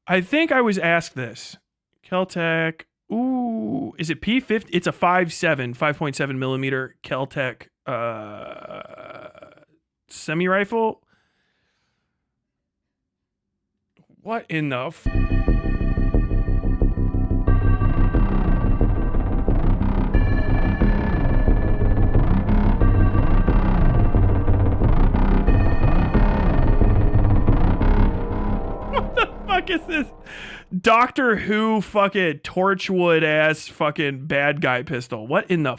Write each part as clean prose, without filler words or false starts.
I think I was asked this. KEL-TEC. Ooh, is it P50? It's a 5.7 millimeter KEL-TEC semi rifle. What in the What the fuck is this? Doctor Who fucking Torchwood ass fucking bad guy pistol. What in the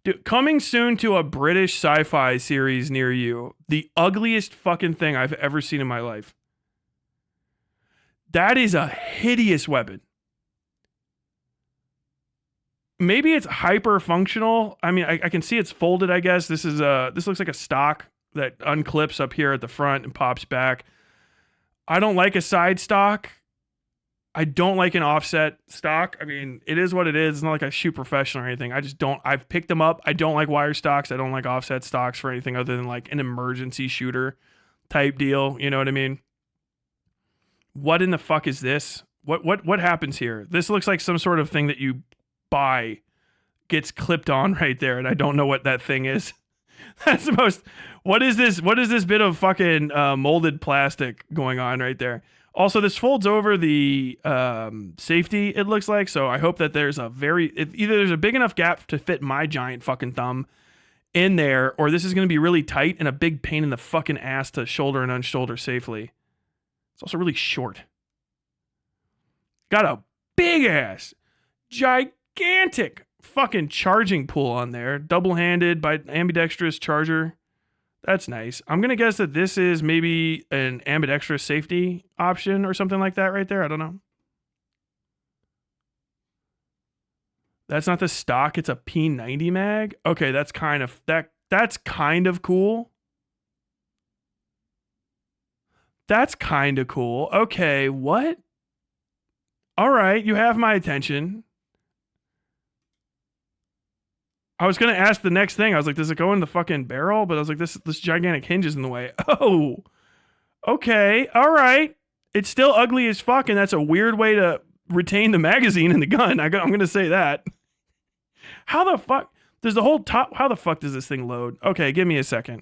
Dude, coming soon to a British sci-fi series near you. The ugliest fucking thing I've ever seen in my life. That is a hideous weapon. Maybe it's hyper functional. I mean, I can see it's folded, I guess. This looks like a stock that unclips up here at the front and pops back. I don't like a side stock. I don't like an offset stock. I mean, it is what it is. It's not like I shoot professional or anything. I just don't. I've picked them up. I don't like wire stocks. I don't like offset stocks for anything other than like an emergency shooter type deal. You know what I mean? What in the fuck is this? What happens here? This looks like some sort of thing that you buy, gets clipped on right there, and I don't know what that thing is. That's the most. What is this? What is this bit of fucking molded plastic going on right there? Also, this folds over the safety, it looks like, so I hope that there's either there's a big enough gap to fit my giant fucking thumb in there, or this is going to be really tight and a big pain in the fucking ass to shoulder and unshoulder safely. It's also really short. Got a big ass, gigantic fucking charging pool on there, double-handed by ambidextrous charger. That's nice. I'm going to guess that this is maybe an ambidextrous safety option or something like that right there. I don't know. That's not the stock. It's a P90 mag. Okay, that's kind of that's kind of cool. That's kind of cool. Okay, what? All right, you have my attention. I was going to ask the next thing. I was like, does it go in the fucking barrel? But I was like, this gigantic hinge is in the way. Oh, okay. All right. It's still ugly as fuck, and that's a weird way to retain the magazine in the gun. I'm going to say that. How the fuck? Does the whole top... How the fuck does this thing load? Okay, give me a second.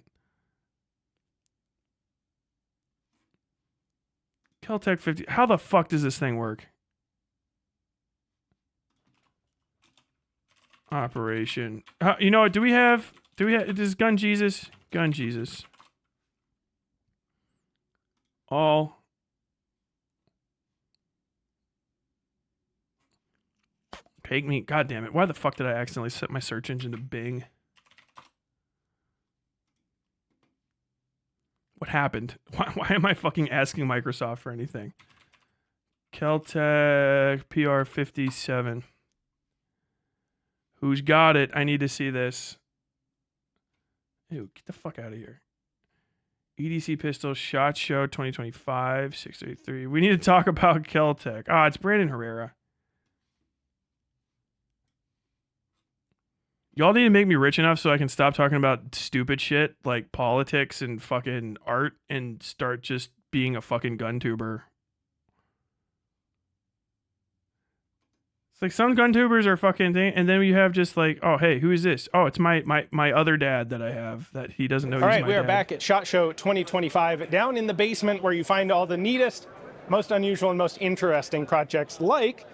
KEL-TEC 50. How the fuck does this thing work? Operation. You know what? Do we have? This Gun Jesus? Gun Jesus. All. Take me. God damn it. Why the fuck did I accidentally set my search engine to Bing? What happened? Why am I fucking asking Microsoft for anything? KEL-TEC PR57. Who's got it? I need to see this. Ew, get the fuck out of here. EDC pistol, SHOT Show 2025, 633. We need to talk about KEL-TEC. Ah, it's Brandon Herrera. Y'all need to make me rich enough so I can stop talking about stupid shit like politics and fucking art and start just being a fucking gun tuber. It's like some gun tubers are fucking thing, and then you have just like, oh hey, who is this? Oh, it's my other dad that I have that he doesn't know. All right, we are back at SHOT Show 2025, down in the basement where you find all the neatest, most unusual, and most interesting projects, like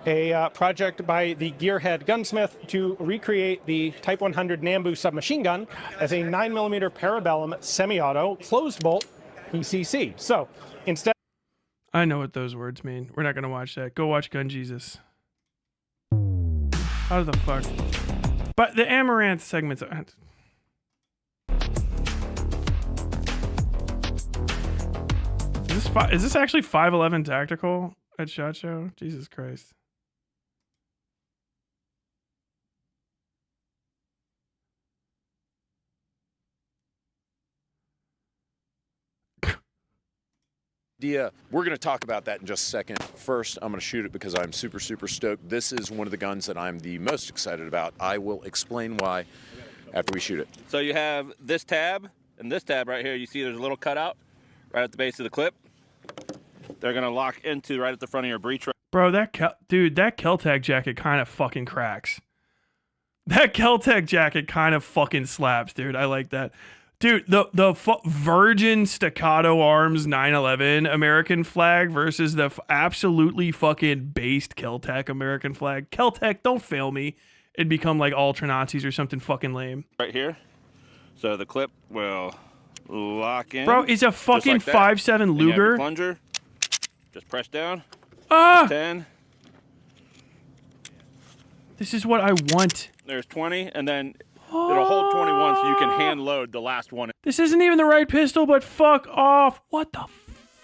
a project by the Gearhead Gunsmith to recreate the Type 100 Nambu submachine gun as a 9mm Parabellum semi-auto closed bolt PCC. So instead, I know what those words mean. We're not gonna watch that. Go watch Gun Jesus. How the fuck? But the Amaranth segments. Is this actually 511 tactical at SHOT Show? Jesus Christ. We're going to talk about that in just a second. First, I'm going to shoot it because I'm super, super stoked. This is one of the guns that I'm the most excited about. I will explain why after we shoot it. So you have this tab and this tab right here. You see there's a little cutout right at the base of the clip. They're gonna lock into right at the front of your breech. Bro, that Keltec jacket kind of fucking cracks. That Keltec jacket kind of fucking slaps, dude. I like that. Dude, the Virgin Staccato Arms 911 American flag versus the absolutely fucking based Keltec American flag. Keltec, don't fail me and become like ultra Nazis or something fucking lame. Right here. So the clip will lock in. Bro, it's a fucking like 5.7 Luger. Plunger. Just press down. Ah! 10. This is what I want. There's 20, and then it'll hold 21 so you can hand load the last one This isn't even the right pistol, but fuck off. What the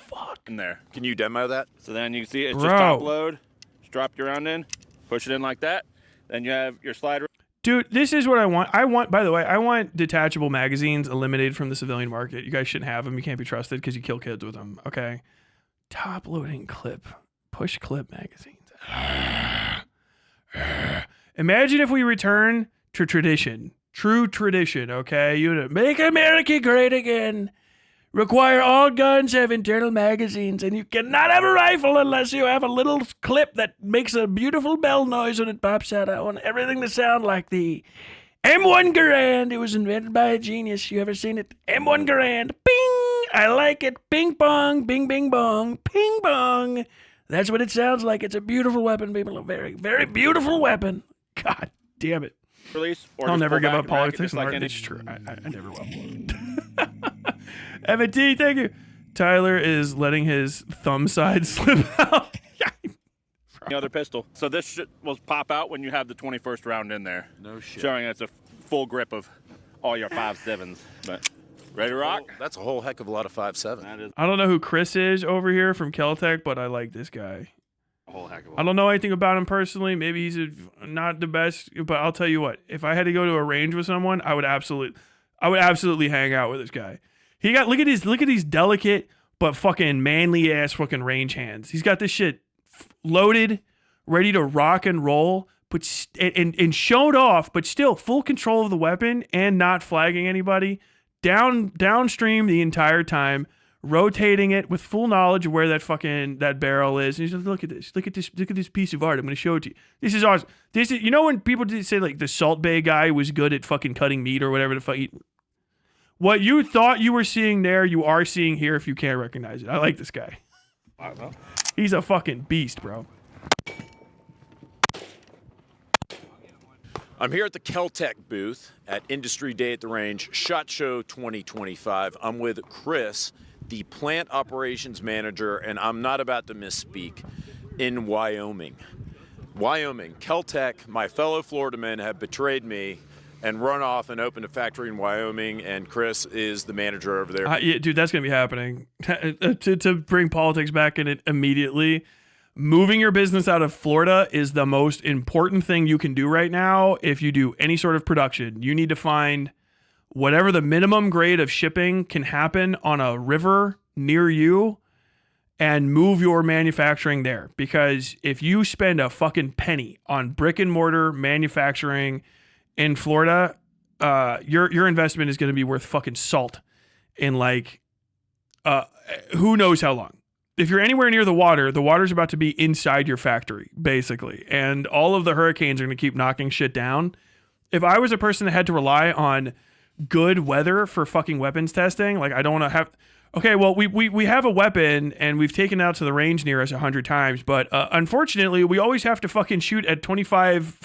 fuck? in there. Can you demo that? So then you can see it's Bro. just top load. Just drop your round in, push it in like that. Then you have your slider. Dude, this is what I want. By the way, I want detachable magazines eliminated from the civilian market. You guys shouldn't have them. You can't be trusted because you kill kids with them. Okay. Top loading clip, push clip magazines. Imagine if we return to tradition, true tradition. Okay, you make America great again. Require all guns have internal magazines, and you cannot have a rifle unless you have a little clip that makes a beautiful bell noise when it pops out. I want everything to sound like the M1 Garand. It was invented by a genius. You ever seen it? M1 Garand. Bing! I like it. Ping pong. Bing bing bong. Ping pong. That's what it sounds like. It's a beautiful weapon, people. A very, very beautiful weapon. God damn it. Release. Or I'll just never pull give back up and rack it politics just and like art. any- It's true. I never will. M&T, thank you. Tyler is letting his thumb side slip out. Any other pistol. So this shit will pop out when you have the 21st round in there. No shit. Showing it's a full grip of all your 5.7s. But ready to rock? Well, that's a whole heck of a lot of 5.7. That is I don't know who Chris is over here from KEL-TEC, but I like this guy. a whole heck of a I don't know anything about him personally. Maybe he's not the best, but I'll tell you what. If I had to go to a range with someone, I would absolutely hang out with this guy. He got look at these delicate but fucking manly ass fucking range hands. He's got this shit loaded, ready to rock and roll, but and showed off, but still full control of the weapon and not flagging anybody. Downstream the entire time, rotating it with full knowledge of where that barrel is. And he's like, look at this piece of art. I'm gonna show it to you. This is awesome. This is, you know, when people say like the Salt Bay guy was good at fucking cutting meat or whatever the fuck. What you thought you were seeing there, you are seeing here if you can't recognize it. I like this guy. He's a fucking beast, bro. I'm here at the KEL-TEC booth at Industry Day at the Range, SHOT Show 2025. I'm with Chris, the plant operations manager, and I'm not about to misspeak, in Wyoming. KEL-TEC, my fellow Florida men, have betrayed me and run off and opened a factory in Wyoming, and Chris is the manager over there. Yeah, dude, that's going to be happening. to bring politics back in it immediately, moving your business out of Florida is the most important thing you can do right now if you do any sort of production. You need to find whatever the minimum grade of shipping can happen on a river near you and move your manufacturing there. Because if you spend a fucking penny on brick and mortar manufacturing in Florida, your investment is going to be worth fucking salt in like who knows how long. If you're anywhere near the water's about to be inside your factory, basically. And all of the hurricanes are going to keep knocking shit down. If I was a person that had to rely on good weather for fucking weapons testing, like I don't want to have... Okay, well, we have a weapon and we've taken it out to the range near us 100 times, but unfortunately, we always have to fucking shoot at 25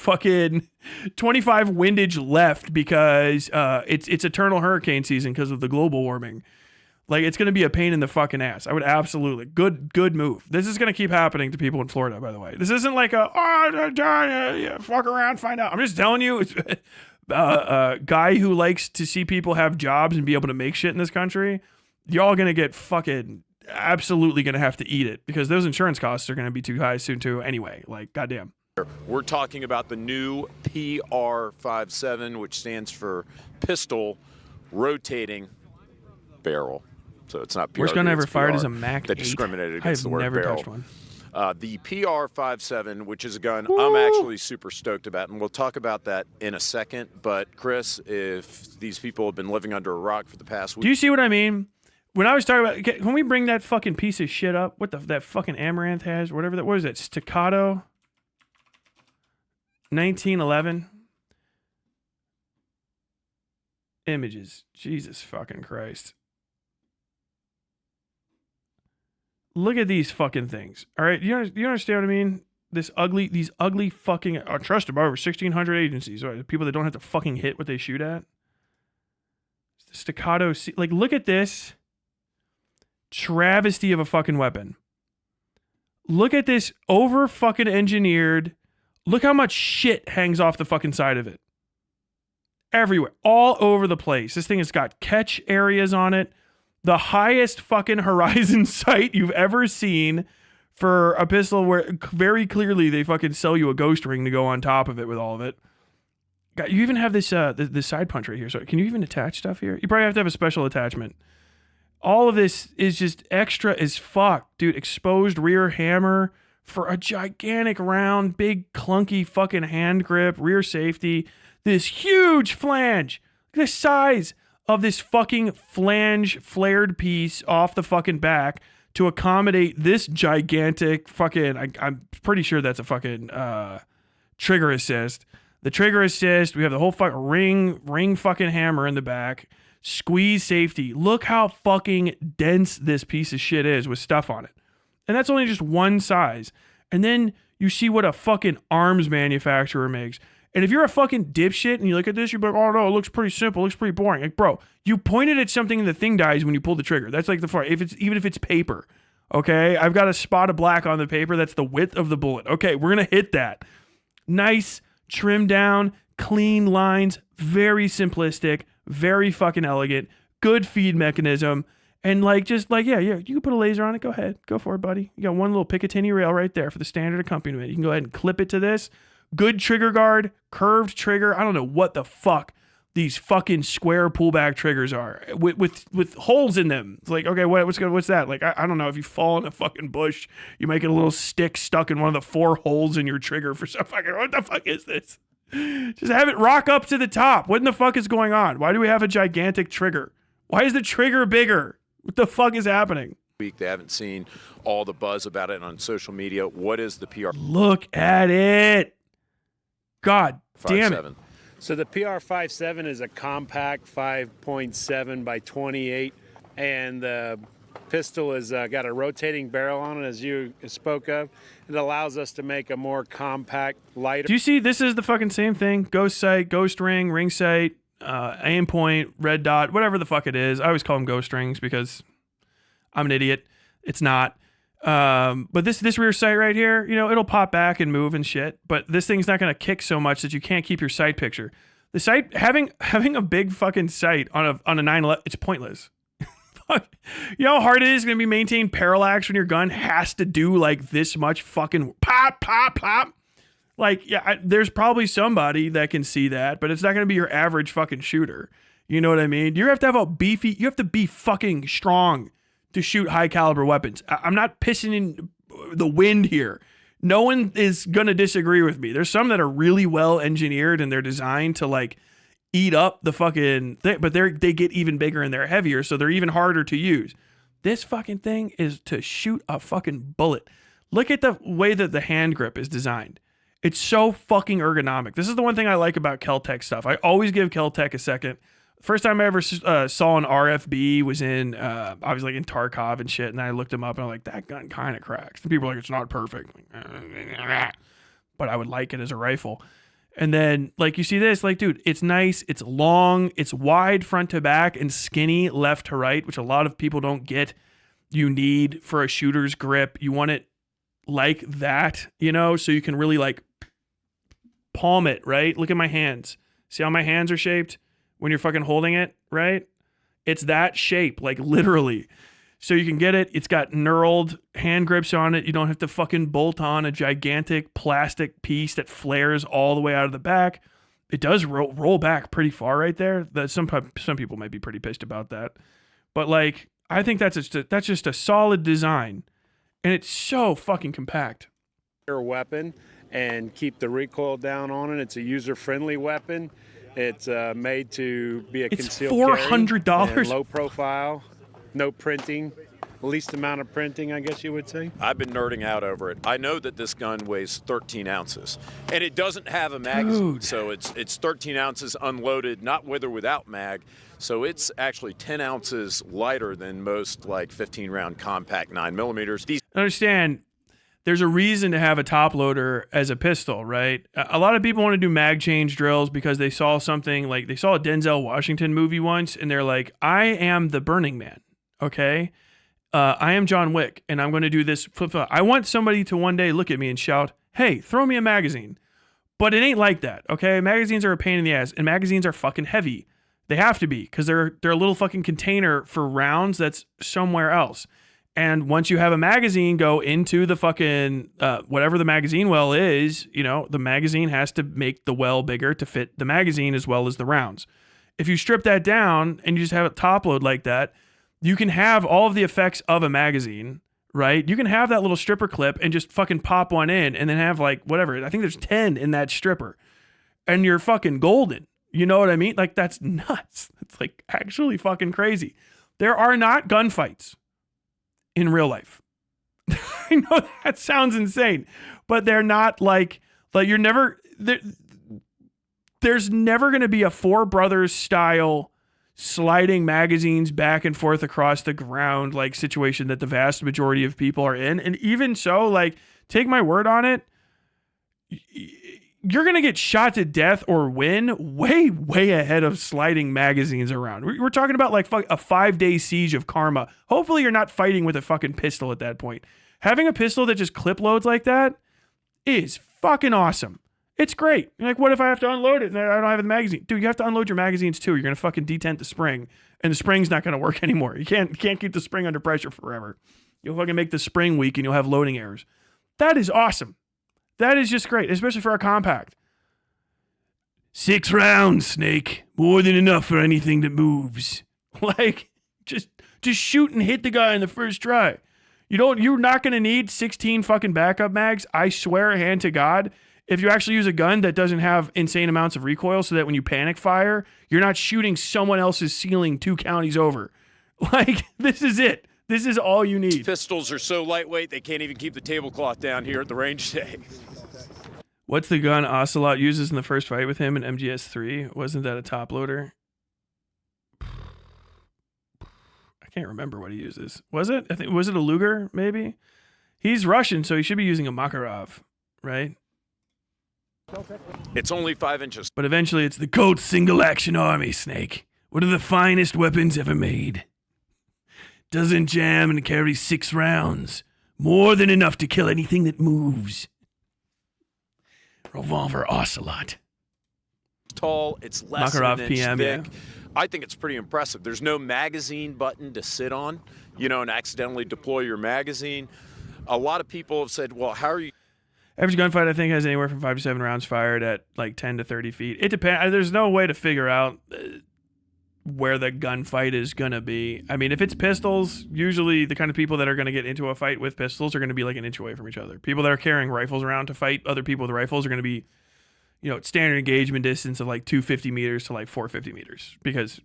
windage left because it's eternal hurricane season because of the global warming. Like, it's going to be a pain in the fucking ass. I would absolutely... Good move. This is going to keep happening to people in Florida, by the way. This isn't like fuck around, find out. I'm just telling you, it's a guy who likes to see people have jobs and be able to make shit in this country. Y'all going to get fucking absolutely going to have to eat it because those insurance costs are going to be too high soon too anyway. Like, goddamn. We're talking about the new PR57, which stands for pistol rotating barrel. So it's not PR. Worst gun I ever it's fired PR is a Mac 8. that discriminated I against have the word never barrel. touched one. The PR57, which is a gun I'm actually super stoked about, and we'll talk about that in a second. But Chris, if these people have been living under a rock for the past week, Do you see what I mean? When I was talking about, can we bring that fucking piece of shit up? What that fucking Amaranth has, whatever that, what is it? Staccato 1911 images. Jesus fucking Christ. Look at these fucking things. All right, you understand what I mean? These ugly fucking, trusted by over 1,600 agencies, right? People that don't have to fucking hit what they shoot at. Staccato, like, look at this travesty of a fucking weapon. Look at this over fucking engineered. Look how much shit hangs off the fucking side of it. Everywhere, all over the place. This thing has got catch areas on it. The highest fucking horizon sight you've ever seen for a pistol, where very clearly they fucking sell you a ghost ring to go on top of it with all of it. God, you even have this this side punch right here. So can you even attach stuff here? You probably have to have a special attachment. All of this is just extra as fuck, dude. Exposed rear hammer for a gigantic round, big clunky fucking hand grip, rear safety. This huge flange. Look at the size of this fucking flange flared piece off the fucking back to accommodate this gigantic fucking, I'm pretty sure that's a fucking trigger assist. The trigger assist, we have the whole fucking ring fucking hammer in the back. Squeeze safety. Look how fucking dense this piece of shit is with stuff on it. And that's only just one size. And then you see what a fucking arms manufacturer makes. And if you're a fucking dipshit and you look at this, you're like, oh no, it looks pretty simple, it looks pretty boring. Like, bro, you pointed at something and the thing dies when you pull the trigger. That's like the far. Even if it's paper, okay? I've got a spot of black on the paper. That's the width of the bullet. Okay, we're gonna hit that. Nice, trimmed down, clean lines, very simplistic, very fucking elegant, good feed mechanism, and yeah, you can put a laser on it. Go ahead, go for it, buddy. You got one little Picatinny rail right there for the standard accompaniment. You can go ahead and clip it to this. Good trigger guard, curved trigger. I don't know what the fuck these fucking square pullback triggers are with holes in them. It's like, okay, what's that? Like, I don't know. If you fall in a fucking bush, you make it a little stick stuck in one of the 4 holes in your trigger for some fucking, what the fuck is this? Just have it rock up to the top. What in the fuck is going on? Why do we have a gigantic trigger? Why is the trigger bigger? What the fuck is happening? They haven't seen all the buzz about it on social media. What is the PR? Look at it. God damn it. So the PR57 is a compact 5.7 by 28, and the pistol has got a rotating barrel on it, as you spoke of. It allows us to make a more compact, lighter. Do you see? This is the fucking same thing. Ghost sight, ghost ring, ring sight, aim point, red dot, whatever the fuck it is. I always call them ghost rings because I'm an idiot. It's not. But this rear sight right here, it'll pop back and move and shit, but this thing's not going to kick so much that you can't keep your sight picture. The sight, having a big fucking sight on a 911, it's pointless. You know how hard it is going to be maintain parallax when your gun has to do like this much fucking pop, pop, pop. Like, yeah, there's probably somebody that can see that, but it's not going to be your average fucking shooter. You know what I mean? You have to have you have to be fucking strong to shoot high caliber weapons. I'm not pissing in the wind here. No one is going to disagree with me. There's some that are really well engineered and they're designed to like eat up the fucking thing, but they get even bigger and they're heavier, so they're even harder to use. This fucking thing is to shoot a fucking bullet. Look at the way that the hand grip is designed. It's so fucking ergonomic. This is the one thing I like about KEL-TEC stuff. I always give KEL-TEC a second. First time I ever saw an RFB was in, I was like in Tarkov and shit, and I looked him up and I'm like, that gun kind of cracks. And people are like, it's not perfect. But I would like it as a rifle. And then, like, you see this, like, dude, it's nice, it's long, it's wide front to back and skinny left to right, which a lot of people don't get. You need for a shooter's grip. You want it like that, so you can really like palm it, right? Look at my hands. See how my hands are shaped? When you're fucking holding it, right? It's that shape, like literally. So you can get it. It's got knurled hand grips on it. You don't have to fucking bolt on a gigantic plastic piece that flares all the way out of the back. It does roll back pretty far right there. Some people might be pretty pissed about that. But like, I think that's just a solid design. And it's so fucking compact. Weapon and keep the recoil down on it. It's a user-friendly weapon. It's made to be a concealed carry. It's $400. Low profile. no printing, least amount of printing, I guess you would say. I've been nerding out over it. I know that this gun weighs 13 ounces, and it doesn't have a magazine, so it's 13 ounces unloaded, not with or without mag. So it's actually 10 ounces lighter than most like 15-round compact 9mm. These Understand, there's a reason to have a top loader as a pistol, right? A lot of people want to do mag change drills because they saw something like they saw a Denzel Washington movie once, and they're like, "I am the Burning Man, okay? I am John Wick, and I'm going to do this flip-flop." I want somebody to one day look at me and shout, "Hey, throw me a magazine." But it ain't like that, okay? Magazines are a pain in the ass, and magazines are fucking heavy. They have to be, because they're a little fucking container for rounds that's somewhere else. And once you have a magazine go into the fucking, whatever the magazine well is, you know, the magazine has to make the well bigger to fit the magazine as well as the rounds. If you strip that down and you just have a top load like that, you can have all of the effects of a magazine, right? You can have that little stripper clip and just fucking pop one in and then have like, whatever. I think there's 10 in that stripper. And you're fucking golden. You know what I mean? Like, that's nuts. It's like actually fucking crazy. There are not gunfights in real life. I know that sounds insane, but they're not like you're never there's never going to be a Four Brothers style sliding magazines back and forth across the ground like situation that the vast majority of people are in. And even so, like, take my word on it, you're going to get shot to death or win way, way ahead of sliding magazines around. We're talking about like a 5-day siege of karma. Hopefully you're not fighting with a fucking pistol at that point. Having a pistol that just clip loads like that is fucking awesome. It's great. You're like, what if I have to unload it and I don't have the magazine? Dude, you have to unload your magazines too. You're going to fucking detent the spring, and the spring's not going to work anymore. You can't keep the spring under pressure forever. You'll fucking make the spring weak and you'll have loading errors. That is awesome. That is just great, especially for a compact. 6 rounds, Snake. More than enough for anything that moves. Like, just shoot and hit the guy in the first try. You're not going to need 16 fucking backup mags. I swear, hand to God, if you actually use a gun that doesn't have insane amounts of recoil so that when you panic fire, you're not shooting someone else's ceiling 2 counties over. Like, this is it. This is all you need. pistols are so lightweight, they can't even keep the tablecloth down here at the range today. What's the gun Ocelot uses in the first fight with him in MGS3? Wasn't that a top loader? I can't remember what he uses. Was it? Was it a Luger, maybe? He's Russian, so he should be using a Makarov, right? It's only 5 inches. But eventually it's the Colt Single Action Army, Snake. One of the finest weapons ever made. Doesn't jam and carries 6 rounds. More than enough to kill anything that moves. Revolver Ocelot. Tall, it's less Makarov than an inch PM, thick. yeah. I think it's pretty impressive. There's no magazine button to sit on, and accidentally deploy your magazine. A lot of people have said, well, how are you? Average gunfight, I think, has anywhere from 5 to 7 rounds fired at like 10 to 30 feet. It depends. There's no way to figure out where the gunfight is going to be. I mean, if it's pistols, usually the kind of people that are going to get into a fight with pistols are going to be like an inch away from each other. People that are carrying rifles around to fight other people with rifles are going to be, standard engagement distance of like 250 meters to like 450 meters, because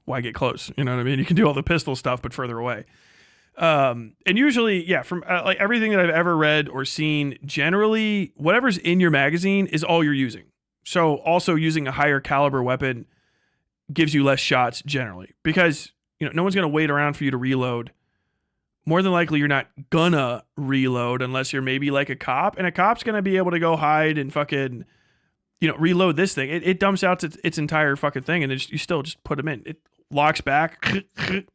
why get close? You know what I mean? You can do all the pistol stuff, but further away. And usually, yeah, from like everything that I've ever read or seen, generally whatever's in your magazine is all you're using. So also using a higher caliber weapon gives you less shots generally, because no one's going to wait around for you to reload. More than likely you're not gonna reload unless you're maybe like a cop, and a cop's going to be able to go hide and fucking reload this thing. It dumps out its entire fucking thing, and you still just put them in. It locks back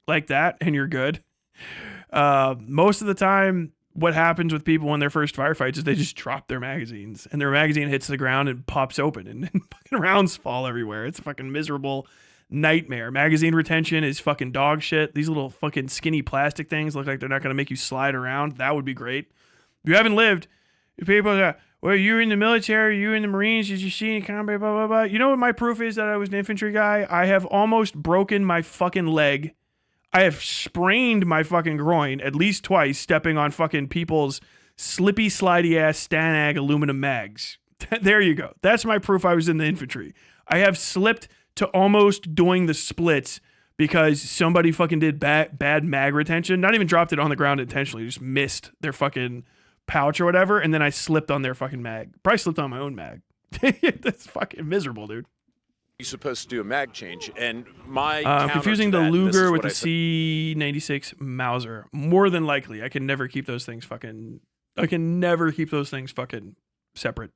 like that, and you're good. Most of the time what happens with people in their first firefights is they just drop their magazines, and their magazine hits the ground and pops open, and fucking rounds fall everywhere. It's a fucking miserable nightmare. Magazine retention is fucking dog shit. These little fucking skinny plastic things look like they're not going to make you slide around. That would be great. If you haven't lived, people are, well, you were in the military, you were in the Marines, did you see any combat, blah, blah, blah. You know what my proof is that I was an infantry guy? I have almost broken my fucking leg. I have sprained my fucking groin at least twice stepping on fucking people's slippy, slidey ass Stanag aluminum mags. There you go. That's my proof I was in the infantry. I have slipped to almost doing the splits because somebody fucking did bad mag retention. Not even dropped it on the ground intentionally, just missed their fucking pouch or whatever, and then I slipped on their fucking mag. Probably slipped on my own mag. That's fucking miserable, dude. You're supposed to do a mag change, and my counter confusing to the that, and this is Luger with what the C96 Mauser. More than likely, I can never keep those things fucking separate.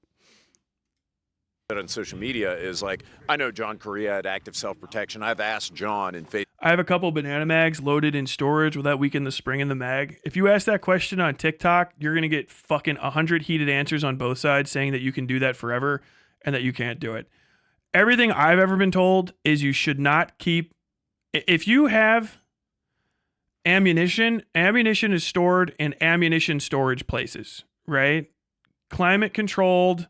on social media is like, I know John Correa at Active Self Protection. I've asked John in Facebook. I have a couple banana mags loaded in storage. Will that weaken the spring in the mag? If you ask that question on TikTok, you're going to get fucking 100 heated answers on both sides saying that you can do that forever and that you can't do it. Everything I've ever been told is you should not keep... If you have ammunition is stored in ammunition storage places, right? Climate controlled,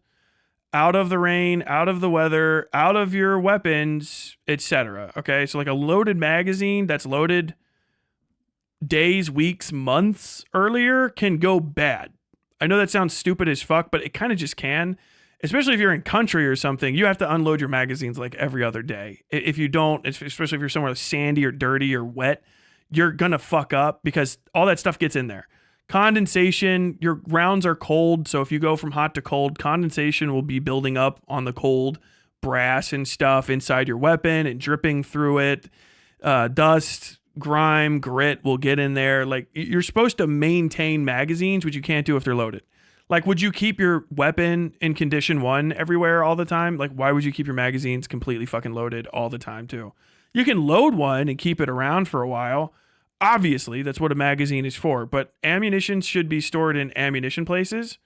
out of the rain, out of the weather, out of your weapons, etc. Okay, so like a loaded magazine that's loaded days, weeks, months earlier can go bad. I know that sounds stupid as fuck, but it kind of just can. Especially if you're in country or something, you have to unload your magazines like every other day. If you don't, especially if you're somewhere sandy or dirty or wet, you're gonna fuck up because all that stuff gets in there. Condensation, your rounds are cold, so if you go from hot to cold, condensation will be building up on the cold brass and stuff inside your weapon and dripping through it. Dust, grime, grit will get in there. Like, you're supposed to maintain magazines, which you can't do if they're loaded. Like, would you keep your weapon in condition 1 everywhere all the time? Like, why would you keep your magazines completely fucking loaded all the time too? You can load one and keep it around for a while. Obviously, that's what a magazine is for, but ammunition should be stored in ammunition places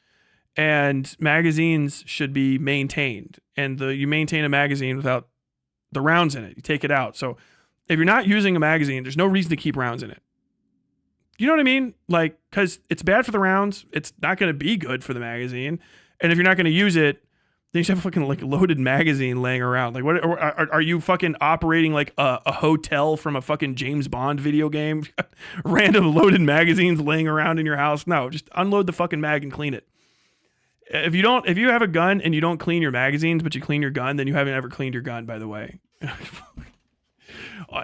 and magazines should be maintained. And you maintain a magazine without the rounds in it. You take it out. So if you're not using a magazine, there's no reason to keep rounds in it. You know what I mean? Like, because it's bad for the rounds. It's not going to be good for the magazine. And if you're not going to use it, then you should have a fucking like loaded magazine laying around. Like, what are you fucking operating like a hotel from a fucking James Bond video game? Random loaded magazines laying around in your house? No, just unload the fucking mag and clean it. If you have a gun and you don't clean your magazines, but you clean your gun, then you haven't ever cleaned your gun, by the way.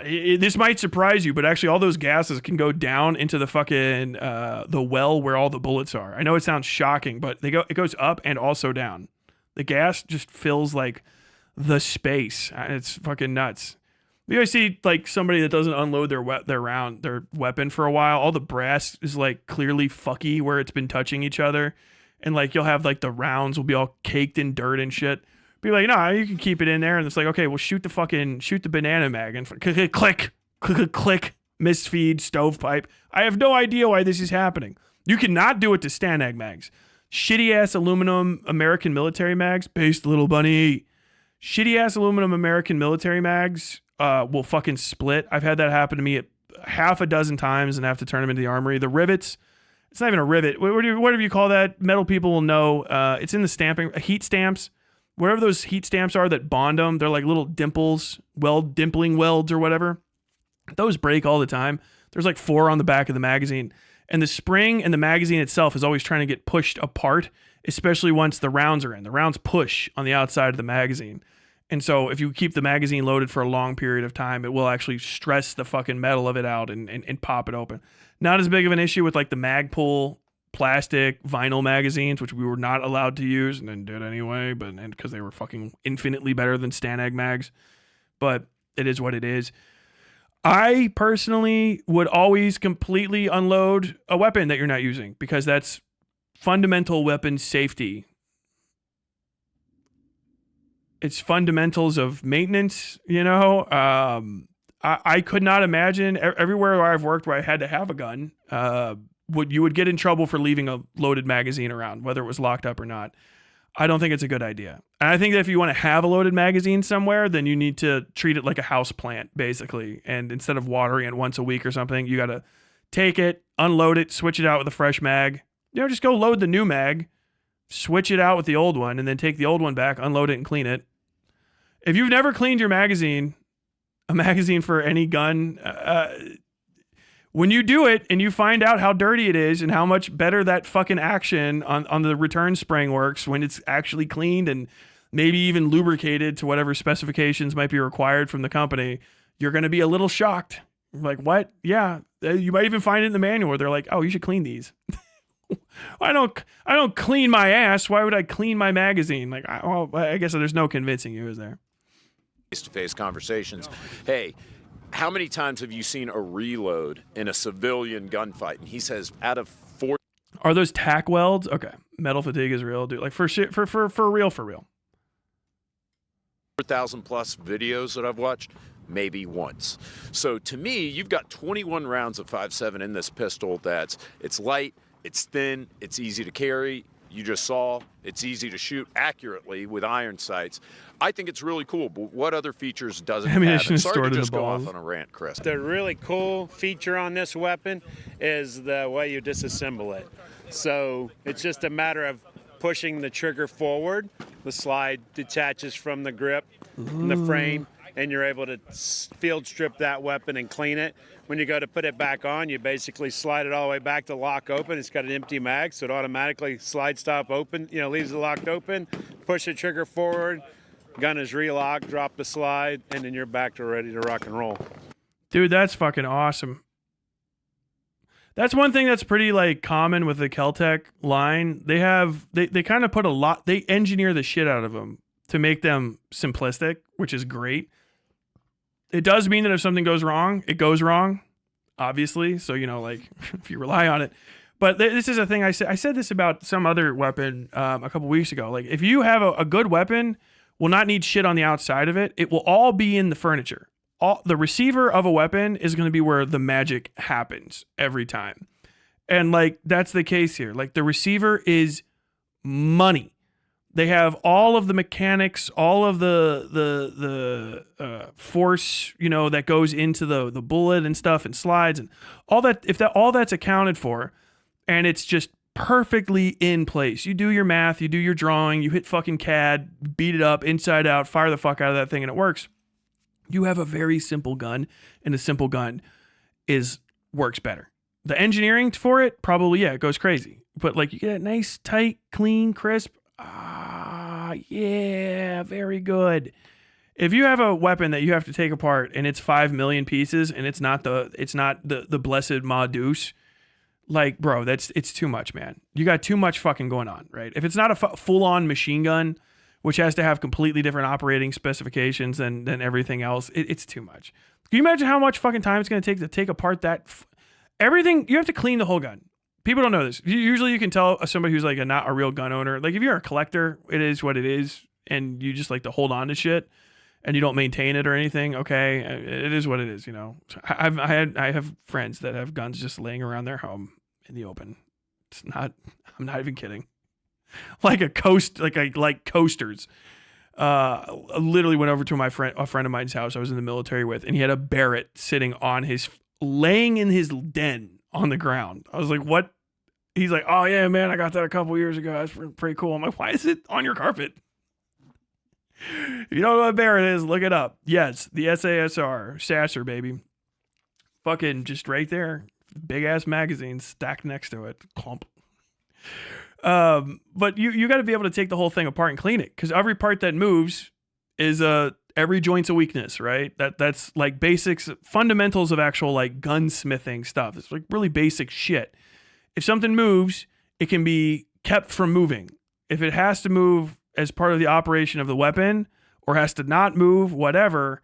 This might surprise you, but actually all those gases can go down into the fucking the well where all the bullets are. I know it sounds shocking, but it goes up and also down. The gas just fills like the space. It's fucking nuts. You guys see like somebody that doesn't unload their weapon for a while. All the brass is like clearly fucky where it's been touching each other, and like you'll have like the rounds will be all caked in dirt and shit. Be like, no, you can keep it in there, and it's like, okay, well shoot the banana mag and click, misfeed, stovepipe. I have no idea why this is happening. You cannot do it to Stanag mags. Shitty ass aluminum American military mags, based little bunny. Shitty ass aluminum American military mags will fucking split. I've had that happen to me half a dozen times and have to turn them into the armory. The rivets, it's not even a rivet. Whatever you call that, metal people will know. It's in the stamping, heat stamps. Whatever those heat stamps are that bond them, they're like little dimples, dimpling welds or whatever. Those break all the time. There's like 4 on the back of the magazine. And the spring and the magazine itself is always trying to get pushed apart, especially once the rounds are in. The rounds push on the outside of the magazine. And so if you keep the magazine loaded for a long period of time, it will actually stress the fucking metal of it out and pop it open. Not as big of an issue with like the Magpul plastic vinyl magazines, which we were not allowed to use and then did anyway, but because they were fucking infinitely better than Stanag mags. But it is what it is. I personally would always completely unload a weapon that you're not using because that's fundamental weapon safety. It's fundamentals of maintenance, you know? I could not imagine everywhere where I've worked where I had to have a gun, you would get in trouble for leaving a loaded magazine around, whether it was locked up or not. I don't think it's a good idea. And I think that if you want to have a loaded magazine somewhere, then you need to treat it like a house plant, basically. And instead of watering it once a week or something, you got to take it, unload it, switch it out with a fresh mag. You know, just go load the new mag, switch it out with the old one, and then take the old one back, unload it, and clean it. If you've never cleaned your magazine, a magazine for any gun, when you do it and you find out how dirty it is and how much better that fucking action on the return spring works when it's actually cleaned and maybe even lubricated to whatever specifications might be required from the company, you're going to be a little shocked. Like, what? Yeah. You might even find it in the manual where they're like, oh, you should clean these. I don't clean my ass. Why would I clean my magazine? Like, I guess there's no convincing you, is there? Face-to-face conversations. Hey, how many times have you seen a reload in a civilian gunfight? And he says out of 4. Are those tack welds? Okay. Metal fatigue is real, dude. Like for real. 4,000 plus videos that I've watched, maybe once. So to me, you've got 21 rounds of 5.7 in this pistol. It's light, it's thin, it's easy to carry. You just saw it's easy to shoot accurately with iron sights. I think it's really cool, but what other features does it have? Ammunition Sorry stored to in just the go off balls. on a rant, Chris. The really cool feature on this weapon is the way you disassemble it. So it's just a matter of pushing the trigger forward. The slide detaches from the grip and the frame, and you're able to field strip that weapon and clean it. When you go to put it back on, you basically slide it all the way back to lock open. It's got an empty mag, so it automatically slide stop open, leaves it locked open. Push the trigger forward, gun is relocked, drop the slide, and then you're back to ready to rock and roll. Dude, that's fucking awesome. That's one thing that's pretty like common with the KEL-TEC line. They kind of put they engineer the shit out of them to make them simplistic, which is great. It does mean that if something goes wrong, it goes wrong, obviously. So, like if you rely on it. But this is a thing I said this about some other weapon a couple weeks ago. Like if you have a good weapon, will not need shit on the outside of it. It will all be in the furniture. The receiver of a weapon is going to be where the magic happens every time. And like, that's the case here. Like the receiver is money. They have all of the mechanics, all of the force, that goes into the bullet and stuff and slides and all that. If all that's accounted for and it's just perfectly in place, you do your math, you do your drawing, you hit fucking CAD, beat it up inside out, fire the fuck out of that thing and it works. You have a very simple gun, and a simple gun works better. The engineering for it, probably, it goes crazy. But like you get a nice, tight, clean, crisp. Yeah, very good. If you have a weapon that you have to take apart and it's 5 million pieces and it's not the blessed Ma Deuce, like, bro, it's too much, man. You got too much fucking going on, right? If it's not a full-on machine gun, which has to have completely different operating specifications than everything else, it's too much. Can you imagine how much fucking time it's going to take to take apart that everything? You have to clean the whole gun. People don't know this. Usually you can tell somebody who's like not a real gun owner. Like if you're a collector, it is what it is, and you just like to hold on to shit and you don't maintain it or anything. Okay, it is what it is. I have friends that have guns just laying around their home in the open. I'm not even kidding. Like coasters. I literally went over to a friend of mine's house I was in the military with, and he had a Barrett sitting laying in his den on the ground. I was like, what? He's like, oh yeah, man, I got that a couple years ago. That's pretty cool. I'm like, why is it on your carpet? If you don't know what a Barrett is, look it up. Yes, the SASR, Sasser, baby. Fucking just right there. Big ass magazine stacked next to it. Clump. But you got to be able to take the whole thing apart and clean it, because every part that moves is every joint's a weakness, right? That's like basics, fundamentals of actual like gunsmithing stuff. It's like really basic shit. If something moves, it can be kept from moving. If it has to move as part of the operation of the weapon or has to not move, whatever,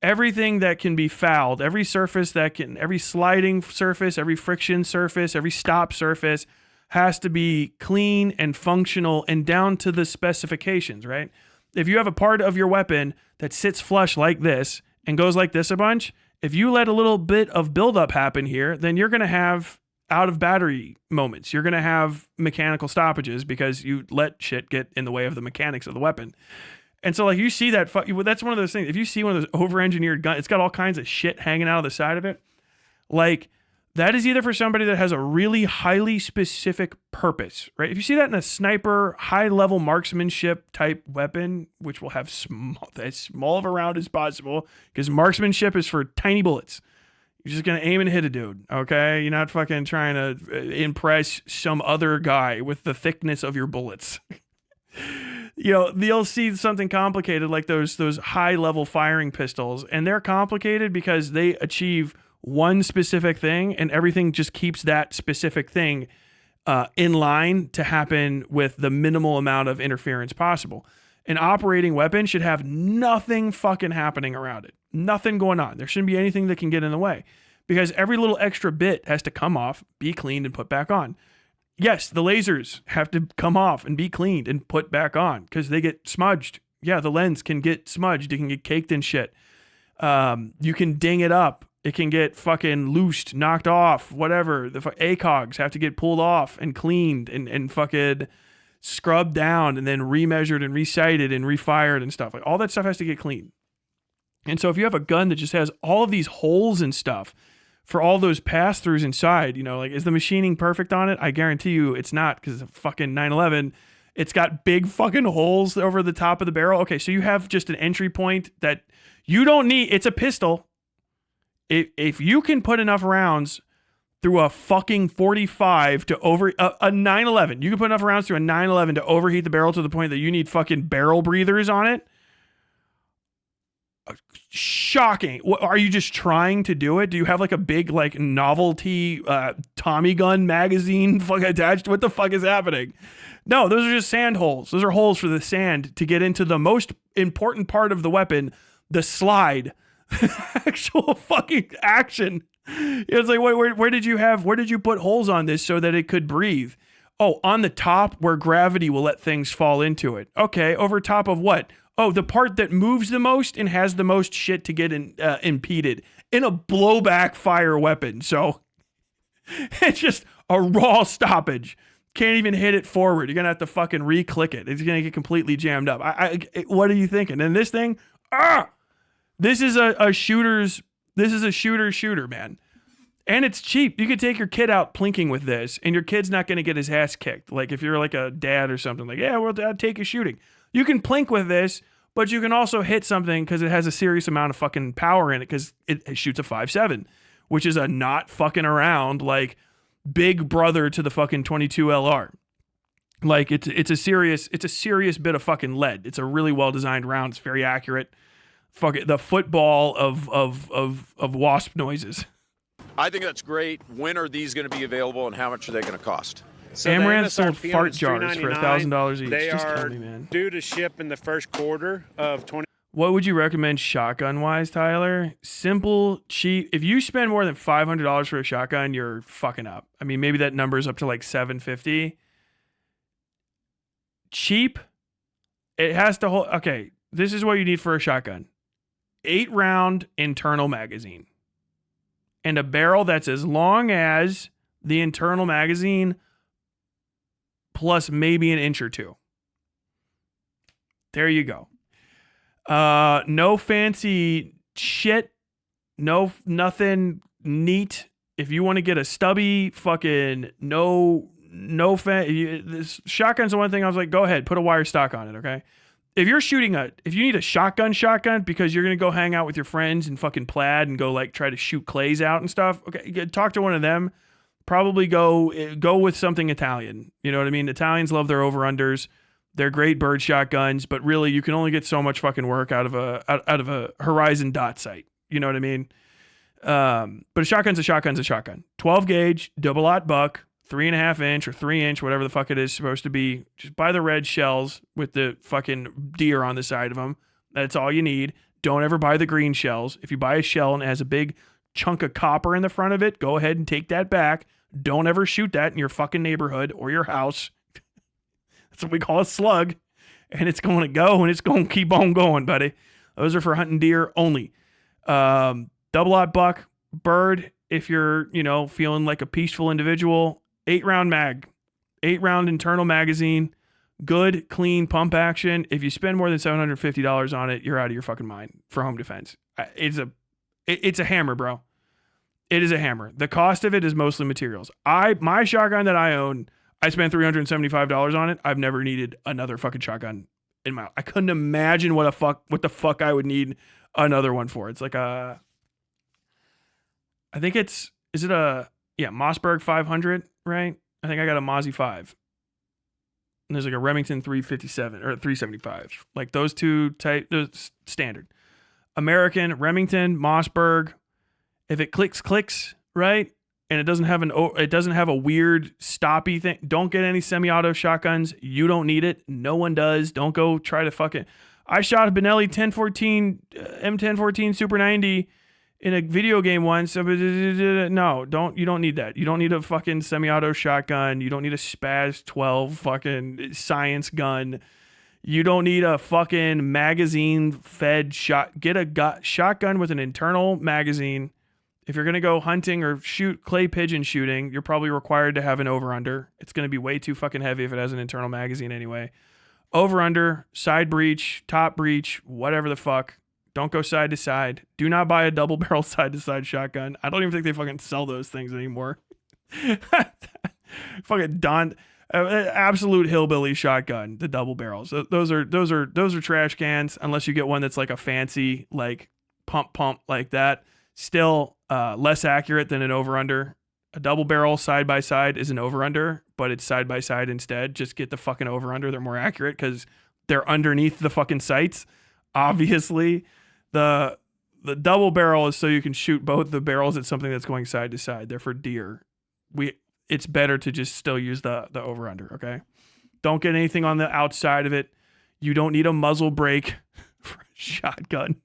everything that can be fouled, every sliding surface, every friction surface, every stop surface has to be clean and functional and down to the specifications, right? If you have a part of your weapon that sits flush like this and goes like this a bunch, if you let a little bit of buildup happen here, then you're going to have out of battery moments. You're going to have mechanical stoppages because you let shit get in the way of the mechanics of the weapon. And so like you see that's one of those things. If you see one of those over-engineered guns, it's got all kinds of shit hanging out of the side of it. Like, that is either for somebody that has a really highly specific purpose, right? If you see that in a sniper, high-level marksmanship type weapon, which will have as small of a round as possible, because marksmanship is for tiny bullets. You're just going to aim and hit a dude, okay? You're not fucking trying to impress some other guy with the thickness of your bullets. you'll see something complicated like those high level firing pistols, and they're complicated because they achieve one specific thing, and everything just keeps that specific thing in line to happen with the minimal amount of interference possible. An operating weapon should have nothing fucking happening around it. Nothing going on. There shouldn't be anything that can get in the way, because every little extra bit has to come off, be cleaned, and put back on. Yes, the lasers have to come off and be cleaned and put back on because they get smudged. Yeah, the lens can get smudged. It can get caked in shit. You can ding it up. It can get fucking loosed, knocked off, whatever. The ACOGs have to get pulled off and cleaned and fucking scrubbed down and then remeasured and resighted and refired and stuff. Like, all that stuff has to get cleaned. And so if you have a gun that just has all of these holes and stuff for all those pass-throughs inside, like, is the machining perfect on it? I guarantee you it's not, because it's a fucking 911. It's got big fucking holes over the top of the barrel. Okay, so you have just an entry point that you don't need. It's a pistol. If you can put enough rounds through a fucking 45 to a 911, you can put enough rounds through a 911 to overheat the barrel to the point that you need fucking barrel breathers on it. Shocking. Are you just trying to do it? Do you have like a big like novelty Tommy gun magazine fucking attached? What the fuck is happening? No, those are just sand holes. Those are holes for the sand to get into the most important part of the weapon, the slide. Actual fucking action. It's like, where did you put holes on this so that it could breathe? Oh, on the top where gravity will let things fall into it. Okay, over top of what? Oh, the part that moves the most and has the most shit to get impeded in a blowback fire weapon. So it's just a raw stoppage. Can't even hit it forward. You're gonna have to fucking re-click it. It's gonna get completely jammed up. What are you thinking? And this thing, this is a shooter, man. And it's cheap. You could take your kid out plinking with this, and your kid's not gonna get his ass kicked. Like, if you're like a dad or something, like, yeah, well, I'd take you shooting. You can plink with this, but you can also hit something because it has a serious amount of fucking power in it, because it shoots a 5.7, which is a not fucking around, like, big brother to the fucking 22 LR. Like, it's a serious bit of fucking lead. It's a really well designed round. It's very accurate. Fuck it, the football of wasp noises. I think that's great. When are these going to be available, and how much are they going to cost? So Amaranth sold fart jars for $1,000 each. They Just are tell me, man. due to ship in the first quarter of 20. What would you recommend shotgun-wise, Tyler? Simple, cheap. If you spend more than $500 for a shotgun, you're fucking up. I mean, maybe that number is up to like $750. Cheap. It has to hold. Okay, this is what you need for a shotgun: 8-round internal magazine, and a barrel that's as long as the internal magazine, plus maybe an inch or two. There you go. No fancy shit. Nothing neat. If you want to get a stubby fucking this shotgun's the one thing I was like, go ahead, put a wire stock on it, okay? If you need a shotgun because you're going to go hang out with your friends in fucking Plaid and go like try to shoot clays out and stuff, okay, talk to one of them. Probably go with something Italian. You know what I mean? Italians love their over-unders. They're great bird shotguns, but really you can only get so much fucking work out of a Horizon dot sight. You know what I mean? But a shotgun's a shotgun. 12 gauge, double-aught buck, 3.5 inch or 3 inch, whatever the fuck it is supposed to be. Just buy the red shells with the fucking deer on the side of them. That's all you need. Don't ever buy the green shells. If you buy a shell and it has a big chunk of copper in the front of it, go ahead and take that back. Don't ever shoot that in your fucking neighborhood or your house. That's what we call a slug. And it's going to go, and it's going to keep on going, buddy. Those are for hunting deer only. Double-aught buck, bird, if you're, feeling like a peaceful individual. 8-round mag. 8-round internal magazine. Good, clean pump action. If you spend more than $750 on it, you're out of your fucking mind for home defense. It's a hammer, bro. It is a hammer. The cost of it is mostly materials. My shotgun that I own, I spent $375 on it. I've never needed another fucking shotgun in my life. I couldn't imagine what the fuck I would need another one for. It's like I think is it a Mossberg 500, right? I think I got a Mozzie 5. and there's like a Remington 357 or 375. Like those two type, those standard. American, Remington, Mossberg. If it clicks, right? And it doesn't have a weird stoppy thing. Don't get any semi-auto shotguns. You don't need it. No one does. Don't go try to fuck it. I shot a Benelli 1014 M1014 Super 90 in a video game once. No, you don't need that. You don't need a fucking semi-auto shotgun. You don't need a Spaz 12 fucking science gun. You don't need a fucking magazine fed shot. Get a shotgun with an internal magazine. If you're going to go hunting or shoot clay pigeon shooting, you're probably required to have an over-under. It's going to be way too fucking heavy if it has an internal magazine anyway. Over-under, side breech, top breech, whatever the fuck. Don't go side to side. Do not buy a double barrel side to side shotgun. I don't even think they fucking sell those things anymore. Fucking absolute hillbilly shotgun, the double barrels. Those are trash cans unless you get one that's like a fancy like pump like that. Still less accurate than an over-under. A double barrel side-by-side is an over-under, but it's side-by-side instead. Just get the fucking over-under. They're more accurate because they're underneath the fucking sights. Obviously, the double barrel is so you can shoot both the barrels at something that's going side to side. They're for deer. It's better to just still use the over-under, okay? Don't get anything on the outside of it. You don't need a muzzle brake for a shotgun.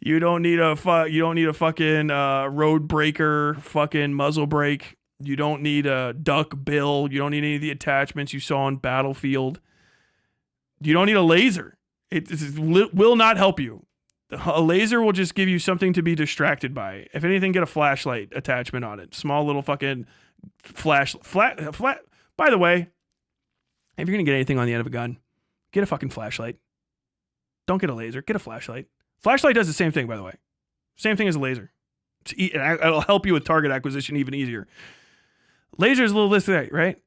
You don't need a fucking road breaker fucking muzzle brake. You don't need a duck bill. You don't need any of the attachments you saw on Battlefield. You don't need a laser. It will not help you. A laser will just give you something to be distracted by. If anything, get a flashlight attachment on it. Small little fucking flat. By the way, if you're gonna get anything on the end of a gun, get a fucking flashlight. Don't get a laser. Get a flashlight. Flashlight does the same thing, by the way. Same thing as a laser. It'll help you with target acquisition even easier. Laser is a little less that, right?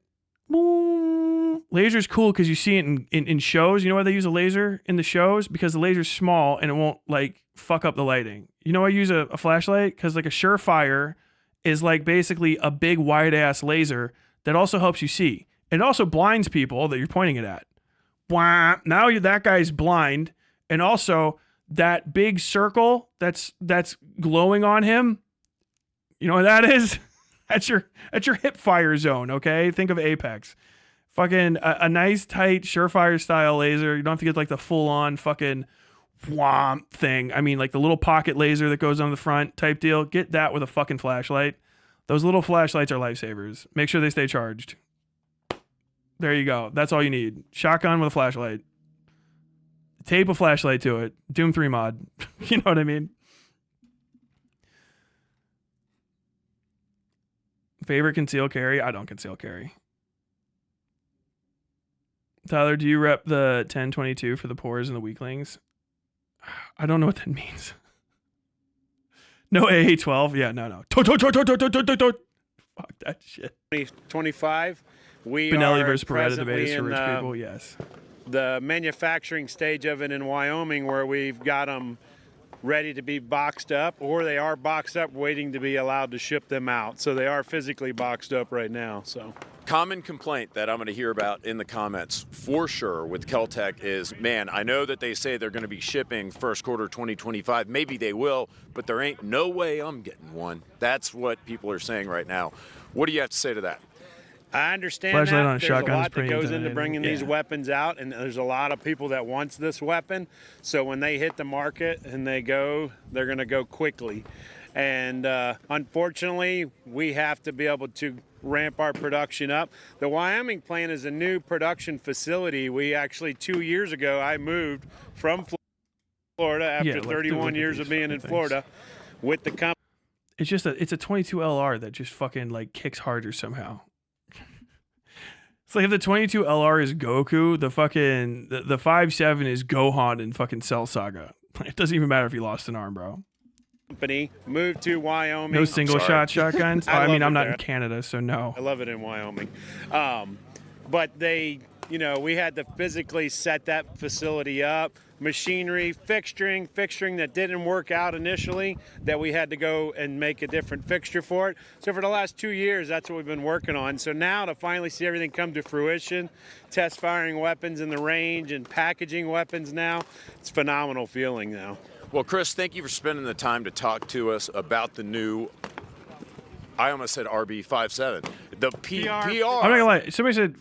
Laser's cool because you see it in shows. You know why they use a laser in the shows? Because the laser's small and it won't like fuck up the lighting. You know why I use a flashlight? Because like a Surefire is like basically a big wide ass laser that also helps you see. It also blinds people that you're pointing it at. Now that guy's blind, and also that big circle that's glowing on him, you know what that is? That's your hip fire zone, okay? Think of Apex. Fucking a nice tight Surefire style laser. You don't have to get like the full on fucking whomp thing. I mean like the little pocket laser that goes on the front type deal. Get that with a fucking flashlight. Those little flashlights are lifesavers. Make sure they stay charged. There you go. That's all you need. Shotgun with a flashlight. Tape a flashlight to it. Doom 3 mod. You know what I mean? Favorite conceal carry? I don't conceal carry. Tyler, do you rep the 1022 for the pores and the weaklings? I don't know what that means. No AA12? Yeah, no. Fuck that shit. 2025. We Benelli are versus Beretta presently debates for in rich people, yes. the manufacturing stage of it in Wyoming, where we've got them ready to be boxed up, or they are boxed up waiting to be allowed to ship them out. So they are physically boxed up right now. So common complaint that I'm going to hear about in the comments for sure with KEL-TEC is, man, I know that they say they're going to be shipping first quarter 2025. Maybe they will, but there ain't no way I'm getting one. That's what people are saying right now. What do you have to say to that? I understand Flashlight that. on a There's a shotgun is lot that pretty goes into intimidating. bringing these Yeah. weapons out, and there's a lot of people that wants this weapon. So when they hit the market and they go, they're going to go quickly. And unfortunately, we have to be able to ramp our production up. The Wyoming plant is a new production facility. We actually, 2 years ago, I moved from Florida after 31 years of being in Florida with the company. It's just it's a 22 LR that just fucking like kicks harder somehow. It's like if the 22 LR is Goku, the fucking the 5.7 is Gohan in fucking Cell Saga. It doesn't even matter if he lost an arm, bro. Company moved to Wyoming. No single shot shotguns. I mean, I'm not there. in Canada, so no. I love it in Wyoming. But they you know, we had to physically set that facility up, machinery, fixturing that didn't work out initially, that we had to go and make a different fixture for it. So for the last 2 years, that's what we've been working on. So now to finally see everything come to fruition, test firing weapons in the range and packaging weapons now, it's a phenomenal feeling now. Well, Chris, thank you for spending the time to talk to us about the new, I almost said RB57, the PR. I'm not gonna lie. Somebody said,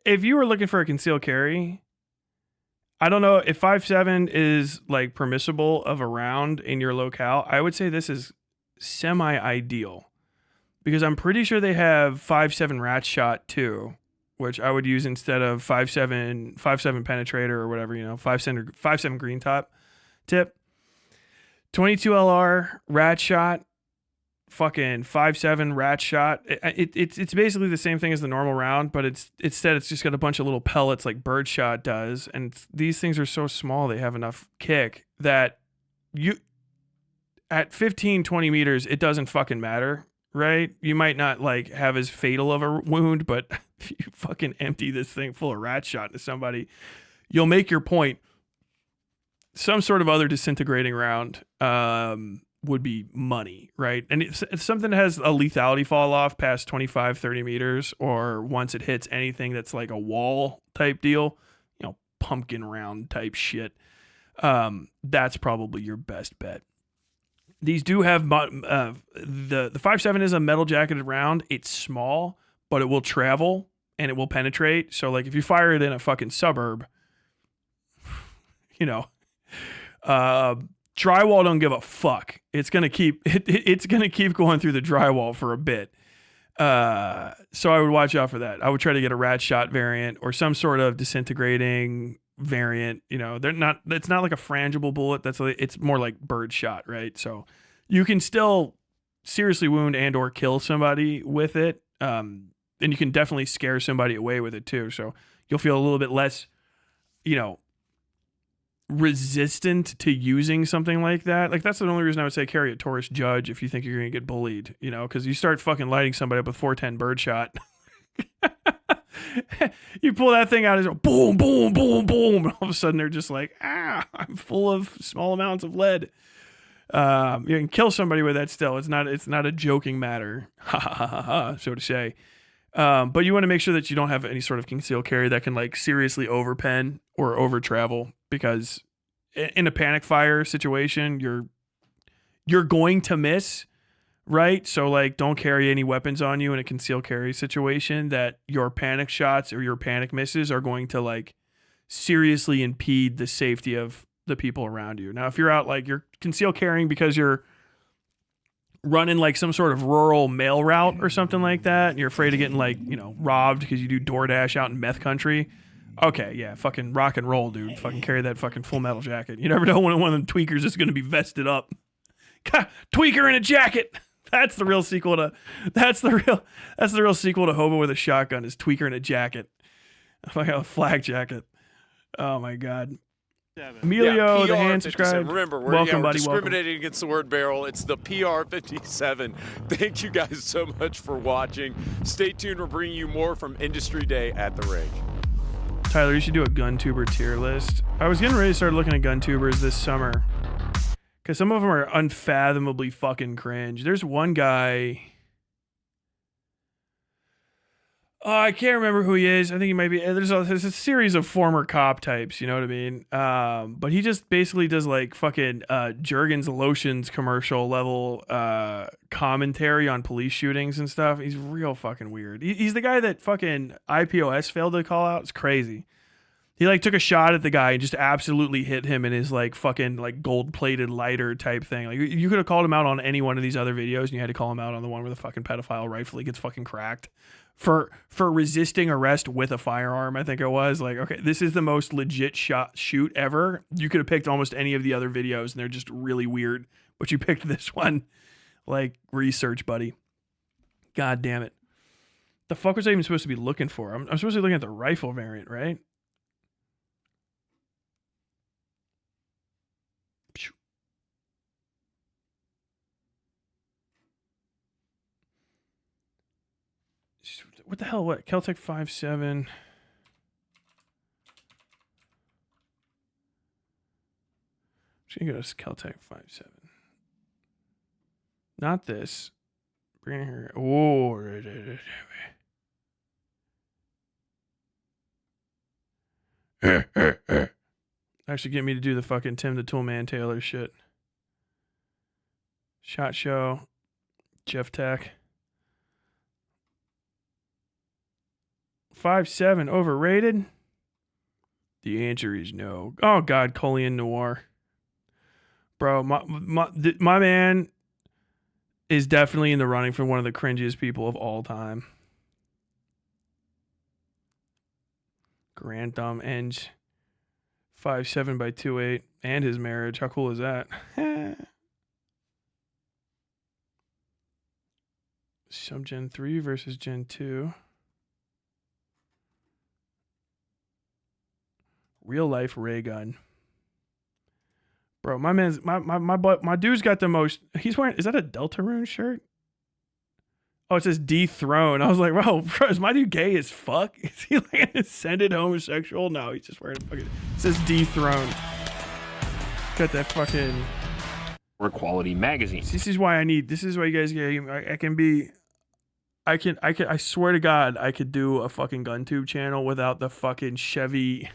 if you were looking for a concealed carry, I don't know if 5.7 is like permissible of a round in your locale. I would say this is semi-ideal because I'm pretty sure they have 5.7 rat shot too, which I would use instead of 5.7 penetrator or whatever, you know, 5.7 green top tip. 22 LR rat shot, fucking 5.7 rat shot. It's basically the same thing as the normal round, but it's just got a bunch of little pellets like birdshot does, and these things are so small they have enough kick that you at 15, 20 meters it doesn't fucking matter, right? You might not like have as fatal of a wound, but if you fucking empty this thing full of rat shot into somebody, you'll make your point. Some sort of other disintegrating round would be money, right? And it's something that has a lethality fall off past 25, 30 meters, or once it hits anything that's like a wall type deal, you know, pumpkin round type shit. That's probably your best bet. These do have, the 5.7 is a metal jacketed round. It's small, but it will travel and it will penetrate. So like if you fire it in a fucking suburb, you know, drywall don't give a fuck. It's gonna keep going through the drywall for a bit. So I would watch out for that. I would try to get a rat shot variant or some sort of disintegrating variant. You know, it's not like a frangible bullet. It's more like bird shot, right? So you can still seriously wound and or kill somebody with it. And you can definitely scare somebody away with it too. So you'll feel a little bit less, you know, resistant to using something like that. Like that's the only reason I would say carry a Taurus Judge if you think you're gonna get bullied, you know, because you start fucking lighting somebody up with 410 birdshot. You pull that thing out and it's boom, boom, boom, boom, and all of a sudden they're just like, I'm full of small amounts of lead. You can kill somebody with that still. It's not a joking matter, so to say. But you want to make sure that you don't have any sort of concealed carry that can like seriously overpen or over travel, because in a panic fire situation, you're going to miss, right? So like don't carry any weapons on you in a concealed carry situation that your panic shots or your panic misses are going to like seriously impede the safety of the people around you. Now, if you're out like you're concealed carrying because you're running like some sort of rural mail route or something like that, and you're afraid of getting like, you know, robbed because you do DoorDash out in meth country. Okay, yeah, fucking rock and roll, dude. Fucking carry that fucking Full Metal jacket. You never know when one of them tweakers is going to be vested up. Tweaker in a jacket. That's the real sequel to. That's the real sequel to Hobo with a Shotgun. Is Tweaker in a jacket. Like a flak jacket. Oh my god. Emilio, the hand subscribe. Remember, we're discriminating against the word barrel. It's the PR57. Thank you guys so much for watching. Stay tuned. We're bringing you more from Industry Day at the range. Tyler, you should do a gun tuber tier list. I was getting ready to start looking at gun tubers this summer because some of them are unfathomably fucking cringe. There's one guy. I can't remember who he is. I think he might be. There's a series of former cop types, you know what I mean? But he just basically does like fucking Jergens Lotions commercial level commentary on police shootings and stuff. He's real fucking weird. He's the guy that fucking IPOS failed to call out. It's crazy. He like took a shot at the guy and just absolutely hit him in his like fucking like gold plated lighter type thing. Like you could have called him out on any one of these other videos, and you had to call him out on the one where the fucking pedophile rightfully gets fucking cracked for resisting arrest with a firearm. I think it was like, okay, this is the most legit shoot ever. You could have picked almost any of the other videos and they're just really weird, but you picked this one. Like, research, buddy. God damn it. The fuck was I even supposed to be looking for? I'm supposed to be looking at the rifle variant, right? What the hell? What? KEL-TEC 5.7. Just gonna go to KEL-TEC 5.7. Not this. Bring her. Oh, actually get me to do the fucking Tim the Toolman Taylor shit. Shot Show. Jeff Tech. 5.7 overrated? The answer is no. Oh God, Colleen Noir. Bro, my man is definitely in the running for one of the cringiest people of all time. Grand Thumb ends 5.7 by 2.8 and his marriage. How cool is that? Some Gen 3 versus Gen 2. Real life ray gun. Bro, my man's my dude's got the most. He's wearing, is that a Deltarune shirt? Oh, it says dethrone. I was like, bro, is my dude gay as fuck? Is he like an ascended homosexual? No, he's just wearing a fucking, it says dethrone. Got that fucking quality magazine. This is why you guys get. I swear to God, I could do a fucking GunTube channel without the fucking Chevy.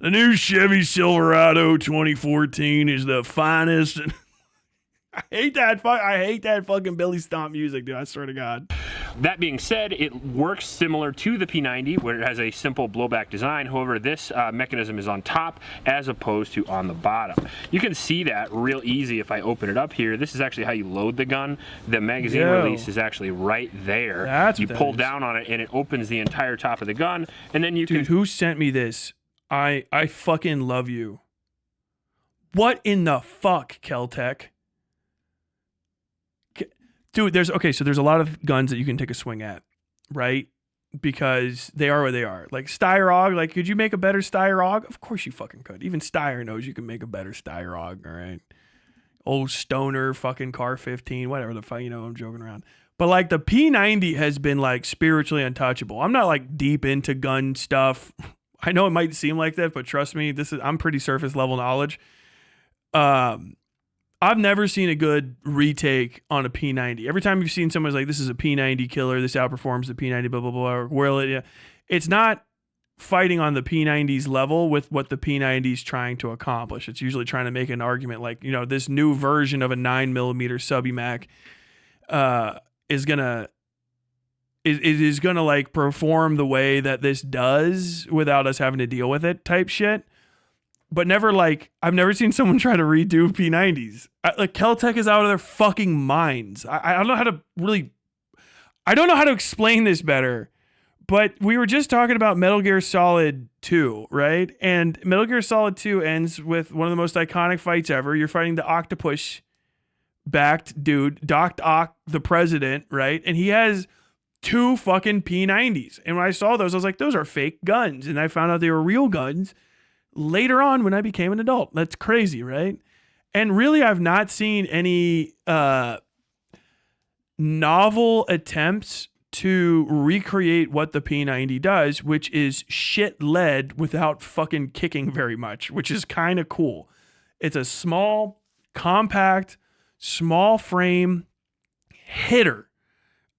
The new Chevy Silverado 2014 is the finest. I hate that fucking Billy Stomp music, dude. I swear to God. That being said, it works similar to the P90, where it has a simple blowback design. However, this mechanism is on top as opposed to on the bottom. You can see that real easy if I open it up here. This is actually how you load the gun. The magazine release is actually right there. You pull down on it and it opens the entire top of the gun, and then you can. Dude, who sent me this? I fucking love you. What in the fuck, KEL-TEC? Dude, there's a lot of guns that you can take a swing at, right? Because they are what they are. Like Styrog, like, could you make a better Styrog? Of course you fucking could. Even Styr knows you can make a better Styrog, all right? Old stoner fucking car 15, whatever the fuck, I'm joking around. But like the P90 has been like spiritually untouchable. I'm not like deep into gun stuff. I know it might seem like that, but trust me, I'm pretty surface level knowledge. I've never seen a good retake on a P90. Every time you've seen someone's like, this is a P90 killer, this outperforms the P90, blah, blah, blah, or will it? Yeah. It's not fighting on the P90's level with what the P90's trying to accomplish. It's usually trying to make an argument like, this new version of a 9mm sub-EMAC is gonna like perform the way that this does without us having to deal with it type shit. But never like, I've never seen someone try to redo P90s. Like KEL-TEC is out of their fucking minds. I don't know how to explain this better, but we were just talking about Metal Gear Solid 2, right? And Metal Gear Solid 2 ends with one of the most iconic fights ever. You're fighting the octopus backed dude, Doc Ock, the president, right? And he has 2 fucking P90s. And when I saw those, I was like, those are fake guns. And I found out they were real guns later on when I became an adult. That's crazy, right? And really, I've not seen any novel attempts to recreate what the P90 does, which is shit lead without fucking kicking very much, which is kind of cool. It's a small, compact, small frame hitter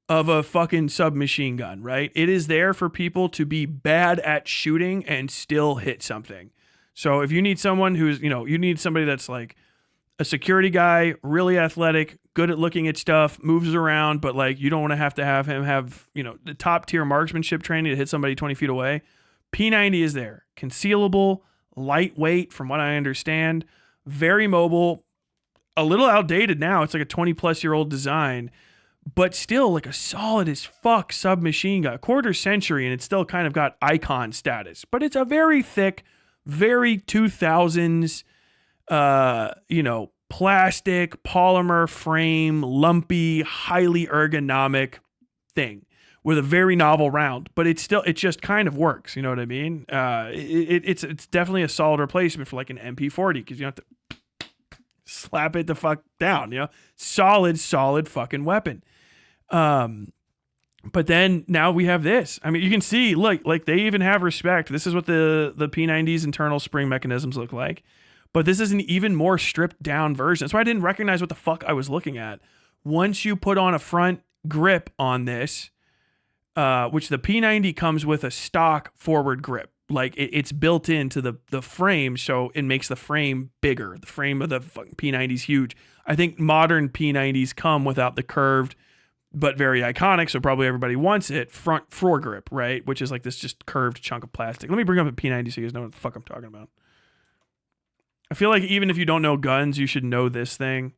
of a fucking submachine gun, right? It is there for people to be bad at shooting and still hit something. So if you need someone who's, you need somebody that's like a security guy, really athletic, good at looking at stuff, moves around, but like you don't want to have him have, the top tier marksmanship training to hit somebody 20 feet away. P90 is there. Concealable, lightweight from what I understand, very mobile, a little outdated now. It's like a 20 plus year old design, but still like a solid as fuck submachine gun, quarter century, and it's still kind of got icon status, but it's a very thick, very 2000s, plastic, polymer frame, lumpy, highly ergonomic thing with a very novel round, but it just kind of works. You know what I mean? It's definitely a solid replacement for like an MP40 because you don't have to slap it the fuck down, solid fucking weapon. But then now we have this. I mean, you can see, look, like they even have respect. This is what the P90's internal spring mechanisms look like. but this is an even more stripped down version. That's why I didn't recognize what the fuck I was looking at. Once you put on a front grip on this, which the P90 comes with a stock forward grip. Like it's built into the frame, so it makes the frame bigger. The frame of the P90 is huge. I think modern P90s come without the curved, but very iconic, so probably everybody wants it, front foregrip, right? Which is like this just curved chunk of plastic. Let me bring up a P90 so you guys know what the fuck I'm talking about. I feel like even if you don't know guns, you should know this thing.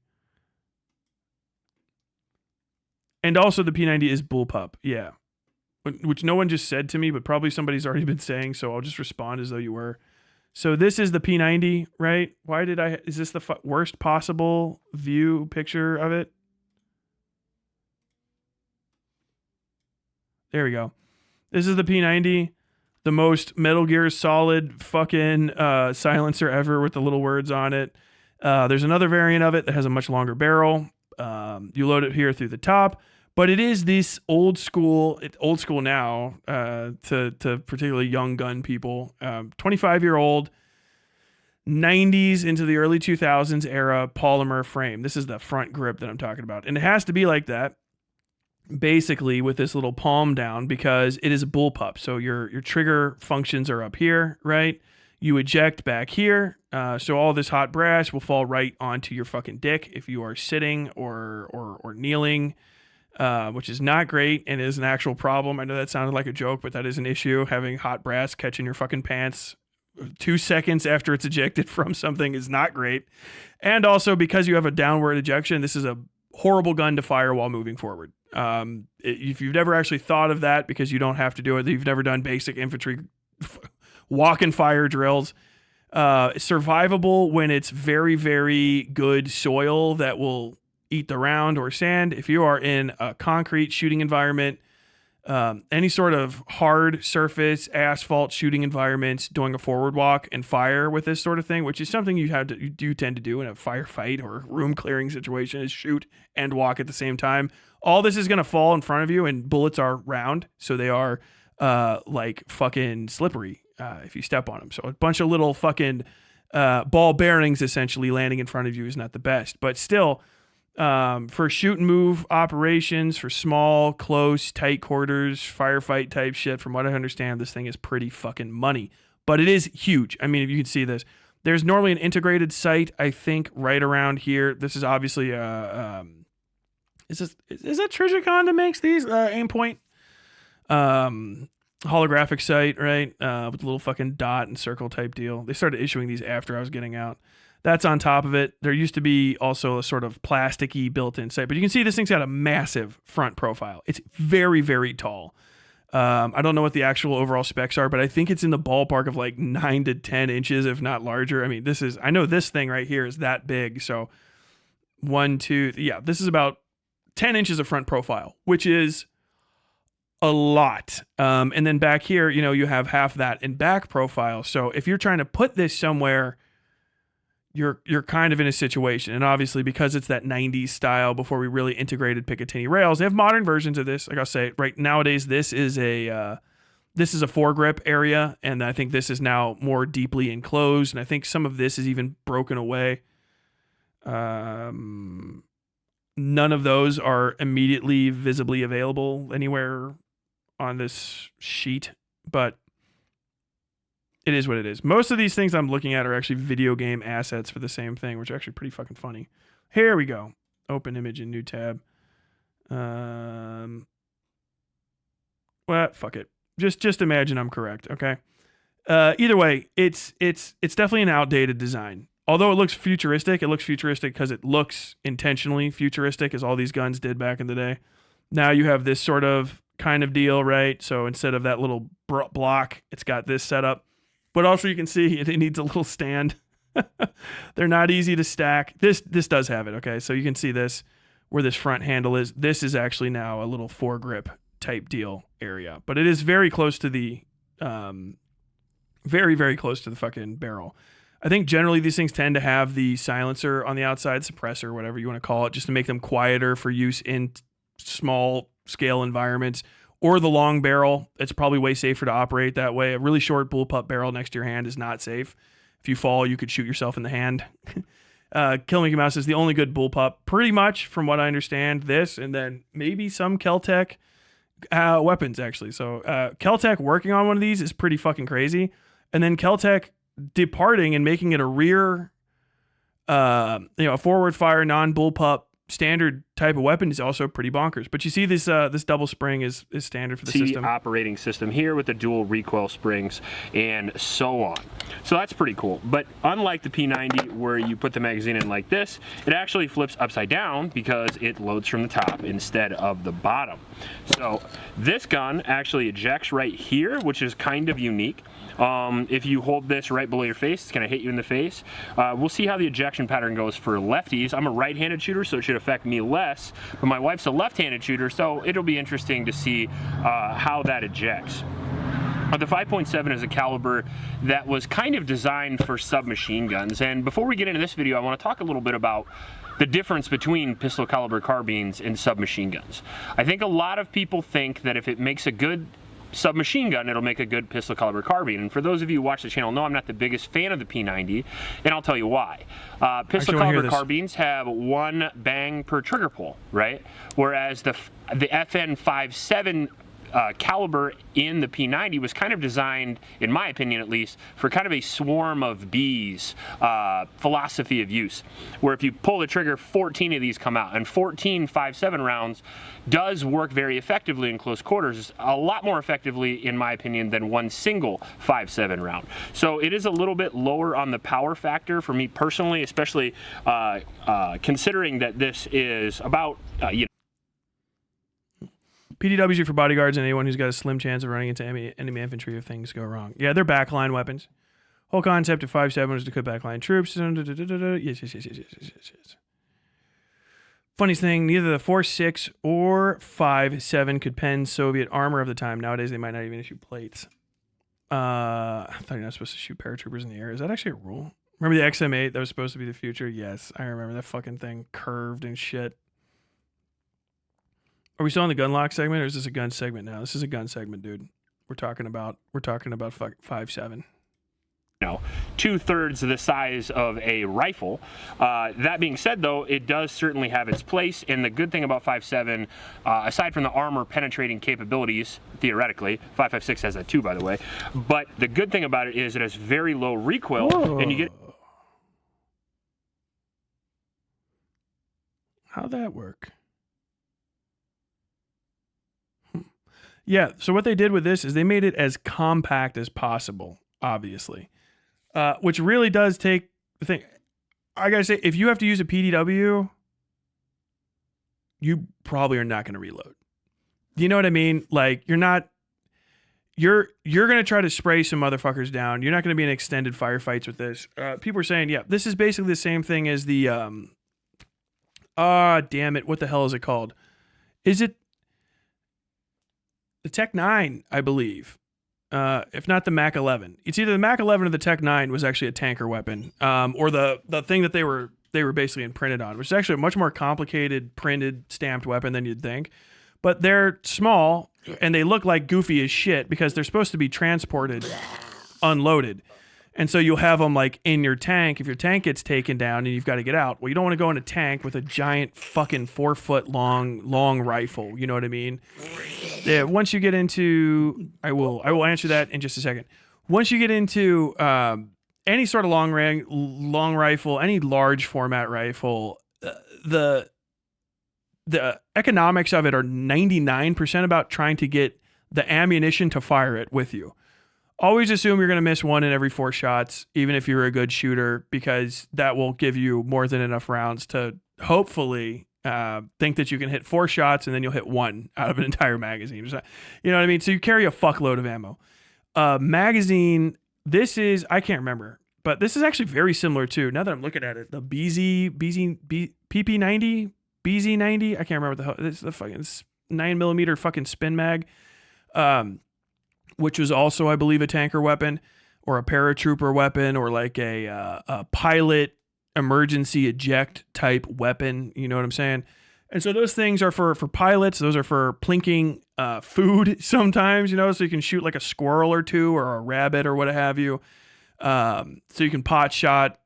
And also the P90 is bullpup, yeah. Which no one just said to me, but probably somebody's already been saying, so I'll just respond as though you were. So this is the P90, right? Why did is this the worst possible view picture of it? There we go. This is the P90, the most Metal Gear Solid fucking silencer ever with the little words on it. There's another variant of it that has a much longer barrel. You load it here through the top, but it is this old school now to particularly young gun people, 25-year-old, 90s into the early 2000s era polymer frame. This is the front grip that I'm talking about. And it has to be like that, basically, with this little palm down, because it is a bullpup. So your trigger functions are up here, right? You eject back here. So all this hot brass will fall right onto your fucking dick if you are sitting or kneeling, which is not great and is an actual problem. I know that sounded like a joke, but that is an issue. Having hot brass catching your fucking pants 2 seconds after it's ejected from something is not great. And also because you have a downward ejection, this is a horrible gun to fire while moving forward. If you've never actually thought of that because you don't have to do it, you've never done basic infantry walk and fire drills, survivable when it's very, very good soil that will eat the round or sand. If you are in a concrete shooting environment, any sort of hard surface, asphalt shooting environments, doing a forward walk and fire with this sort of thing, which is something you do tend to do in a firefight or room clearing situation, is shoot and walk at the same time. All this is going to fall in front of you, and bullets are round, so they are like fucking slippery if you step on them. So a bunch of little fucking ball bearings essentially landing in front of you is not the best, but still. For shoot and move operations, for small, close, tight quarters, firefight type shit, from what I understand, this thing is pretty fucking money. But it is huge. I mean, if you can see this, there's normally an integrated sight, I think, right around here. This is obviously is that Trijicon that makes these aim point? Holographic sight, right? With a little fucking dot and circle type deal. They started issuing these after I was getting out. That's on top of it. There used to be also a sort of plasticky built-in sight, but you can see this thing's got a massive front profile. It's very, very tall. I don't know what the actual overall specs are, but I think it's in the ballpark of like 9 to 10 inches, if not larger. I mean, I know this thing right here is that big. So 1, 2, yeah, this is about 10 inches of front profile, which is a lot. And then back here, you have half that in back profile. So if you're trying to put this somewhere, you're kind of in a situation. And obviously because it's that 90s style before we really integrated Picatinny rails, they have modern versions of this. Like I'll say, right nowadays, this is a foregrip area. And I think this is now more deeply enclosed. And I think some of this is even broken away. None of those are immediately visibly available anywhere on this sheet, but it is what it is. Most of these things I'm looking at are actually video game assets for the same thing, which are actually pretty fucking funny. Here we go. Open image in new tab. Well, fuck it. Just imagine I'm correct, okay? Either way, it's definitely an outdated design. Although it looks futuristic because it looks intentionally futuristic, as all these guns did back in the day. Now you have this sort of kind of deal, right? So instead of that little block, it's got this setup. But also you can see it needs a little stand. They're not easy to stack. This does have it, okay? So you can see this, where this front handle is. This is actually now a little foregrip type deal area. But it is very close to the, very, very close to the fucking barrel. I think generally these things tend to have the silencer on the outside, suppressor, whatever you want to call it, just to make them quieter for use in small scale environments. Or the long barrel. It's probably way safer to operate that way. A really short bullpup barrel next to your hand is not safe. if you fall, you could shoot yourself in the hand. KillMickeyMouse is the only good bullpup, pretty much, from what I understand. This, and then maybe some KEL-TEC weapons, actually. So KEL-TEC working on one of these is pretty fucking crazy. And then KEL-TEC departing and making it a rear, a forward fire, non-bullpup standard type of weapon is also pretty bonkers. But you see this this double spring is standard for the system. Operating system here with the dual recoil springs and so on. So that's pretty cool. But unlike the P90 where you put the magazine in like this, it actually flips upside down because it loads from the top instead of the bottom. So this gun actually ejects right here, which is kind of unique. If you hold this right below your face, it's going to hit you in the face. We'll see how the ejection pattern goes for lefties. I'm a right-handed shooter, so it should affect me less, but my wife's a left-handed shooter, so it'll be interesting to see how that ejects. The 5.7 is a caliber that was kind of designed for submachine guns, and before we get into this video, I want to talk a little bit about the difference between pistol caliber carbines and submachine guns. I think a lot of people think that if it makes a good submachine gun, it'll make a good pistol caliber carbine. And for those of you who watch the channel know I'm not the biggest fan of the P90, and I'll tell you why. Pistol caliber carbines have one bang per trigger pull, right? Whereas the FN57 caliber in the P90 was kind of designed, in my opinion at least, for kind of a swarm of bees philosophy of use, where if you pull the trigger, 14 of these come out, and 14 5.7 rounds does work very effectively in close quarters, a lot more effectively in my opinion than one single 5.7 round. So it is a little bit lower on the power factor for me personally, especially considering that this is about PDWs are for bodyguards and anyone who's got a slim chance of running into enemy infantry if things go wrong. Yeah, they're backline weapons. Whole concept of 5.7 was to cut backline troops. Yes. Funniest thing, neither the 4.6 or 5.7 could pen Soviet armor of the time. Nowadays, they might not even issue plates. I thought you're not supposed to shoot paratroopers in the air. Is that actually a rule? Remember the XM8 that was supposed to be the future? Yes, I remember that fucking thing curved and shit. Are we still on the GUNLOCK segment, or is this a gun segment now? This is a gun segment, dude. We're talking about 5.7. 2/3 the size of a rifle. That being said, though, it does certainly have its place. And the good thing about 5.7, aside from the armor penetrating capabilities, theoretically, 5.56 has that too, by the way. But the good thing about it is it has very low recoil, and you get. How'd that work? Yeah, so what they did with this is they made it as compact as possible, obviously. Which really does take the thing. I gotta say, if you have to use a PDW, you probably are not gonna reload. Do you know what I mean? Like, you're gonna try to spray some motherfuckers down. You're not gonna be in extended firefights with this. People are saying, yeah, this is basically the same thing as the damn it, what the hell is it called? Is it the Tech 9, I believe, if not the Mac 11. It's either the Mac 11 or the Tech 9 was actually a tanker weapon, or the thing that they were basically imprinted on, which is actually a much more complicated printed stamped weapon than you'd think. But they're small and they look like goofy as shit because they're supposed to be transported unloaded. And so you'll have them like in your tank if your tank gets taken down and you've got to get out. Well, you don't want to go in a tank with a giant fucking 4-foot long rifle. You know what I mean? Yeah. Once you get into, I will answer that in just a second. Once you get into any sort of long rifle, any large format rifle, the economics of it are 99% about trying to get the ammunition to fire it with you. Always assume you're going to miss 1 in every 4 shots, even if you're a good shooter, because that will give you more than enough rounds to hopefully think that you can hit 4 shots and then you'll hit 1 out of an entire magazine. You know what I mean? So you carry a fuckload of ammo. Magazine, this is, I can't remember, but this is actually very similar to, now that I'm looking at it, the PP90, BZ90, I can't remember what the hell, this is the fucking 9mm fucking spin mag. Which was also, I believe, a tanker weapon or a paratrooper weapon or like a pilot emergency eject type weapon. You know what I'm saying? And so those things are for pilots. Those are for plinking food sometimes, you know, so you can shoot like a squirrel or two or a rabbit or what have you. So you can pot shot,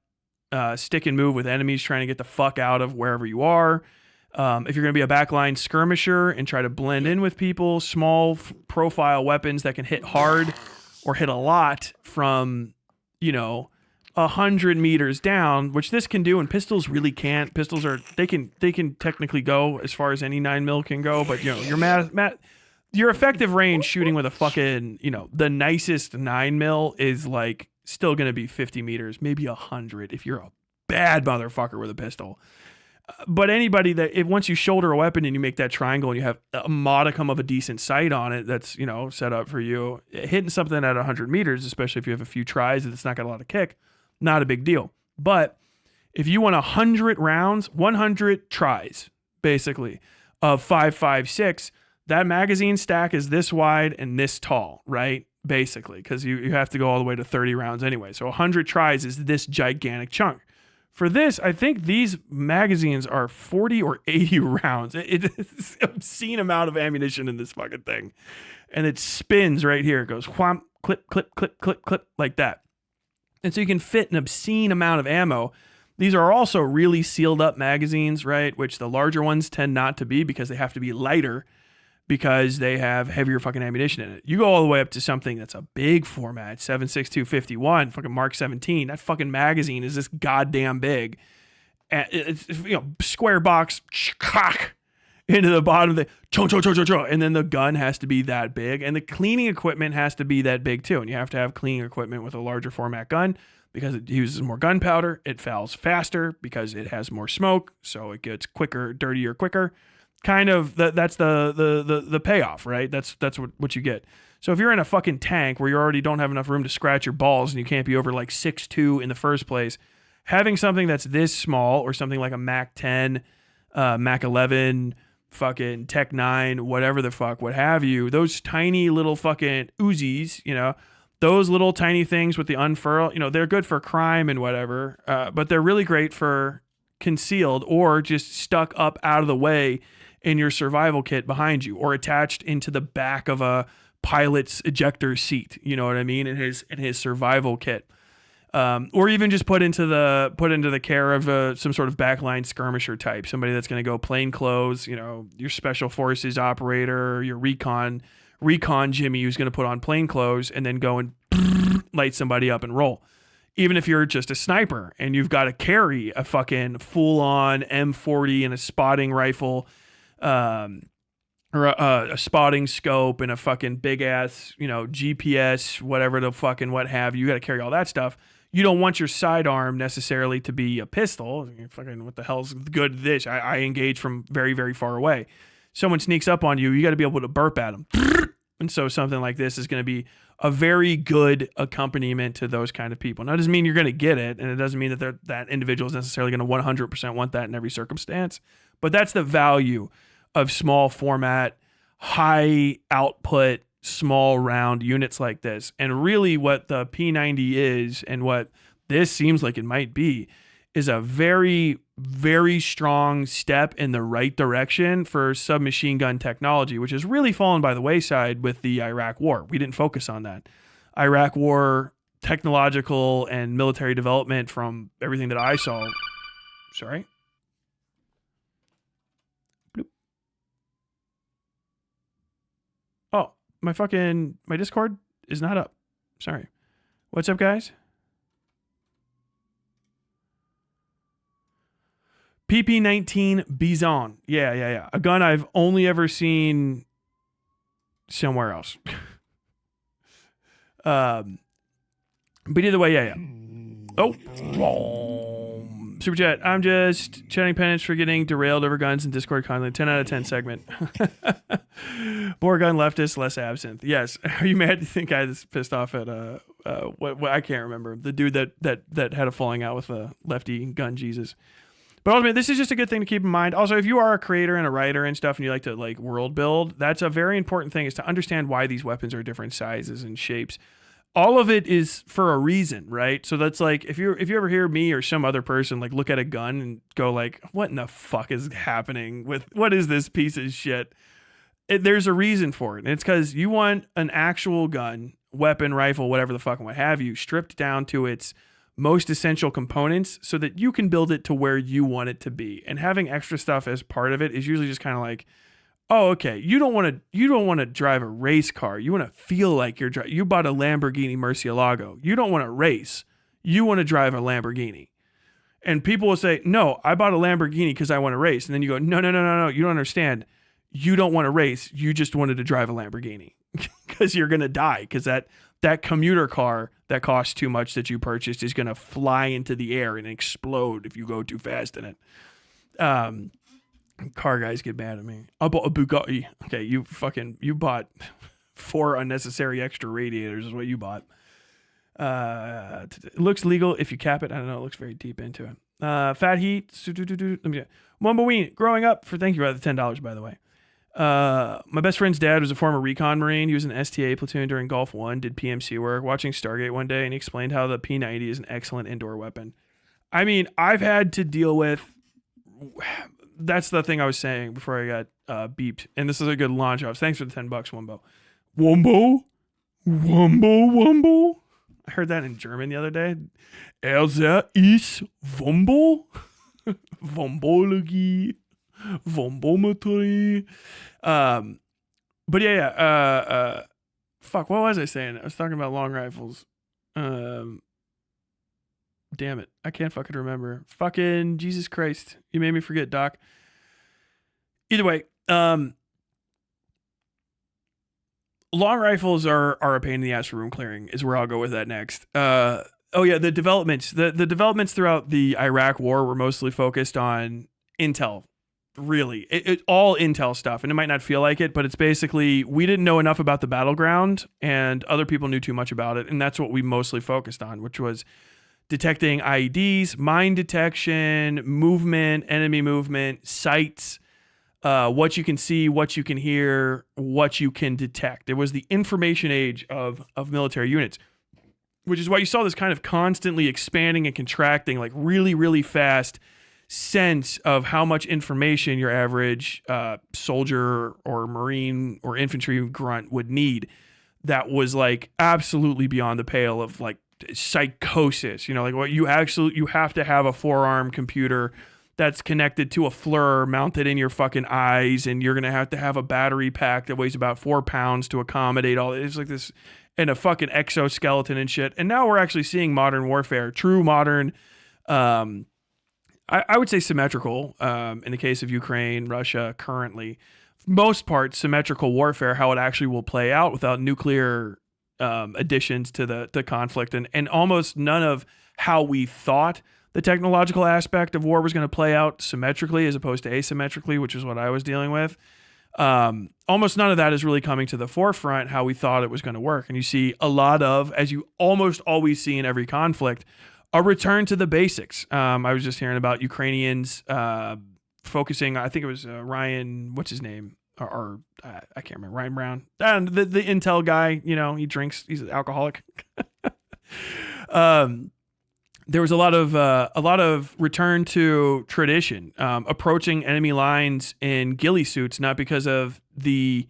stick and move with enemies trying to get the fuck out of wherever you are. If you're going to be a backline skirmisher and try to blend in with people, small profile weapons that can hit hard or hit a lot from, 100 meters down, which this can do, and pistols really can't. Pistols they can technically go as far as any 9mm can go, but your effective range shooting with a fucking, the nicest 9mm is like still going to be 50 meters, maybe 100 if you're a bad motherfucker with a pistol. But anybody that once you shoulder a weapon and you make that triangle and you have a modicum of a decent sight on it that's, set up for you, hitting something at 100 meters, especially if you have a few tries and it's not got a lot of kick, not a big deal. But if you want 100 rounds, 100 tries, basically, of 5.56, that magazine stack is this wide and this tall, right? Basically, because you have to go all the way to 30 rounds anyway. So 100 tries is this gigantic chunk. For this, I think these magazines are 40 or 80 rounds. It's an obscene amount of ammunition in this fucking thing. And it spins right here. It goes whomp, clip, clip, clip, clip, clip, like that. And so you can fit an obscene amount of ammo. These are also really sealed up magazines, right? Which the larger ones tend not to be because they have to be lighter because they have heavier fucking ammunition in it. You go all the way up to something that's a big format, 7.6251, fucking Mark 17. That fucking magazine is this goddamn big. And it's square box, cock into the bottom of the cho, and then the gun has to be that big, and the cleaning equipment has to be that big too. And you have to have cleaning equipment with a larger format gun because it uses more gunpowder. It fouls faster because it has more smoke, so it gets quicker, dirtier, quicker. Kind of that's the payoff, right? That's what you get. So if you're in a fucking tank where you already don't have enough room to scratch your balls and you can't be over like 6'2" in the first place, having something that's this small or something like a Mac 10, Mac 11, fucking Tech 9, whatever the fuck, what have you, those tiny little fucking Uzis, those little tiny things with the unfurl, they're good for crime and whatever, but they're really great for concealed or just stuck up out of the way in your survival kit behind you or attached into the back of a pilot's ejector seat, you know what I mean, in his survival kit. Or even just put into the care of some sort of backline skirmisher type, somebody that's going to go plain clothes, your special forces operator, your recon Jimmy who's going to put on plain clothes and then go and light somebody up and roll. Even if you're just a sniper and you've got to carry a fucking full-on M40 and a spotting rifle, or a spotting scope and a fucking big ass, GPS, whatever the fucking what have you got to carry all that stuff. You don't want your sidearm necessarily to be a pistol. Fucking what the hell's good this? I engage from very, very far away. Someone sneaks up on you, you got to be able to burp at them. And so something like this is going to be a very good accompaniment to those kind of people. Now, it doesn't mean you're going to get it, and it doesn't mean that that individual is necessarily going to 100% want that in every circumstance. But that's the value of small format, high output, small round units like this. And really what the P90 is and what this seems like it might be is a very, very strong step in the right direction for submachine gun technology, which has really fallen by the wayside with the Iraq War. We didn't focus on that. Iraq War technological and military development from everything that I saw. Sorry. Bloop. Oh, my Discord is not up. Sorry. What's up, guys? PP-19 Bison. Yeah. A gun I've only ever seen somewhere else. But either way, yeah. Oh. Super chat. I'm just chatting penance for getting derailed over guns and Discord content. 10 out of 10 segment. More gun leftist, less absinthe. Yes. Are you mad? Do you think I was pissed off at what I can't remember. The dude that had a falling out with a lefty gun Jesus. But ultimately, this is just a good thing to keep in mind. Also, if you are a creator and a writer and stuff and you like to world build, that's a very important thing, is to understand why these weapons are different sizes and shapes. All of it is for a reason, right? So that's like, if you ever hear me or some other person look at a gun and go what in the fuck is happening with, what is this piece of shit? There's a reason for it. And it's because you want an actual gun weapon, rifle, whatever the fuck and what have you, stripped down to its most essential components so that you can build it to where you want it to be. And having extra stuff as part of it is usually just kind of like, oh, okay, you don't want to drive a race car. You want to feel like you bought a Lamborghini Murcielago. You don't want to race. You want to drive a Lamborghini. And people will say, no, I bought a Lamborghini because I want to race. And then you go, no, you don't understand. You don't want to race. You just wanted to drive a Lamborghini because you're going to die, because that commuter car that costs too much that you purchased is going to fly into the air and explode if you go too fast in it. Car guys get mad at me. I bought a Bugatti. Okay, you bought 4 unnecessary extra radiators is what you bought. It looks legal if you cap it. I don't know. It looks very deep into it. Fat Heat. Mumbaween. Growing up for thank you for the $10, by the way. My best friend's dad was a former recon Marine. He was in STA platoon during Gulf War, did PMC work, watching Stargate one day, and he explained how the P90 is an excellent indoor weapon. I mean, I've had to deal with, that's the thing I was saying before I got beeped, and this is a good launch off. Thanks for the $10, Wumbo. Wumbo. I heard that in German the other day. There ist Wumbo. Wombologie. Vombometry. But yeah. Fuck, what was I saying? I was talking about long rifles. Damn it. I can't fucking remember. Fucking Jesus Christ. You made me forget, Doc. Either way, long rifles are a pain in the ass for room clearing is where I'll go with that next. The developments. The developments throughout the Iraq war were mostly focused on intel. Really, it all intel stuff, and it might not feel like it, but it's basically we didn't know enough about the battleground, and other people knew too much about it, and that's what we mostly focused on, which was detecting IEDs, mine detection, movement, enemy movement, sights, what you can see, what you can hear, what you can detect. It was the information age of military units, which is why you saw this kind of constantly expanding and contracting, like really, really fast sense of how much information your average soldier or Marine or infantry grunt would need. That was like absolutely beyond the pale of like psychosis. You know, like what you have to have a forearm computer that's connected to a FLIR mounted in your fucking eyes, and you're gonna have a battery pack that weighs about 4 pounds to accommodate all. It's like this, and a fucking exoskeleton and shit. And now we're actually seeing modern warfare, true modern. I would say symmetrical in the case of Ukraine, Russia currently. Most part, symmetrical warfare, how it actually will play out without nuclear additions to the conflict. And almost none of how we thought the technological aspect of war was going to play out symmetrically as opposed to asymmetrically, which is what I was dealing with. Almost none of that is really coming to the forefront how we thought it was going to work. And you see a lot of, as you almost always see in every conflict, a return to the basics. I was just hearing about Ukrainians focusing. I think it was Ryan. What's his name? Or I can't remember. Ryan Brown. The Intel guy. You know, he drinks. He's an alcoholic. There was a lot of return to tradition, approaching enemy lines in ghillie suits, not because of the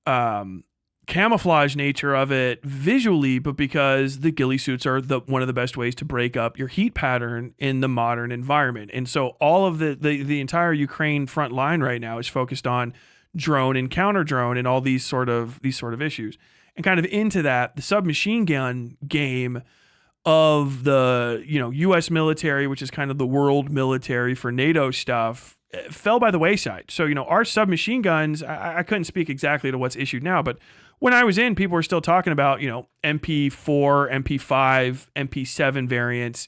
camouflage nature of it visually, but because the ghillie suits are one of the best ways to break up your heat pattern in the modern environment. And so all of the entire Ukraine front line right now is focused on drone and counter drone and all these sort of issues. And kind of into that, the submachine gun game of the U.S. military, which is kind of the world military for NATO stuff, fell by the wayside. So our submachine guns, I couldn't speak exactly to what's issued now, but when I was in, people were still talking about, MP4, MP5, MP7 variants,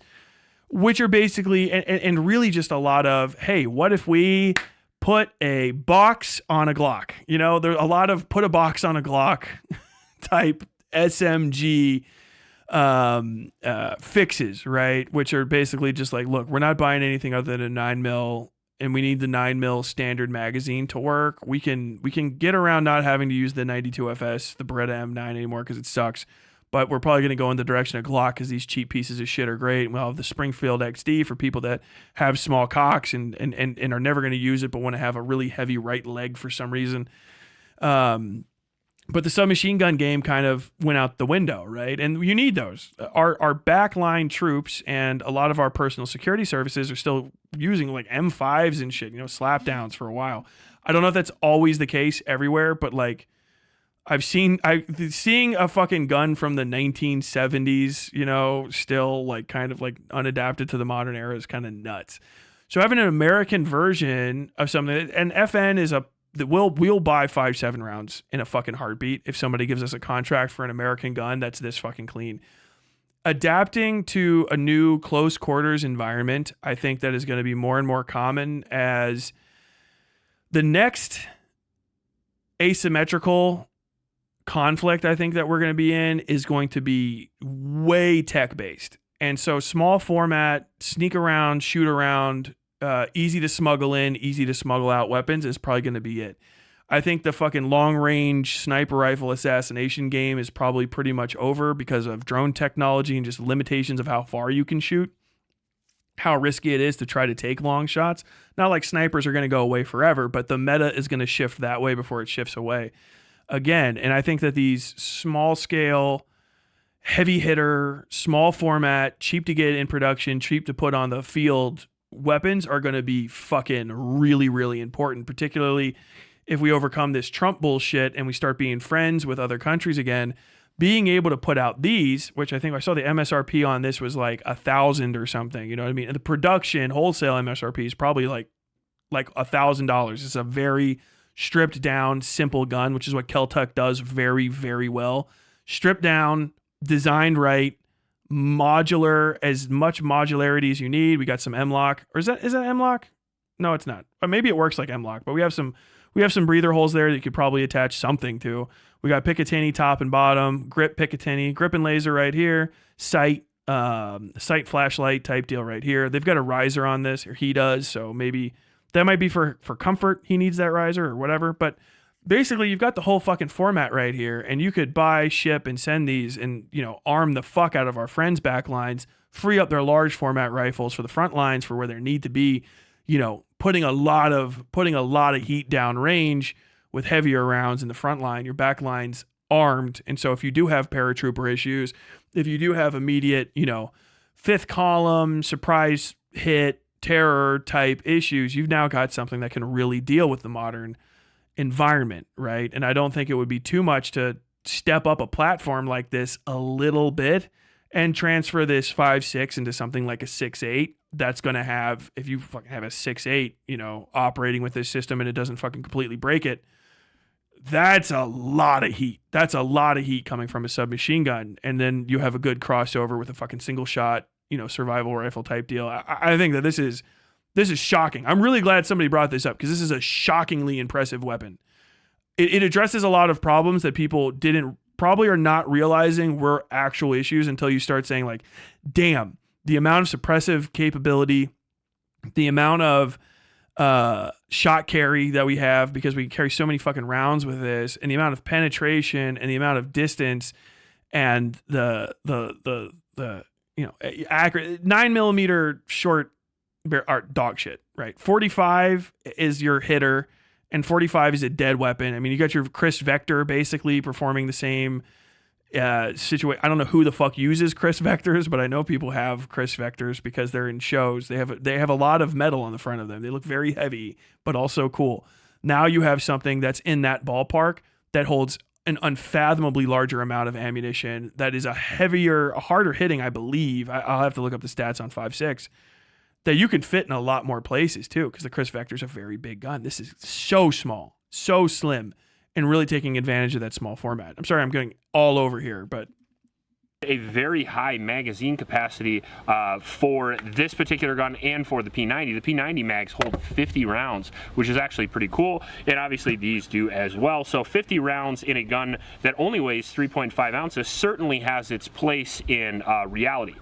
which are basically, and really just a lot of, hey, what if we put a box on a Glock? There's a lot of put a box on a Glock type SMG fixes, right? Which are basically just like, look, we're not buying anything other than a 9mm, and we need the 9mm standard magazine to work. We can get around not having to use the 92FS, the Beretta M9 anymore because it sucks. But we're probably going to go in the direction of Glock because these cheap pieces of shit are great. And we'll have the Springfield XD for people that have small cocks and are never going to use it but want to have a really heavy right leg for some reason. But But the submachine gun game kind of went out the window, right? And you need those. Our backline troops and a lot of our personal security services are still using like M5s and shit, slap downs for a while. I don't know if that's always the case everywhere, but like seeing a fucking gun from the 1970s, still like kind of like unadapted to the modern era is kind of nuts. So having an American version of something, and FN is we'll buy 5.7 rounds in a fucking heartbeat if somebody gives us a contract for an American gun that's this fucking clean. Adapting to a new close quarters environment, I think that is going to be more and more common as the next asymmetrical conflict I think that we're going to be in is going to be way tech based. And so small format, sneak around, shoot around, easy to smuggle in, easy to smuggle out weapons is probably going to be it. I think the fucking long range sniper rifle assassination game is probably pretty much over because of drone technology and just limitations of how far you can shoot, how risky it is to try to take long shots. Not like snipers are going to go away forever, but the meta is going to shift that way before it shifts away again. And I think that these small scale, heavy hitter, small format, cheap to get in production, cheap to put on the field weapons are going to be fucking really, really important, particularly if we overcome this Trump bullshit and we start being friends with other countries again. Being able to put out these, which I think I saw the MSRP on this was like 1,000 or something, you know what I mean? And the production wholesale MSRP is probably like $1,000. It's a very stripped down, simple gun, which is what KEL-TEC does very, very well. Stripped down, designed right, modular, as much modularity as you need. We got some M-lock, or is that M-lock? No, it's not. Or maybe it works like M-lock, but we have some breather holes there that you could probably attach something to. We got Picatinny top and bottom, grip Picatinny, grip and laser right here, sight flashlight type deal right here. They've got a riser on this, or he does, so maybe that might be for comfort. He needs that riser or whatever, but basically, you've got the whole fucking format right here, and you could buy, ship, and send these and, arm the fuck out of our friends' back lines, free up their large format rifles for the front lines for where they need to be, putting a lot of heat down range with heavier rounds in the front line. Your back line's armed. And so if you do have paratrooper issues, if you do have immediate, fifth column, surprise hit, terror type issues, you've now got something that can really deal with the modern environment, right? And I don't think it would be too much to step up a platform like this a little bit and transfer this 5.6 into something like a 6.8 that's going to have, if you fucking have a 6.8, operating with this system and it doesn't fucking completely break it, that's a lot of heat. That's a lot of heat coming from a submachine gun. And then you have a good crossover with a fucking single shot, survival rifle type deal. I think that this is shocking. I'm really glad somebody brought this up because this is a shockingly impressive weapon. It addresses a lot of problems that people probably are not realizing were actual issues until you start saying like, damn, the amount of suppressive capability, the amount of shot carry that we have because we carry so many fucking rounds with this, and the amount of penetration and the amount of distance and the accurate 9mm short are dog shit, right? 45 is your hitter and 45 is a dead weapon. I mean, you got your Chris Vector basically performing the same situation. I don't know who the fuck uses Chris Vectors, but I know people have Chris Vectors because they're in shows. They have a lot of metal on the front of them. They look very heavy, but also cool. Now you have something that's in that ballpark that holds an unfathomably larger amount of ammunition that is a harder hitting, I believe. I'll have to look up the stats on 5.6, that you can fit in a lot more places too, because the Chris Vector is a very big gun. This is so small, so slim, and really taking advantage of that small format. I'm sorry I'm going all over here, but a very high magazine capacity for this particular gun and for the P90. The P90 mags hold 50 rounds, which is actually pretty cool, and obviously these do as well. So 50 rounds in a gun that only weighs 3.5 ounces certainly has its place in reality.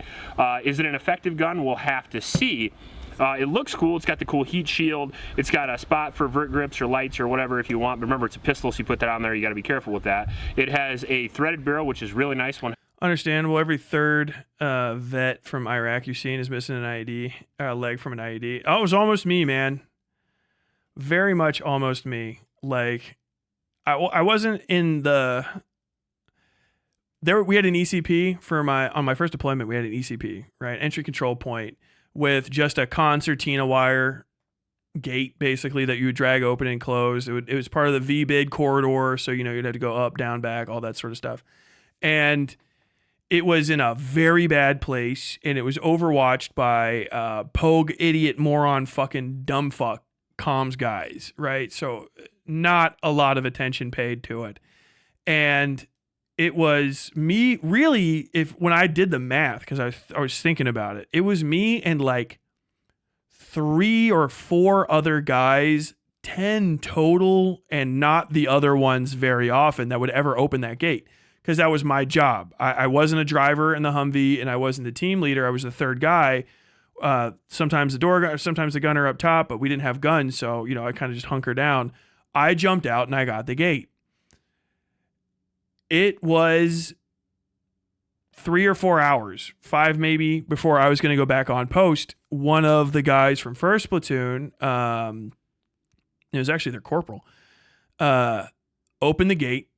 Is it an effective gun? We'll have to see. It looks cool. It's got the cool heat shield. It's got a spot for vert grips or lights or whatever if you want. But remember, it's a pistol, so you put that on there. You got to be careful with that. It has a threaded barrel, which is really nice. Understandable. Every third vet from Iraq you've seen is missing an IED, leg from an IED. Oh, it was almost me, man. Very much almost me. Like, I wasn't in the there. We had an ECP on my first deployment. We had an ECP, right, entry control point with just a concertina wire gate, basically, that you would drag open and close. It was part of the VBID corridor, so you'd have to go up, down, back, all that sort of stuff, and it was in a very bad place, and it was overwatched by pogue idiot moron fucking dumb fuck comms guys, right? So not a lot of attention paid to it. And it was me, really, when I did the math, because I was thinking about it, it was me and like 3 or 4 other guys, 10 total, and not the other ones very often that would ever open that gate. Because that was my job. I wasn't a driver in the Humvee, and I wasn't the team leader. I was the third guy. Sometimes sometimes the gunner up top, but we didn't have guns, so I kind of just hunker down. I jumped out and I got the gate. It was 3 or 4 hours, 5 maybe, before I was going to go back on post. One of the guys from first platoon, it was actually their corporal, opened the gate,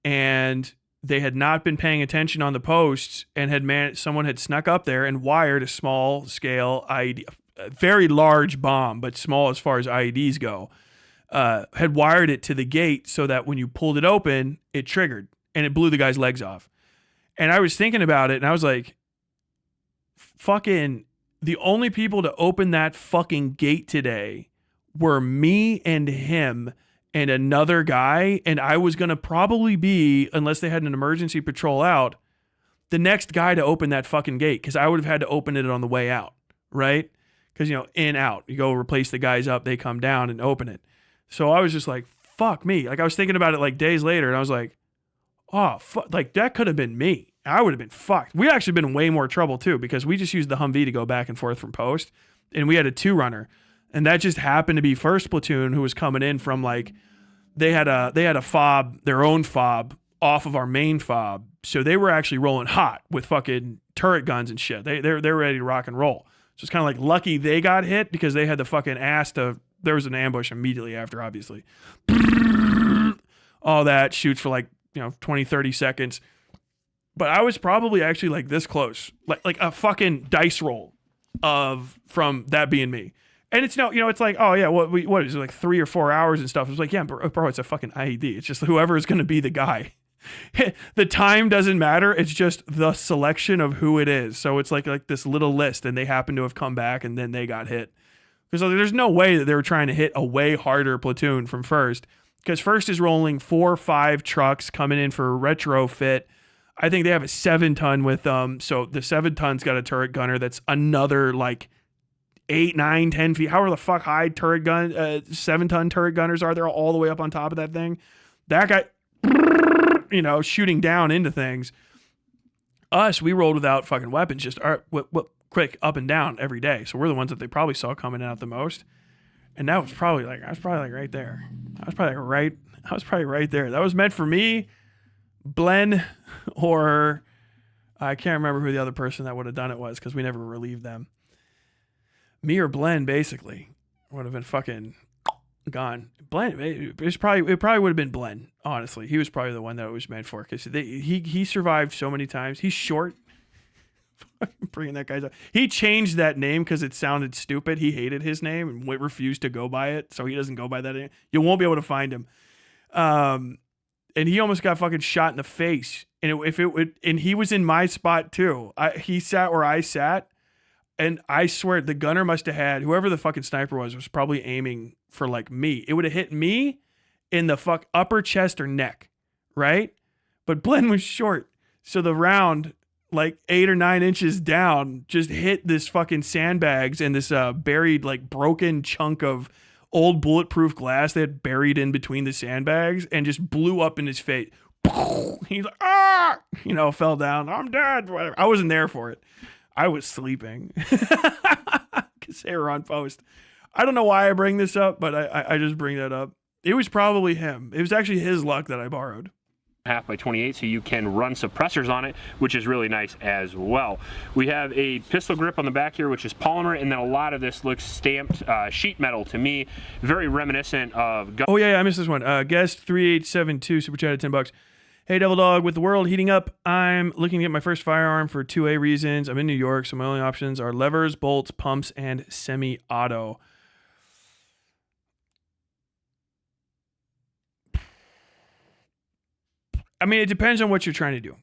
and they had not been paying attention on the posts and someone had snuck up there and wired a small scale IED, a very large bomb, but small as far as IEDs go, had wired it to the gate so that when you pulled it open, it triggered and it blew the guy's legs off. And I was thinking about it and I was like, fucking, the only people to open that fucking gate today were me and him and another guy, and I was going to probably be, unless they had an emergency patrol out, the next guy to open that fucking gate, because I would have had to open it on the way out, right? Because, in, out. You go replace the guys up, they come down and open it. So I was just like, fuck me. Like, I was thinking about it like days later, and I was like, oh, fuck, like, that could have been me. I would have been fucked. We'd actually been in way more trouble, too, because we just used the Humvee to go back and forth from post, and we had a 2-runner. And that just happened to be first platoon who was coming in from like, they had a fob, their own fob off of our main fob. So they were actually rolling hot with fucking turret guns and shit. They're ready to rock and roll. So it's kind of like lucky they got hit because they had the fucking ass to, there was an ambush immediately after, obviously. All that shoots for like, 20, 30 seconds. But I was probably actually like this close, like a fucking dice roll from that being me. And it's it's like, oh yeah, what is it, like 3 or 4 hours and stuff? It's like, yeah, bro, it's a fucking IED. It's just whoever is going to be the guy. The time doesn't matter. It's just the selection of who it is. So it's like this little list, and they happen to have come back, and then they got hit. Because there's no way that they were trying to hit a way harder platoon from first. Because first is rolling 4 or 5 trucks coming in for retrofit. I think they have a 7-ton with them. So the 7-ton's got a turret gunner that's another like 8, 9, 10 feet, however the fuck high turret gun, 7-ton turret gunners are. They're all the way up on top of that thing. That guy, shooting down into things. Us, we rolled without fucking weapons, just quick up and down every day. So we're the ones that they probably saw coming out the most. And that was probably like, I was probably right there. I was probably right there. That was meant for me, Blen, or I can't remember who the other person that would have done it was, because we never relieved them. Me or Blen, basically, would have been fucking gone. Blen, it probably would have been Blen, honestly. He was probably the one that it was meant for, because he survived so many times. He's short. Bringing that guy's up. He changed that name because it sounded stupid. He hated his name and refused to go by it, so he doesn't go by that name. You won't be able to find him. And he almost got fucking shot in the face. And he was in my spot too. He sat where I sat. And I swear the gunner must have had, whoever the fucking sniper was probably aiming for like me. It would have hit me in the upper chest or neck, right? But Blen was short. So the round, like 8 or 9 inches down, just hit this fucking sandbags and this buried, like broken chunk of old bulletproof glass they had buried in between the sandbags and just blew up in his face. He's like, fell down. I'm dead. Whatever. I wasn't there for it. I was sleeping because they were on post. I don't know why I bring this up, but I just bring that up. It was probably him. It was actually his luck that I borrowed. half by 28, so you can run suppressors on it, which is really nice as well. We have a pistol grip on the back here, which is polymer, and then a lot of this looks stamped sheet metal to me, very reminiscent of Oh yeah, I missed this one. Guest 3872 super chat at $10. Hey Devil Dog, with the world heating up, I'm looking to get my first firearm for 2A reasons. I'm in New York, so my only options are levers, bolts, pumps, and semi-auto. I mean, it depends on what you're trying to do.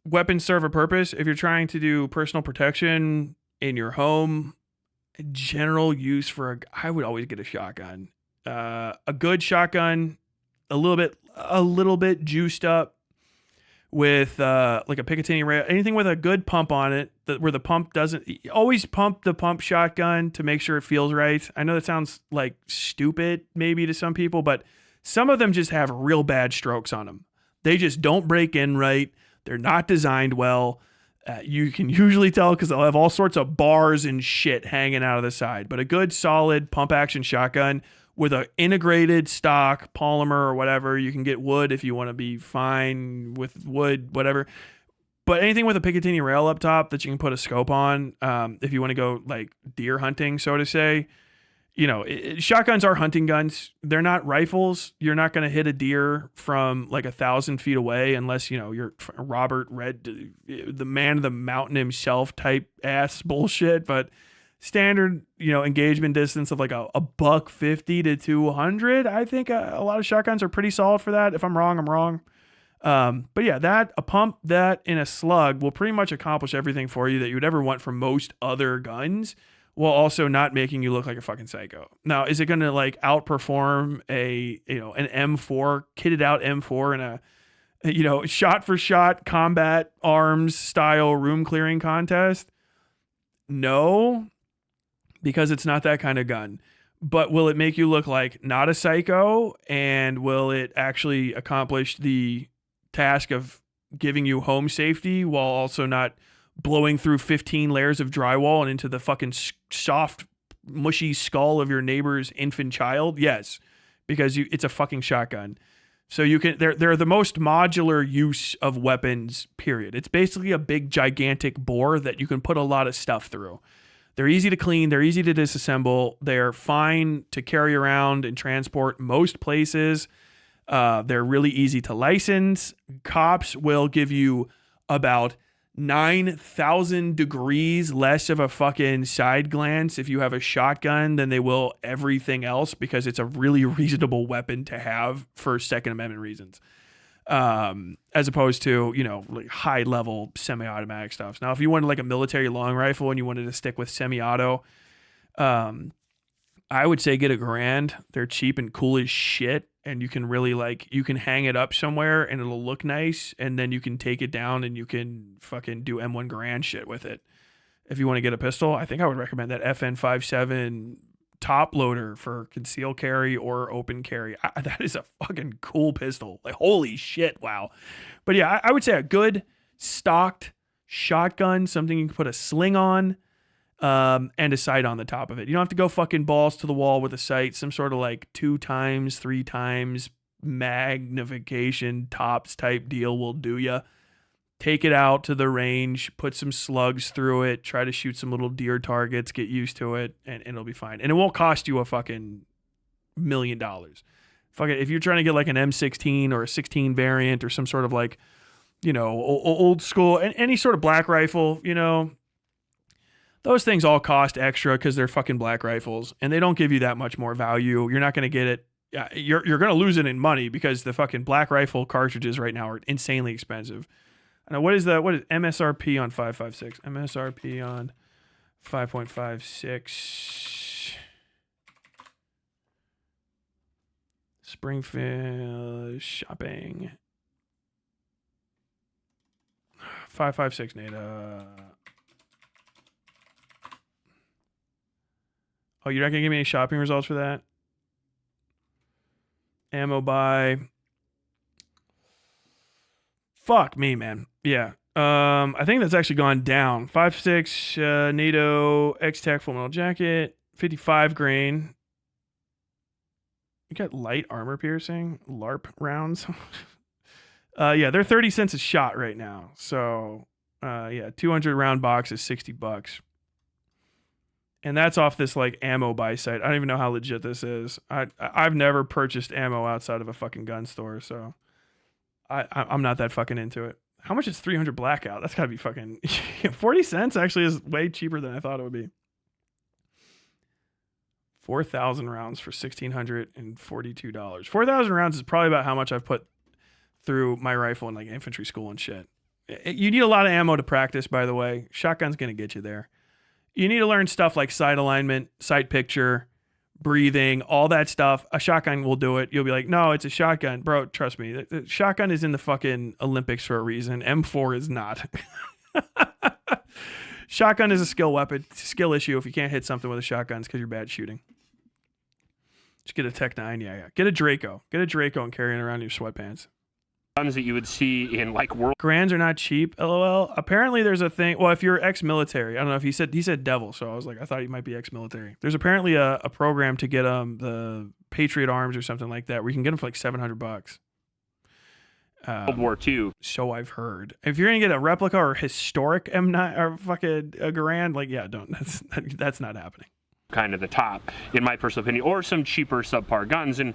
Weapons serve a purpose. If you're trying to do personal protection in your home, general use I would always get a shotgun. A good shotgun, a little bit juiced up with like a Picatinny rail, anything with a good pump on it, where the pump doesn't. Always pump the pump shotgun to make sure it feels right. I know that sounds like stupid maybe to some people, but some of them just have real bad strokes on them. They just don't break in right. They're not designed well. You can usually tell because they'll have all sorts of bars and shit hanging out of the side. But a good solid pump action shotgun with an integrated stock polymer or whatever, you can get wood if you want to be fine with wood, whatever. But anything with a Picatinny rail up top that you can put a scope on, if you want to go like deer hunting, so to say. You know, shotguns are hunting guns. They're not rifles. You're not going to hit a deer from like 1,000 feet away unless, you know, you're Robert Red, the man of the mountain himself type ass bullshit. But standard, you know, engagement distance of like a $150 to 200. I think a lot of shotguns are pretty solid for that. If I'm wrong, I'm wrong. But yeah, a pump, that in a slug will pretty much accomplish everything for you that you would ever want from most other guns, while also not making you look like a fucking psycho. Now, is it going to like outperform an M4, kitted out M4 in a, you know, shot for shot combat arms style room clearing contest? No, because it's not that kind of gun. But will it make you look like not a psycho? And will it actually accomplish the task of giving you home safety while also not blowing through 15 layers of drywall and into the fucking soft, mushy skull of your neighbor's infant child? Yes, because it's a fucking shotgun. So you can, they're the most modular use of weapons, period. It's basically a big, gigantic bore that you can put a lot of stuff through. They're easy to clean. They're easy to disassemble. They're fine to carry around and transport most places. They're really easy to license. Cops will give you about 9,000 degrees less of a fucking side glance if you have a shotgun than they will everything else, because it's a really reasonable weapon to have for Second Amendment reasons, as opposed to, you know, like high level semi-automatic stuff. Now, if you wanted like a military long rifle and you wanted to stick with semi-auto, I would say get $1,000. They're cheap and cool as shit. And you can really you can hang it up somewhere and it'll look nice. And then you can take it down and you can fucking do M1 Garand shit with it. If you want to get a pistol, I think I would recommend that FN57 top loader for concealed carry or open carry. That is a fucking cool pistol. Like, holy shit. Wow. But yeah, I would say a good stocked shotgun, something you can put a sling on, and a sight on the top of it. You don't have to go fucking balls to the wall with a sight. Some sort of like 2 times, 3 times magnification tops type deal will do ya. Take it out to the range, put some slugs through it, try to shoot some little deer targets, get used to it, and it'll be fine. And it won't cost you a fucking $1 million. Fuck it, if you're trying to get like an M16 or a 16 variant or some sort of like, you know, old school, and any sort of black rifle, you know, those things all cost extra because they're fucking black rifles, and they don't give you that much more value. You're not going to get it. You're going to lose it in money because the fucking black rifle cartridges right now are insanely expensive. Now, what is MSRP on 5.56? MSRP on 5.56. Springfield shopping. 5.56 Nada. Oh, you're not gonna give me any shopping results for that? Ammo buy. Fuck me, man. Yeah. I think that's actually gone down. 5.6 NATO KEL-TEC full metal jacket. 55 grain. You got light armor piercing. LARP rounds. Yeah, they're 30 cents a shot right now. So, yeah, 200 round box is $60. And that's off this like ammo buy site. I don't even know how legit this is. I've never purchased ammo outside of a fucking gun store, so I'm not that fucking into it. How much is 300 blackout? That's gotta be fucking 40 cents. Actually, is way cheaper than I thought it would be. 4,000 rounds for $1,642. 4,000 rounds is probably about how much I've put through my rifle in like infantry school and shit. You need a lot of ammo to practice, by the way. Shotgun's gonna get you there. You need to learn stuff like sight alignment, sight picture, breathing, all that stuff. A shotgun will do it. You'll be like, no, it's a shotgun. Bro, trust me. The shotgun is in the fucking Olympics for a reason. M4 is not. Shotgun is a skill weapon. It's a skill issue. If you can't hit something with a shotgun, it's because you're bad shooting. Just get a Tech 9. Yeah. Get a Draco. Get a Draco and carry it around in your sweatpants. Guns that you would see in like World. Grands are not cheap, LOL. Apparently there's a thing. Well, if you're ex-military, I don't know if he said devil, so I was like, I thought he might be ex-military. There's apparently a program to get the Patriot Arms or something like that, where you can get them for like $700. World War II. So I've heard. If you're gonna get a replica or historic M9 or fucking a Garand, like yeah, don't. That's not happening. Kind of the top, in my personal opinion, or some cheaper subpar guns. And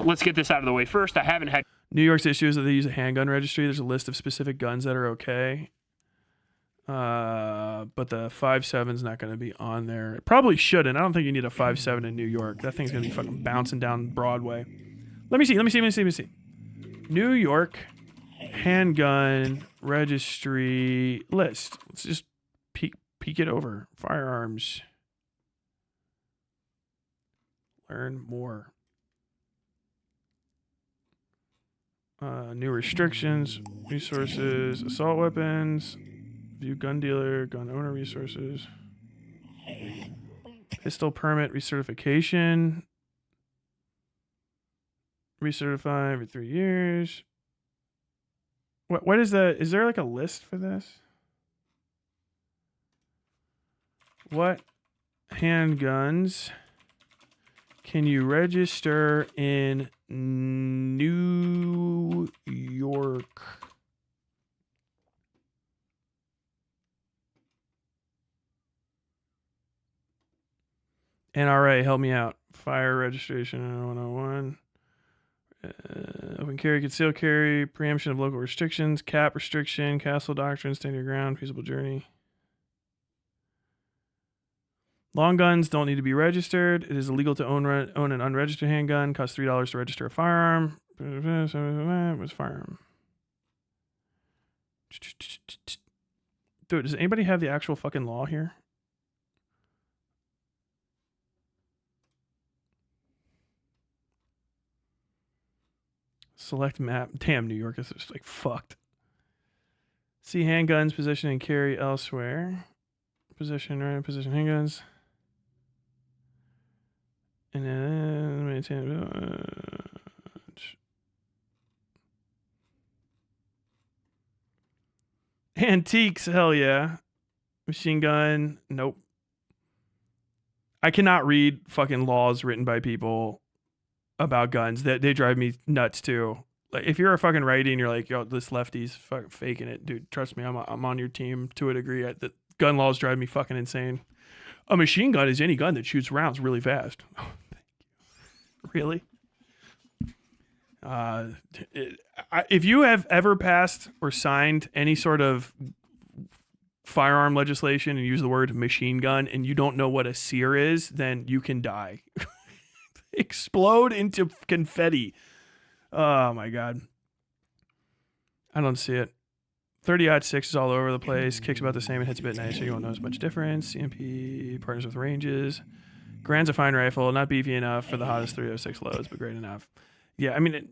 let's get this out of the way first. I haven't had. New York's issue is that they use a handgun registry. There's a list of specific guns that are okay. But the 5.7 is not going to be on there. It probably shouldn't. I don't think you need a 5.7 in New York. That thing's going to be fucking bouncing down Broadway. Let me see. New York handgun registry list. Let's just peek it over. Firearms. Learn more. New restrictions, resources, assault weapons, view gun dealer, gun owner resources, pistol permit recertification, recertify every 3 years. What is that? Is there like a list for this? What handguns can you register in New York? NRA, help me out. Fire registration 101. Open carry, concealed carry, preemption of local restrictions, cap restriction, castle doctrine, stand your ground, feasible journey. Long guns don't need to be registered. It is illegal to own an unregistered handgun. Costs $3 to register a firearm. What's firearm? Dude, does anybody have the actual fucking law here? Select map. Damn, New York is just like fucked. See handguns, position and carry elsewhere. Position, right? Position handguns. And then maintain. Antiques, hell yeah. Machine gun, nope. I cannot read fucking laws written by people about guns. They drive me nuts too. Like if you're a fucking righty and you're like, yo, this lefty's fucking faking it, dude. Trust me, I'm on your team to a degree. The gun laws drive me fucking insane. A machine gun is any gun that shoots rounds really fast. Oh, thank you. Really? If you have ever passed or signed any sort of firearm legislation and use the word machine gun and you don't know what a sear is, then you can die. Explode into confetti. Oh my God. I don't see it. 30-06 is all over the place. Kicks about the same and hits a bit nicer. You won't notice much difference. CMP partners with ranges. Grand's a fine rifle. Not beefy enough for the hottest 306 loads, but great enough. Yeah, I mean,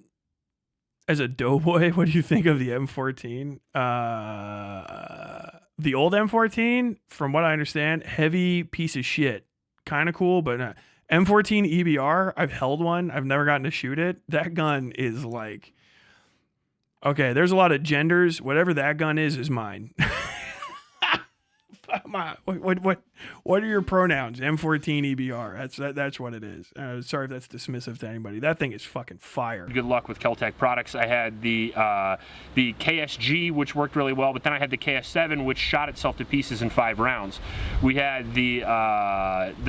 as a doughboy, what do you think of the M14? The old M14, from what I understand, heavy piece of shit. Kind of cool, but not. M14 EBR, I've held one. I've never gotten to shoot it. That gun is like, okay, there's a lot of genders. Whatever that gun is mine. What are your pronouns? M14 EBR. That's what it is. Sorry if that's dismissive to anybody. That thing is fucking fire. Good luck with KEL-TEC products. I had the KSG, which worked really well, but then I had the KS7, which shot itself to pieces in 5 rounds. We had the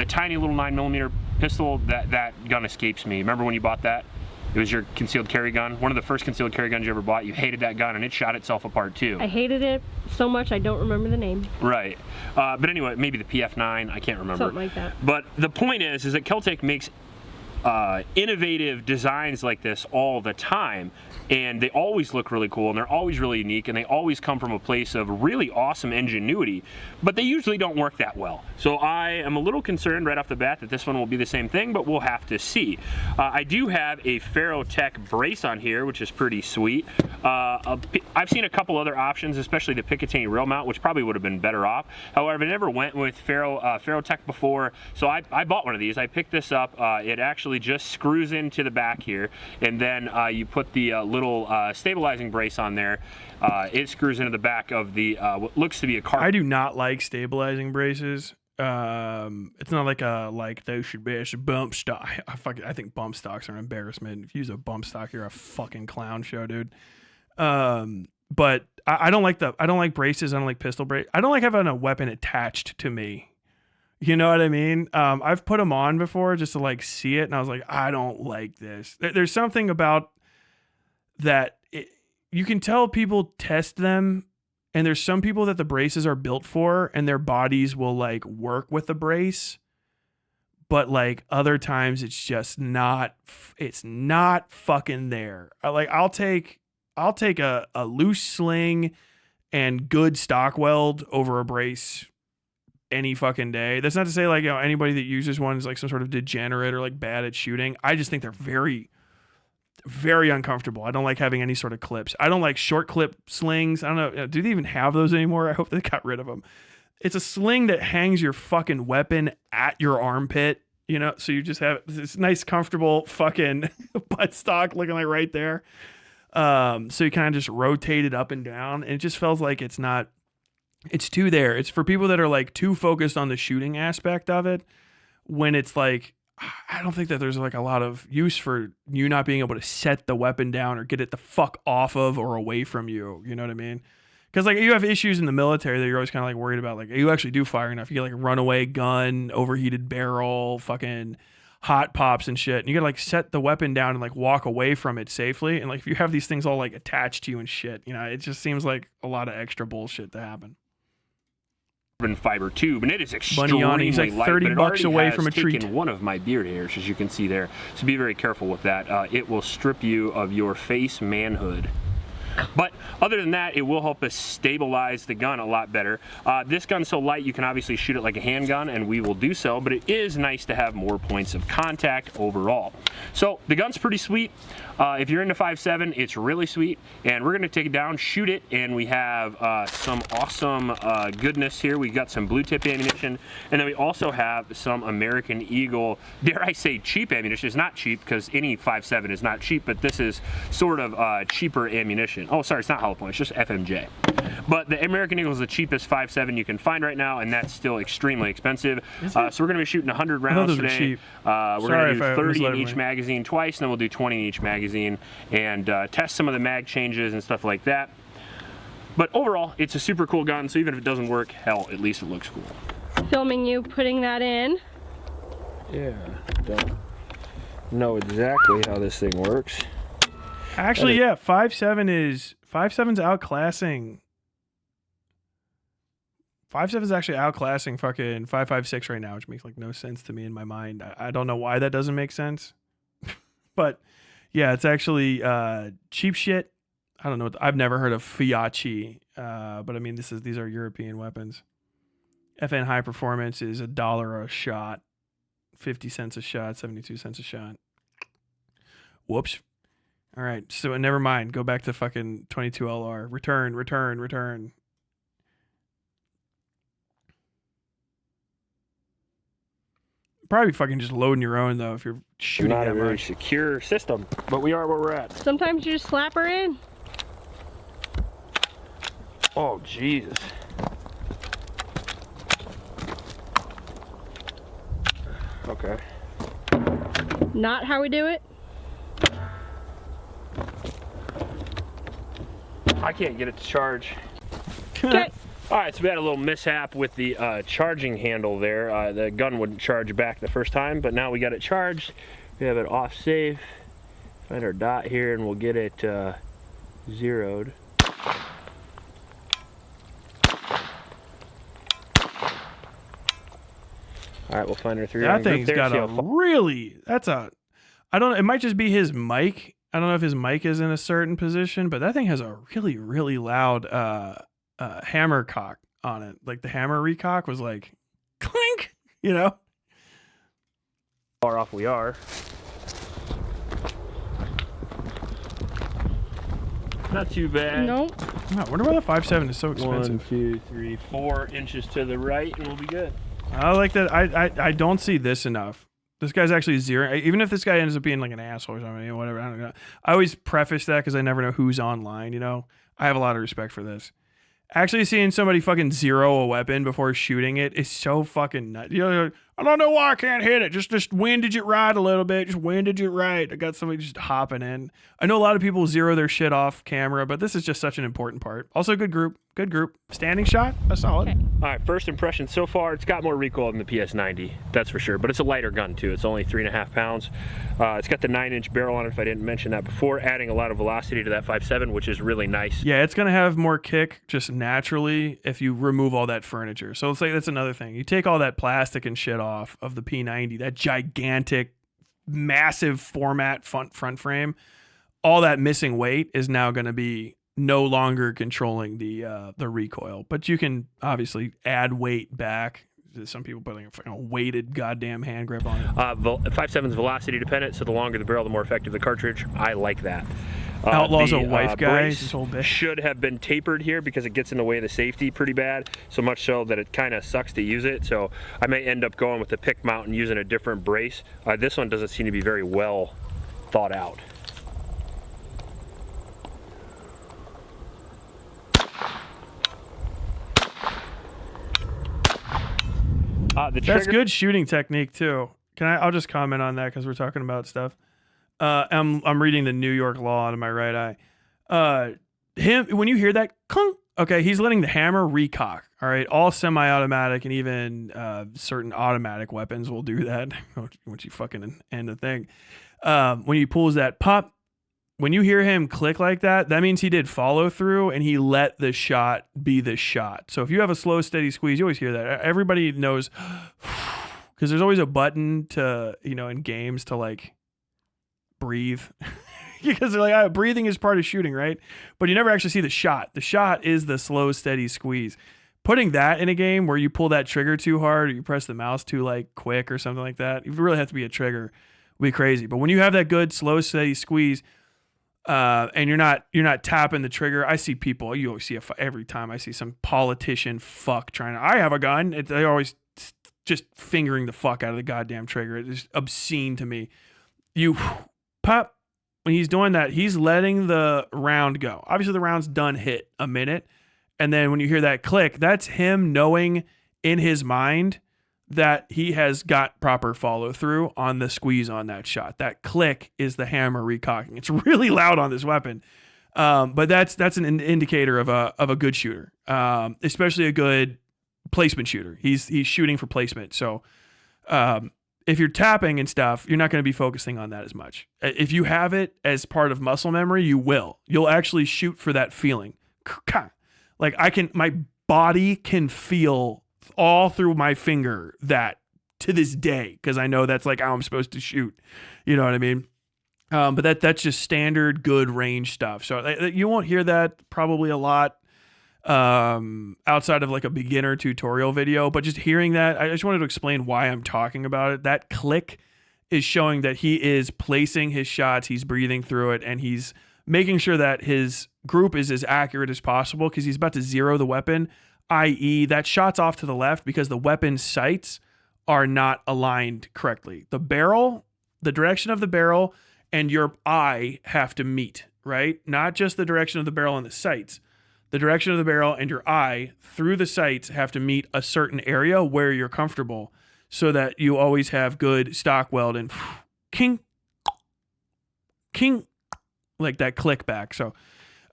tiny little 9mm pistol. That gun escapes me. Remember when you bought that? It was your concealed carry gun. One of the first concealed carry guns you ever bought. You hated that gun, and it shot itself apart too. I hated it so much I don't remember the name. Right. But anyway, maybe the PF9. I can't remember. Something like that. But the point is that KEL-TEC makes innovative designs like this all the time, and they always look really cool, and they're always really unique, and they always come from a place of really awesome ingenuity, but they usually don't work that well. So I am a little concerned right off the bat that this one will be the same thing, but we'll have to see. I do have a KEL-TEC brace on here, which is pretty sweet. I've seen a couple other options, especially the Picatinny rail mount, which probably would have been better off. However, I never went with KEL-TEC before, so I bought one of these. I picked this up. It actually just screws into the back here, and then you put the little stabilizing brace on there. It screws into the back of the what looks to be a car. I do not like stabilizing braces. It's not like they should be. It's a bump stock. I think bump stocks are an embarrassment. If you use a bump stock, you're a fucking clown show, dude. But I don't like braces. I don't like pistol brace. I don't like having a weapon attached to me. You know what I mean? I've put them on before just to like see it, and I was like, I don't like this. There's something about that. You can tell people test them, and there's some people that the braces are built for, and their bodies will like work with the brace, but like other times it's just not. It's not fucking there. I'll take a loose sling and good stock weld over a brace any fucking day. That's not to say like, you know, anybody that uses one is like some sort of degenerate or like bad at shooting. I just think they're very, very uncomfortable. I don't like having any sort of clips. I don't like short clip slings. I don't know. Do they even have those anymore? I hope they got rid of them. It's a sling that hangs your fucking weapon at your armpit, you know? So you just have this nice, comfortable fucking butt stock looking like right there. So you kind of just rotate it up and down, and it just feels like it's too there. It's for people that are like too focused on the shooting aspect of it, when it's like, I don't think that there's like a lot of use for you not being able to set the weapon down or get it the fuck off of or away from you. You know what I mean? Because like you have issues in the military that you're always kind of like worried about. Like you actually do fire enough. You get like a runaway gun, overheated barrel, fucking hot pops and shit. And you gotta like set the weapon down and like walk away from it safely. And like if you have these things all like attached to you and shit, you know, it just seems like a lot of extra bullshit to happen. Fiber tube, and it is extremely he's like light, 30 bucks away from a treat. One of my beard hairs, as you can see there, so be very careful with that. It will strip you of your face manhood. But other than that, it will help us stabilize the gun a lot better. This gun's so light you can obviously shoot it like a handgun, and we will do so, but it is nice to have more points of contact overall. So the gun's pretty sweet. If you're into 5.7, it's really sweet, and we're gonna take it down, shoot it, and we have some awesome goodness here. We got some blue tip ammunition, and then we also have some American Eagle, dare I say cheap ammunition. It's not cheap because any 5.7 is not cheap, but this is sort of cheaper ammunition. Oh, sorry, it's not hollow point, it's just FMJ. But the American Eagle is the cheapest 5.7 you can find right now, and that's still extremely expensive. So we're gonna be shooting 100 rounds today. We're gonna do 30 in each magazine twice, and then we'll do 20 in each magazine, and test some of the mag changes and stuff like that. But overall, it's a super cool gun, so even if it doesn't work, hell, at least it looks cool. Filming you putting that in. Yeah, don't know exactly how this thing works. Actually, yeah, 5.7's outclassing. 5.7's actually outclassing fucking 5.56 right now, which makes like no sense to me in my mind. I don't know why that doesn't make sense, but yeah, it's actually cheap shit. I don't know. I've never heard of Fiachi, but I mean these are European weapons. FN High Performance is $1 a shot, 50 cents a shot, 72 cents a shot. Whoops. All right, so never mind. Go back to fucking 22LR. Return. Probably fucking just loading your own though if you're shooting not that a very much. secure system, but we are where we're at. Sometimes you just slap her in. Oh Jesus! Okay. Not how we do it. I can't get it to charge. Okay. All right, so we had a little mishap with the charging handle there. The gun wouldn't charge back the first time, but now we got it charged. We have it off safe. Find our dot here and we'll get it zeroed. All right, we'll find our 3 That thing's got a really, I don't know, it might just be his mic. I don't know if his mic is in a certain position, but that thing has a really, really loud hammer cock on it. Like the hammer recock was like, clink, you know? Far off we are. Not too bad. Nope. I wonder why the 5.7 is so expensive. 1, 2, 3, 4 inches to the right and we'll be good. I like that. I don't see this enough. This guy's actually zero. Even if this guy ends up being like an asshole or something, whatever. I don't know. I always preface that because I never know who's online. You know, I have a lot of respect for this. Actually, seeing somebody fucking zero a weapon before shooting it is so fucking nuts. You know, I don't know why I can't hit it. Just windage it right a little bit. Just windage it right. I got somebody just hopping in. I know a lot of people zero their shit off camera, but this is just such an important part. Also, good group. Good group. Standing shot. That's solid. Okay. All right, first impression so far, it's got more recoil than the PS90, that's for sure, but it's a lighter gun too. It's only 3.5 pounds. It's got the 9-inch barrel on it, if I didn't mention that before, adding a lot of velocity to that 5.7, which is really nice. Yeah, it's going to have more kick just naturally if you remove all that furniture. So it's like, that's another thing. You take all that plastic and shit off of the P90, that gigantic, massive format front frame, all that missing weight is now going to be no longer controlling the recoil, but you can obviously add weight back. Some people putting a weighted goddamn hand grip on it. 5.7 is velocity dependent, so the longer the barrel, the more effective the cartridge. I like that. Outlaw's a wife guy. Brace His whole bitch. should have been tapered here because it gets in the way of the safety pretty bad, so much so that it kind of sucks to use it. So I may end up going with the pick mount and using a different brace. This one doesn't seem to be very well thought out. That's good shooting technique too. I'll just comment on that because we're talking about stuff. I'm reading the New York law out of my right eye. When you hear that clunk, okay, he's letting the hammer recock. All right, all semi-automatic and even certain automatic weapons will do that. Once you fucking end the thing, when he pulls that pop, when you hear him click like that, that means he did follow through and he let the shot be the shot. So if you have a slow, steady squeeze, you always hear that. Everybody knows because there's always a button to, in games to like breathe because they're like, breathing is part of shooting, right? But you never actually see the shot. The shot is the slow, steady squeeze. Putting that in a game where you pull that trigger too hard or you press the mouse too like quick or something like that, you really have to be a trigger. It'll be crazy. But when you have that good, slow, steady squeeze, and you're not tapping the trigger. I see people. You always see every time I see some politician fuck trying to. I have a gun. They're always just fingering the fuck out of the goddamn trigger. It's obscene to me. You pop when he's doing that. He's letting the round go. Obviously, the round's done. Hit a minute, and then when you hear that click, that's him knowing in his mind that he has got proper follow through on the squeeze on that shot. That click is the hammer recocking. It's really loud on this weapon. But that's an indicator of a good shooter. Especially a good placement shooter. He's shooting for placement. So if you're tapping and stuff, you're not going to be focusing on that as much. If you have it as part of muscle memory, you'll actually shoot for that feeling. Like my body can feel all through my finger that to this day, because I know that's like how I'm supposed to shoot. You know what I mean? But that's just standard good range stuff. So you won't hear that probably a lot outside of like a beginner tutorial video. But just hearing that, I just wanted to explain why I'm talking about it. That click is showing that he is placing his shots, he's breathing through it, and he's making sure that his group is as accurate as possible because he's about to zero the weapon, i.e. that shot's off to the left because the weapon sights are not aligned correctly. The barrel, the direction of the barrel and your eye have to meet, right? Not just the direction of the barrel and the sights. The direction of the barrel and your eye through the sights have to meet a certain area where you're comfortable. so that you always have good stock weld and king, like that click back. So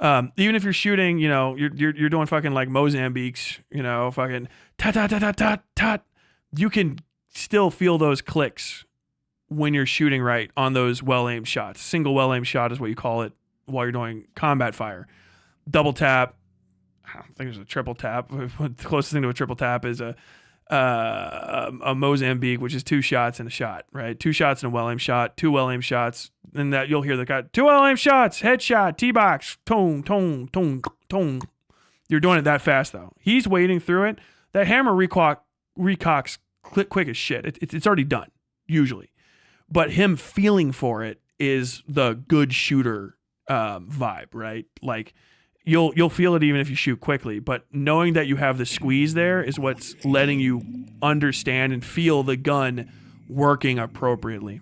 even if you're shooting, you know, you're doing fucking like Mozambiques, you know, fucking tat tat tat tat tat tat, you can still feel those clicks when you're shooting right on those well-aimed shots. Single well-aimed shot is what you call it while you're doing combat fire. Double tap, I don't think there's a triple tap. The closest thing to a triple tap is a Mozambique, which is 2 shots and a shot, right? 2 shots and a well-aimed shot, 2 well-aimed shots, and that you'll hear the guy, 2 well-aimed shots, headshot, T-box, tone, tone, tone, tone. You're doing it that fast though. He's wading through it. That hammer recocks quick as shit. It's already done usually, but him feeling for it is the good shooter vibe, right? Like you'll feel it even if you shoot quickly, but knowing that you have the squeeze there is what's letting you understand and feel the gun working appropriately.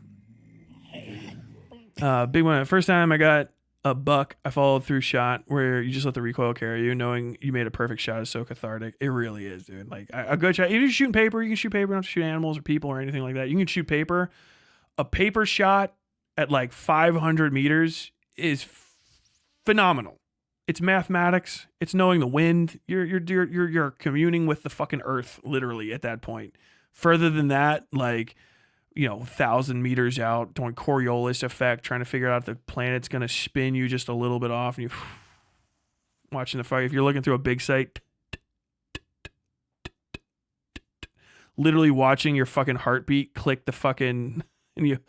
Big one. First time I got a buck, I followed through shot where you just let the recoil carry you, knowing you made a perfect shot is so cathartic. It really is, dude. Like a good shot. If you're shooting paper, you can shoot paper. You don't have to shoot animals or people or anything like that. You can shoot paper. A paper shot at like 500 meters is phenomenal. It's mathematics. It's knowing the wind. You're communing with the fucking earth literally at that point. Further than that, like, you know, 1,000 meters out, doing Coriolis effect, trying to figure out if the planet's gonna spin you just a little bit off, and you watching the fire. If you're looking through a big sight, literally watching your fucking heartbeat click the fucking, and you.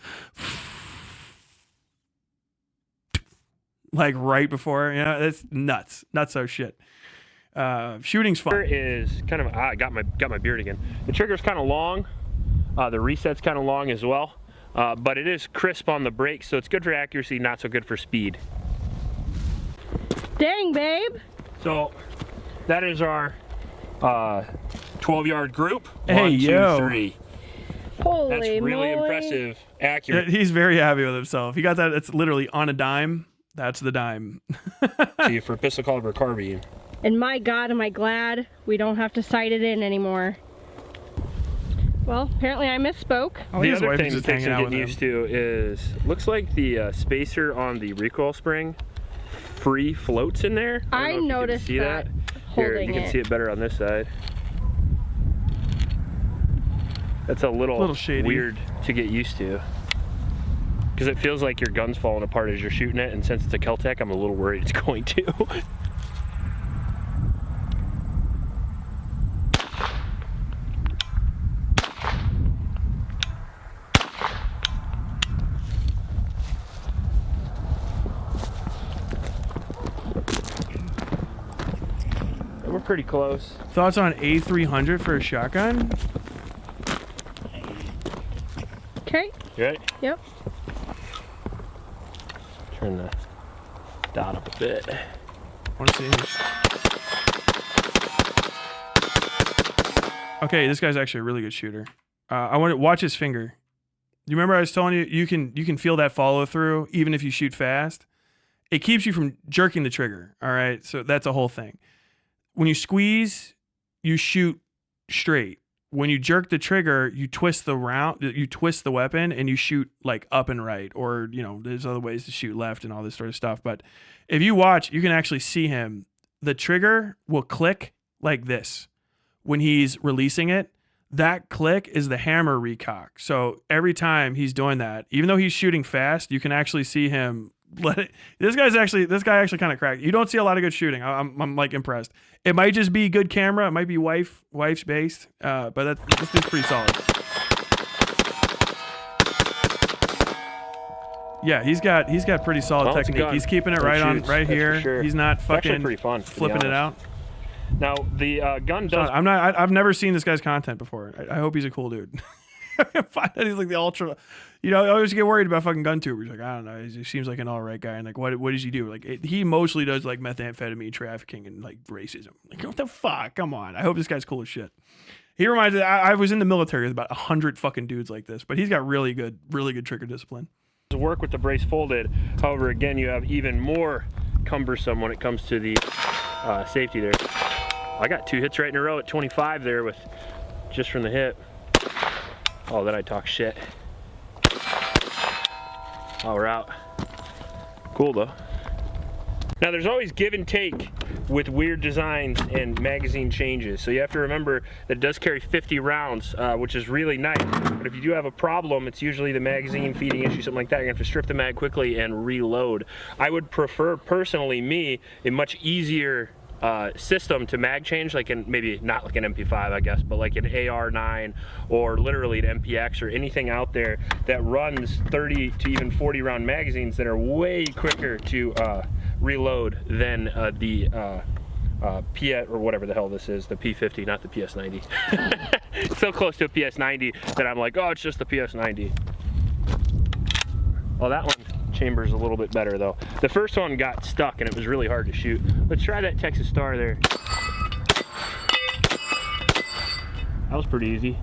Like right before, you know, it's nuts so shit. Shooting's fun. Is kind of I got my beard again. The trigger's kind of long, the reset's kind of long as well, but it is crisp on the brakes, so it's good for accuracy, not so good for speed. Dang, babe. So that is our 12-yard group. Hey, 1, 2, yo. 3. Holy That's really moly. impressive. Accurate. He's very happy with himself. He got that. It's literally on a dime. That's the dime. See, for pistol caliber carbine. And my God, am I glad we don't have to sight it in anymore. Well, apparently I misspoke. Oh, The his other wife thing is that just takes hanging some out getting with used him. to is, looks like the spacer on the recoil spring free floats in there. I don't know if you can noticed see that Here, holding you can it. see it better on this side. That's a little shady. weird to get used to. Because it feels like your gun's falling apart as you're shooting it, and since it's a KEL-TEC, I'm a little worried it's going to. We're pretty close. Thoughts on A300 for a shotgun? Okay. You ready? Yep. Turn the dot up a bit. I want to see. Okay, this guy's actually a really good shooter. I want to watch his finger. You remember I was telling you you can feel that follow through even if you shoot fast. It keeps you from jerking the trigger. All right, so that's a whole thing. When you squeeze, you shoot straight. When you jerk the trigger, you twist the weapon, and you shoot like up and right, or you know, there's other ways to shoot left and all this sort of stuff. But if you watch, you can actually see him. The trigger will click like this when he's releasing it. That click is the hammer recock. So every time he's doing that, even though he's shooting fast, you can actually see him let it. This guy actually kind of cracked. You don't see a lot of good shooting. I'm like impressed. It might just be good camera. It might be wife's based, but this dude's pretty solid. Yeah, he's got pretty solid Well, it's a technique. gun. He's keeping it It right shoots, on right that's here. for sure. He's not It's actually fucking pretty fun, to be flipping it out. honest. Now the gun does. I've never seen this guy's content before. I hope he's a cool dude. Find out he's like the ultra. You know, I always get worried about fucking gun tubers. Like, I don't know. He seems like an all right guy. And like, what does he do? Like, he mostly does like methamphetamine trafficking and like racism. Like, what the fuck? Come on. I hope this guy's cool as shit. He reminds me. I was in the military with about 100 fucking dudes like this, but he's got really good trigger discipline. Work with the brace folded. However, again, you have even more cumbersome when it comes to the safety there. I got 2 hits right in a row at 25 there with just from the hip. Oh, then I talk shit. Oh, we're out. Cool though. Now there's always give and take with weird designs and magazine changes. So you have to remember that it does carry 50 rounds, which is really nice. But if you do have a problem, it's usually the magazine feeding issue, something like that. You're gonna have to strip the mag quickly and reload. I would prefer, personally, a much easier system to mag change, like maybe not like an MP5, I guess, but like an AR9 or literally an MPX or anything out there that runs 30 to even 40 round magazines that are way quicker to reload than the P or whatever the hell this is, the P50, not the PS90. It's so close to a PS90 that I'm like, oh, it's just the PS90. Well, that one chamber's a little bit better though. The first one got stuck and it was really hard to shoot. Let's try that Texas Star there. That was pretty easy.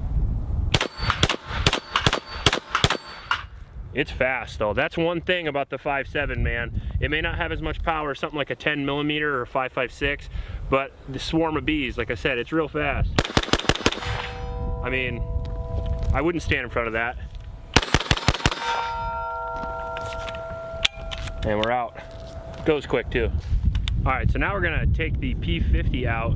It's fast though. That's one thing about the 5.7, man. It may not have as much power as something like a 10mm or a 5.56, but the swarm of bees, like I said, it's real fast. I mean, I wouldn't stand in front of that. And we're out. Goes quick too. All right, so now we're gonna take the P50 out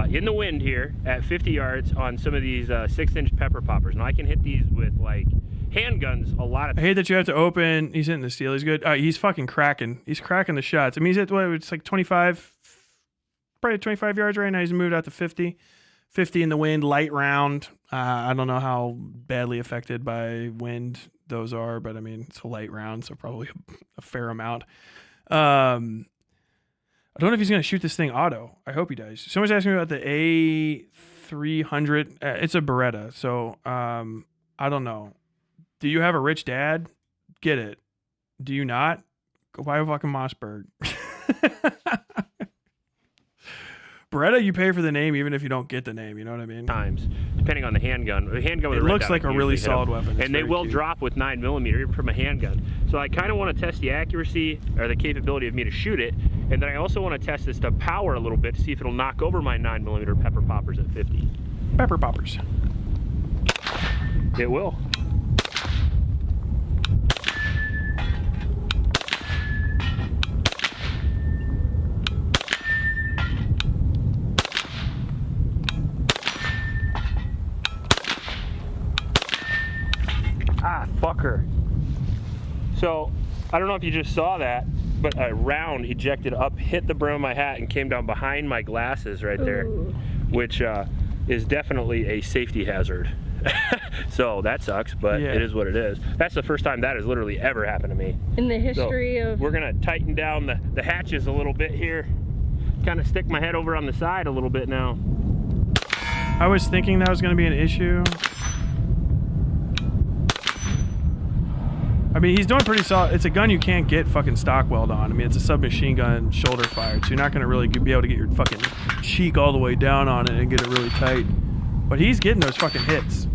in the wind here at 50 yards on some of these 6-inch pepper poppers. Now I can hit these with like handguns a lot of. I hate that you have to open. He's hitting the steel. He's good. He's fucking cracking. He's cracking the shots. I mean, he's at what? It's like 25, probably 25 yards right now. He's moved out to 50. 50 in the wind, light round. I don't know how badly affected by wind those are, but I mean, it's a light round, so probably a fair amount. I don't know if he's going to shoot this thing auto. I hope he does. Someone's asking me about the A300. It's a Beretta, so I don't know. Do you have a rich dad? Get it. Do you not? Go buy a fucking Mossberg. Beretta, you pay for the name even if you don't get the name. You know what I mean? Times, depending on the handgun. The handgun with it looks like a really solid weapon. And they will cute. drop with 9mm even from a handgun. So I kind of want to test the accuracy or the capability of me to shoot it. And then I also want to test this to power a little bit to see if it'll knock over my 9mm pepper poppers at 50. Pepper poppers. It will. Ah, fucker. So, I don't know if you just saw that, but a round ejected up, hit the brim of my hat, and came down behind my glasses right there, which is definitely a safety hazard. So that sucks, but it is what it is. That's the first time that has literally ever happened to me. In the history of... We're gonna tighten down the hatches a little bit here. Kind of stick my head over on the side a little bit now. I was thinking that was gonna be an issue. I mean, he's doing pretty solid. It's a gun you can't get fucking stock weld on. I mean, it's a submachine gun shoulder fired, so you're not gonna really be able to get your fucking cheek all the way down on it and get it really tight. But he's getting those fucking hits.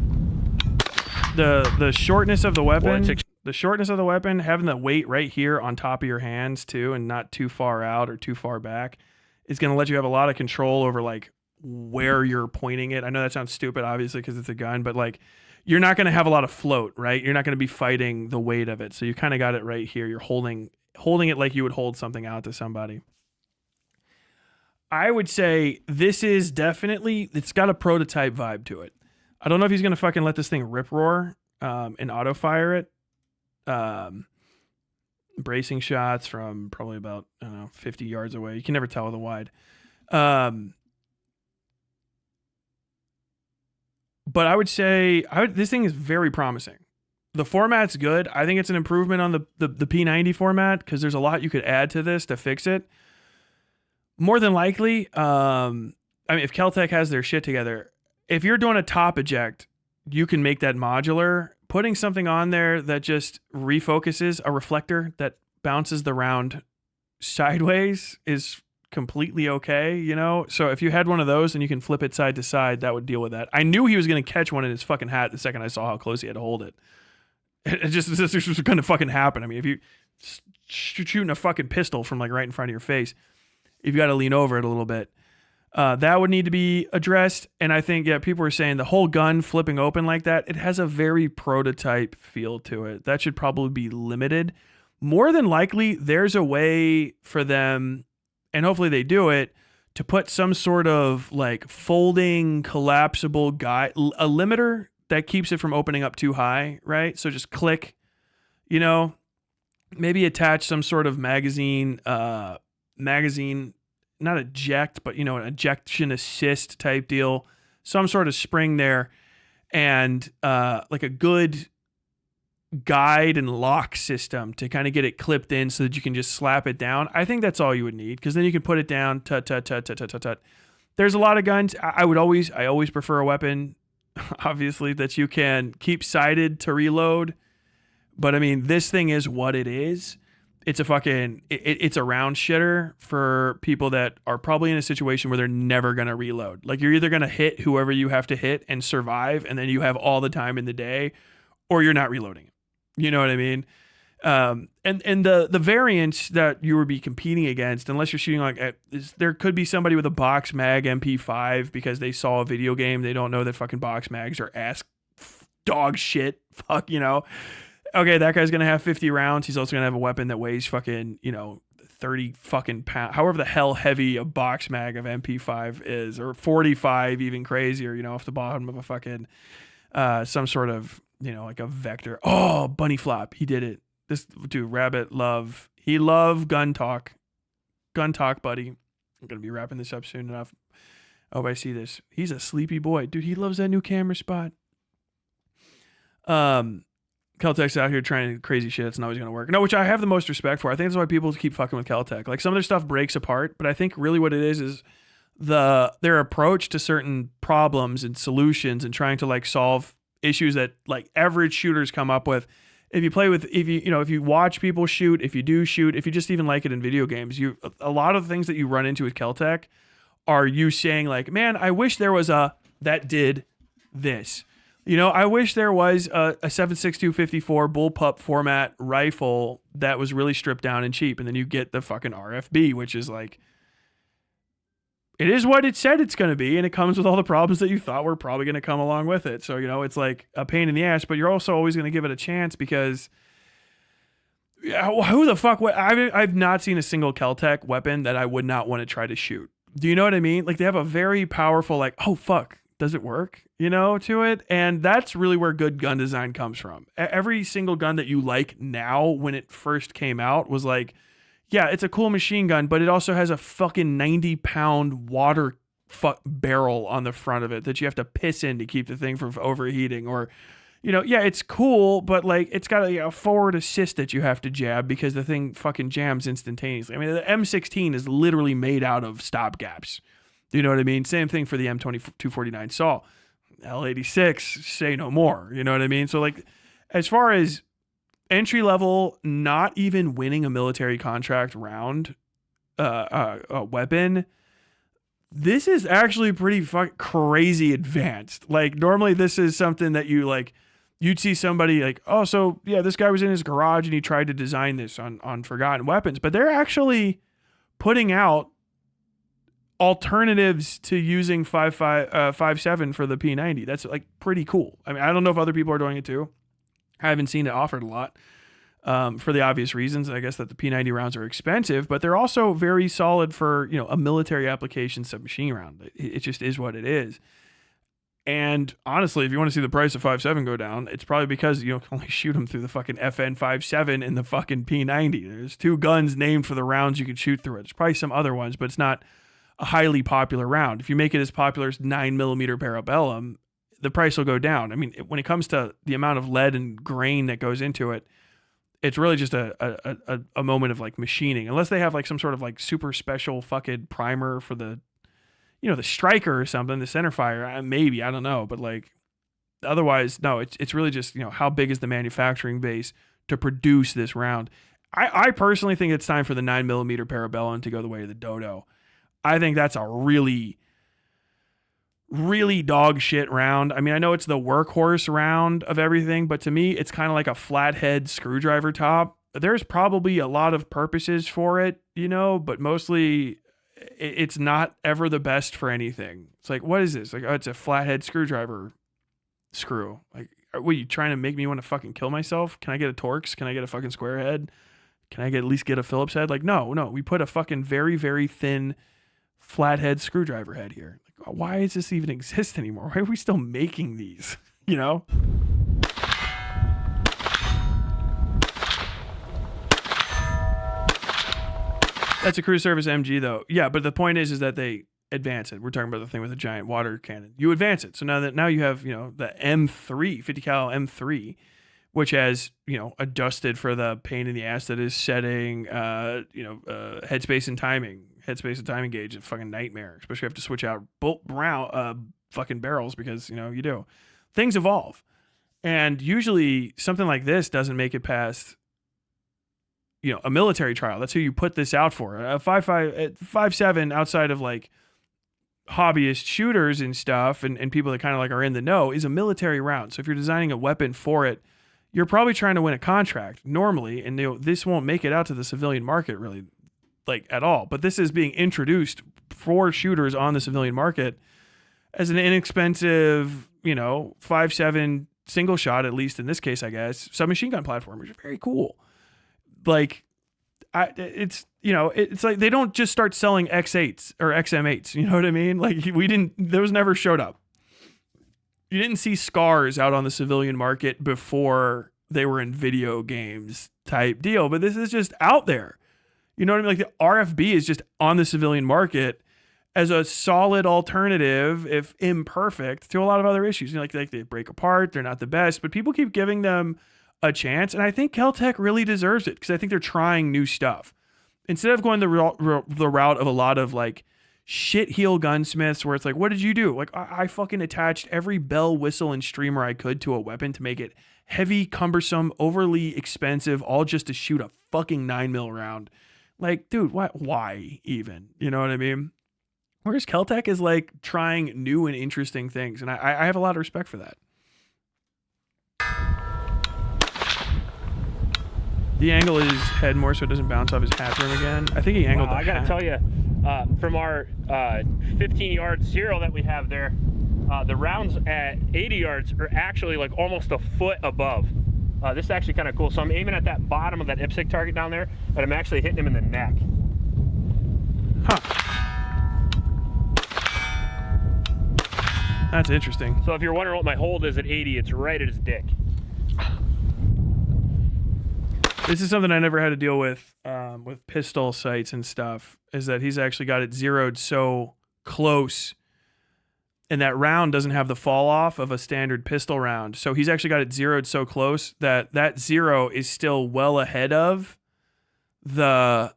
The shortness of the weapon, having the weight right here on top of your hands too, and not too far out or too far back, is gonna let you have a lot of control over like where you're pointing it. I know that sounds stupid, obviously, because it's a gun, but like, you're not going to have a lot of float, right? You're not going to be fighting the weight of it. So you kind of got it right here. You're holding it like you would hold something out to somebody. I would say this is definitely, it's got a prototype vibe to it. I don't know if he's going to fucking let this thing rip roar and auto fire it. Bracing shots from probably about, I don't know, 50 yards away. You can never tell with a wide. But I would say this thing is very promising. The format's good. I think it's an improvement on the P90 format because there's a lot you could add to this to fix it. More than likely, I mean, if KEL-TEC has their shit together, if you're doing a top eject, you can make that modular. Putting something on there that just refocuses a reflector that bounces the round sideways is completely okay, you know? So if you had one of those and you can flip it side to side, that would deal with that. I knew he was going to catch one in his fucking hat the second I saw how close he had to hold it. This was going to fucking happen. I mean, if you shooting a fucking pistol from like right in front of your face, you've got to lean over it a little bit. That would need to be addressed. And I think, yeah, people were saying the whole gun flipping open like that, it has a very prototype feel to it. That should probably be limited. More than likely, there's a way for them, and hopefully they do it, to put some sort of like folding, collapsible guide, a limiter that keeps it from opening up too high, right? So just click, you know, maybe attach some sort of magazine, not eject, but, you know, an ejection assist type deal, some sort of spring there, and like a good guide and lock system to kind of get it clipped in so that you can just slap it down. I think that's all you would need, because then you can put it down, tut, tut, tut, tut, tut, tut, tut. There's a lot of guns. I always prefer a weapon, obviously, that you can keep sighted to reload. But I mean, this thing is what it is. It's a fucking, it's a round shitter for people that are probably in a situation where they're never going to reload. Like, you're either going to hit whoever you have to hit and survive, and then you have all the time in the day, or you're not reloading it. You know what I mean? And the variants that you would be competing against, unless you're shooting like there could be somebody with a box mag MP5 because they saw a video game. They don't know that fucking box mags are ass dog shit. Fuck, you know. Okay, that guy's gonna have 50 rounds. He's also gonna have a weapon that weighs fucking, you know, 30 fucking pounds. However the hell heavy a box mag of MP5 is, or 45, even crazier. You know, off the bottom of a fucking some sort of, you know, like a vector. Oh, bunny flop. He did it. This dude, Rabbit, he loved gun talk. Gun talk, buddy. I'm going to be wrapping this up soon enough. Oh, I see this. He's a sleepy boy. Dude, he loves that new camera spot. KEL-TEC's out here trying crazy shit. It's not always going to work. No, which I have the most respect for. I think that's why people keep fucking with KEL-TEC. Like, some of their stuff breaks apart, but I think really what it is their approach to certain problems and solutions and trying to like solve issues that like average shooters come up with. If you watch people shoot, if you do shoot, if you just even like it in video games, a lot of the things that you run into with KEL-TEC are you saying like, man, I wish there was that did this. You know, I wish there was a 7.62 54 bullpup format rifle that was really stripped down and cheap. And then you get the fucking RFB, which is like, it is what it said it's going to be, and it comes with all the problems that you thought were probably going to come along with it. So, you know, it's like a pain in the ass, but you're also always going to give it a chance because who the fuck would... I've not seen a single KEL-TEC weapon that I would not want to try to shoot. Do you know what I mean? Like, they have a very powerful, like, oh, fuck, does it work? You know, to it. And that's really where good gun design comes from. Every single gun that you like now, when it first came out, was like, yeah, it's a cool machine gun, but it also has a fucking 90-pound water barrel on the front of it that you have to piss in to keep the thing from overheating. Or, you know, yeah, it's cool, but like it's got a forward assist that you have to jab because the thing fucking jams instantaneously. I mean, the M16 is literally made out of stopgaps. Do you know what I mean? Same thing for the M249 SAW. L86, say no more. You know what I mean? So like, as far as entry level, not even winning a military contract round a weapon, this is actually pretty crazy advanced. Like, normally this is something that you'd see somebody like, oh, so yeah, this guy was in his garage and he tried to design this on Forgotten Weapons, but they're actually putting out alternatives to using 5.7 for the P90. That's like pretty cool. I mean, I don't know if other people are doing it too. I haven't seen it offered a lot for the obvious reasons. I guess that the P90 rounds are expensive, but they're also very solid for, you know, a military application submachine round. It just is what it is. And honestly, if you want to see the price of 5.7 go down, it's probably because you can only shoot them through the fucking FN 5.7 and the fucking P90. There's two guns named for the rounds you can shoot through it. There's probably some other ones, but it's not a highly popular round. If you make it as popular as 9mm Parabellum, the price will go down. I mean, when it comes to the amount of lead and grain that goes into it, it's really just a moment of like machining. Unless they have like some sort of like super special fucking primer for the, you know, the striker or something, the centerfire, maybe, I don't know. But like, otherwise, no, it's really just, you know, how big is the manufacturing base to produce this round. I personally think it's time for the 9mm Parabellum to go the way of the Dodo. I think that's a really dog shit round. I mean, I know it's the workhorse round of everything, but to me, it's kind of like a flathead screwdriver top. There's probably a lot of purposes for it, you know, but mostly it's not ever the best for anything. It's like, what is this? Like, oh, it's a flathead screwdriver screw. Like, what, are you trying to make me want to fucking kill myself? Can I get a Torx? Can I get a fucking square head? Can I at least get a Phillips head? Like, no, we put a fucking very, very thin flathead screwdriver head here. Like, why does this even exist anymore? Why are we still making these? You know? That's a cruise service MG though. Yeah, but the point is that they advance it. We're talking about the thing with a giant water cannon. You advance it. So now you have, the M3, 50 cal M3, which has, adjusted for the pain in the ass that is setting, headspace and timing. Headspace and timing gauge is a fucking nightmare, especially if you have to switch out fucking barrels because, you do. Things evolve. And usually something like this doesn't make it past, a military trial. That's who you put this out for. A 5.7 outside of like hobbyist shooters and stuff and people that kind of like are in the know is a military round. So if you're designing a weapon for it, you're probably trying to win a contract normally, and this won't make it out to the civilian market really like at all. But this is being introduced for shooters on the civilian market as an inexpensive, 5.7 single shot, at least in this case, I guess, submachine gun platform, which is very cool. Like, it's like they don't just start selling X8s or XM8s. You know what I mean? Like, those never showed up. You didn't see scars out on the civilian market before they were in video games type deal, but this is just out there. You know what I mean? Like, the RFB is just on the civilian market as a solid alternative, if imperfect, to a lot of other issues. Like they break apart, they're not the best, but people keep giving them a chance, and I think KEL-TEC really deserves it because I think they're trying new stuff. Instead of going the route of a lot of like shit heel gunsmiths where it's like, what did you do? Like, I fucking attached every bell, whistle, and streamer I could to a weapon to make it heavy, cumbersome, overly expensive, all just to shoot a fucking 9mm round. Like, dude, why even? You know what I mean? Whereas KEL-TEC is like trying new and interesting things, and I have a lot of respect for that. The angle is head more so it doesn't bounce off his hat rim again. I think he angled the hat. I gotta tell you, from our 15-yard serial that we have there, the rounds at 80 yards are actually like almost a foot above. This is actually kind of cool. So I'm aiming at that bottom of that IPSC target down there, and I'm actually hitting him in the neck. Huh. That's interesting. So if you're wondering what my hold is at 80, it's right at his dick. This is something I never had to deal with pistol sights and stuff, is that he's actually got it zeroed so close, and that round doesn't have the fall off of a standard pistol round. So he's actually got it zeroed so close that zero is still well ahead of the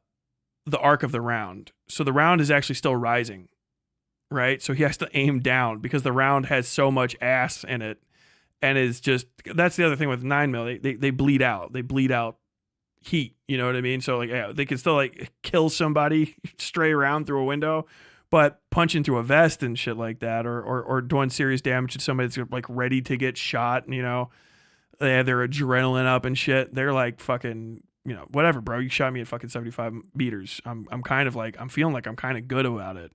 arc of the round. So the round is actually still rising, right? So he has to aim down because the round has so much ass in it, and is just, that's the other thing with 9mm. They bleed out. They bleed out heat, you know what I mean? So like, yeah, they can still like kill somebody, stray around through a window, but punching through a vest and shit like that, or doing serious damage to somebody that's like ready to get shot, they have their adrenaline up and shit. They're like fucking, whatever, bro. You shot me at fucking 75 meters. I'm kind of like, I'm feeling like I'm kind of good about it.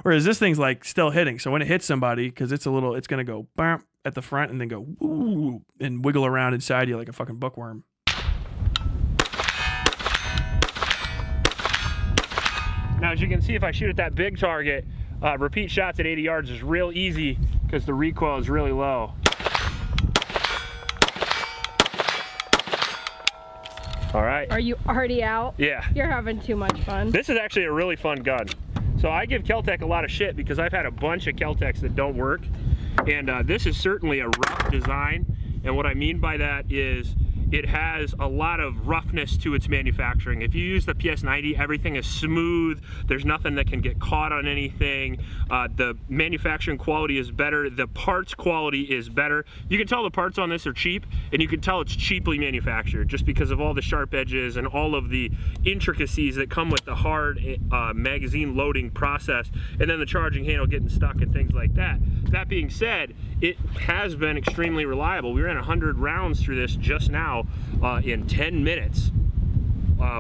Whereas this thing's like still hitting. So when it hits somebody, because it's going to go bam at the front and then go woo and wiggle around inside you like a fucking bookworm. Now, as you can see, if I shoot at that big target, repeat shots at 80 yards is real easy because the recoil is really low. All right. Are you already out? Yeah. You're having too much fun. This is actually a really fun gun. So I give KEL-TEC a lot of shit because I've had a bunch of KEL-TECs that don't work. And this is certainly a rough design. And what I mean by that is it has a lot of roughness to its manufacturing. If you use the P90, everything is smooth. There's nothing that can get caught on anything. The manufacturing quality is better. The parts quality is better. You can tell the parts on this are cheap, and you can tell it's cheaply manufactured just because of all the sharp edges and all of the intricacies that come with the hard magazine loading process, and then the charging handle getting stuck and things like that. That being said, it has been extremely reliable. We ran 100 rounds through this just now in 10 minutes.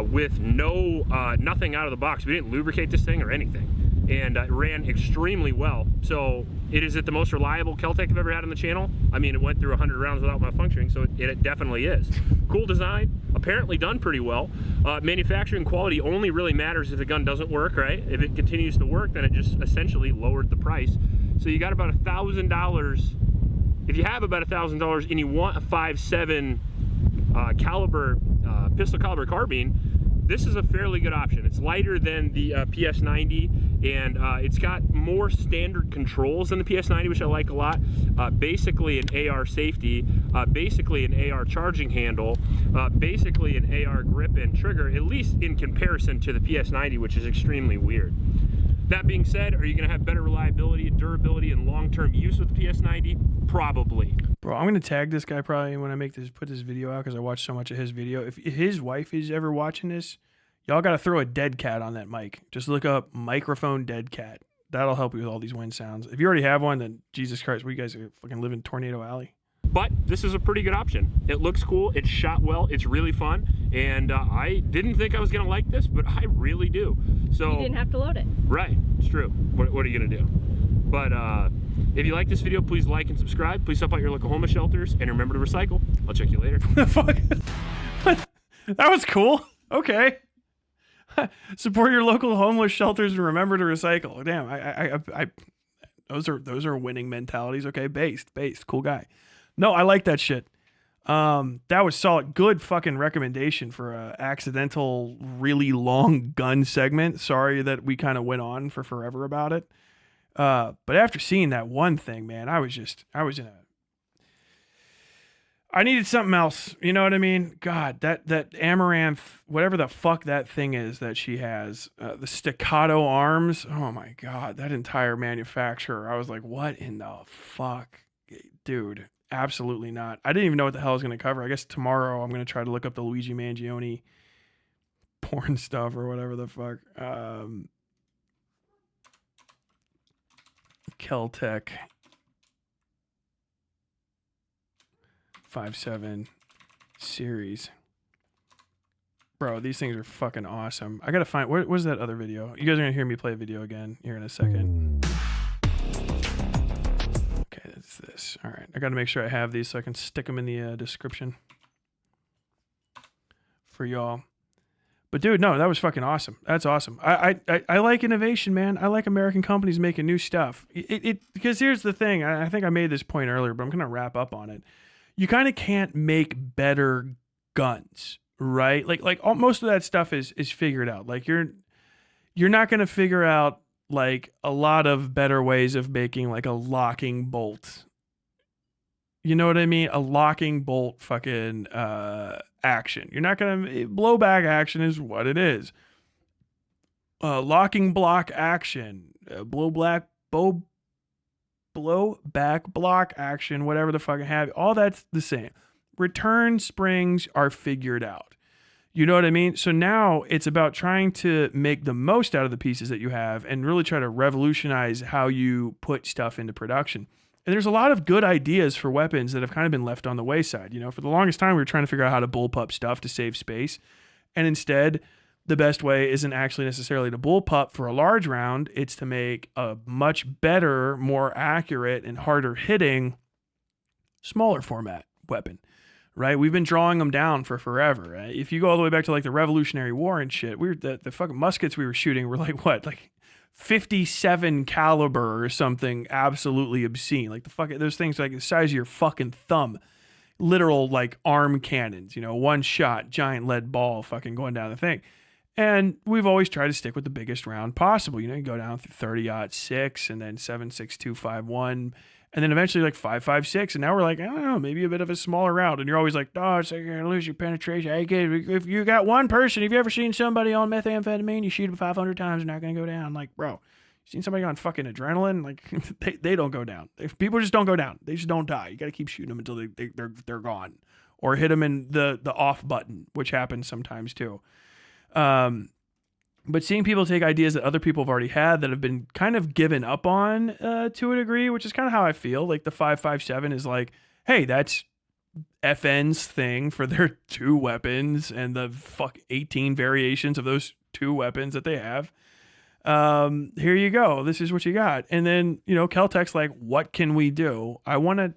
with nothing out of the box. We didn't lubricate this thing or anything, and it ran extremely well. So is it the most reliable Keltec I've ever had on the channel? I mean, it went through 100 rounds without malfunctioning, so it definitely is. Cool design, apparently done pretty well. Manufacturing quality only really matters if the gun doesn't work, right? If it continues to work, then it just essentially lowered the price. So you got about $1,000. If you have about $1,000 and you want a 5.7 caliber pistol caliber carbine, this is a fairly good option. It's lighter than the PS90, and it's got more standard controls than the PS90, which I like a lot. Basically an AR safety, basically an AR charging handle, basically an AR grip and trigger, at least in comparison to the PS90, which is extremely weird. That being said, are you going to have better reliability and durability and long-term use with the PS90? Probably. Bro, I'm going to tag this guy probably when I put this video out, because I watched so much of his video. If his wife is ever watching this, y'all got to throw a dead cat on that mic. Just look up microphone dead cat. That'll help you with all these wind sounds. If you already have one, then Jesus Christ, what, you guys fucking live in Tornado Alley? But this is a pretty good option. It looks cool, it's shot well, it's really fun, and I didn't think I was gonna like this, but I really do. So you didn't have to load it. Right, it's true. What are you gonna do? But if you like this video, please like and subscribe. Please help out your local homeless shelters, and remember to recycle. I'll check you later. Fuck. That was cool. Okay. Support your local homeless shelters and remember to recycle. Damn, those are winning mentalities. Okay, based, cool guy. No, I like that shit. That was solid. Good fucking recommendation for a accidental, really long gun segment. Sorry that we kind of went on for forever about it. But after seeing that one thing, man, I needed something else. You know what I mean? God, that Amaranth, whatever the fuck that thing is that she has, the staccato arms. Oh my God, that entire manufacturer. I was like, what in the fuck, dude? Absolutely not. I didn't even know what the hell I was going to cover. I guess tomorrow I'm going to try to look up the Luigi Mangione porn stuff or whatever the fuck. KEL-TEC 5.7 series. Bro, these things are fucking awesome. I got to find, what was that other video? You guys are going to hear me play a video again here in a second. Okay, that's this. All right, I got to make sure I have these so I can stick them in the description for y'all. But dude, no, that was fucking awesome. That's awesome. I like innovation, man. I like American companies making new stuff. Because here's the thing. I think I made this point earlier, but I'm gonna wrap up on it. You kind of can't make better guns, right? Like most of that stuff is figured out. Like you're not gonna figure out like a lot of better ways of making like a locking bolt. You know what I mean? A locking bolt fucking action. You're not going to... Blowback action is what it is. Locking block action. Blowback block action. Whatever the fucking have. All that's the same. Return springs are figured out. You know what I mean? So now it's about trying to make the most out of the pieces that you have and really try to revolutionize how you put stuff into production. And there's a lot of good ideas for weapons that have kind of been left on the wayside. You know, for the longest time, we were trying to figure out how to bullpup stuff to save space. And instead, the best way isn't actually necessarily to bullpup for a large round. It's to make a much better, more accurate, and harder hitting, smaller format weapon, right? We've been drawing them down for forever. Right? If you go all the way back to like the Revolutionary War and shit, the fucking muskets we were shooting were like what? Like 57 caliber or something absolutely obscene. Like the fucking, those things like the size of your fucking thumb, literal like arm cannons, you know, one shot, giant lead ball fucking going down the thing. And we've always tried to stick with the biggest round possible. You know, you go down through 30-06 and then 7.6251 and then eventually like 5.56. And now we're like, I don't know, maybe a bit of a smaller round. And you're always like, oh, it's like you're going to lose your penetration. If you got one person, have you ever seen somebody on methamphetamine? You shoot them 500 times, they're not going to go down. Like, bro, you seen somebody on fucking adrenaline? Like, they don't go down. If people just don't go down. They just don't die. You got to keep shooting them until they're gone. Or hit them in the off button, which happens sometimes too. But seeing people take ideas that other people have already had that have been kind of given up on to a degree, which is kind of how I feel. Like the 5.57 is like, hey, that's FN's thing for their 2 weapons and the 18 variations of those 2 weapons that they have. Here you go. This is what you got. And then, KEL-TEC's like, what can we do? I want to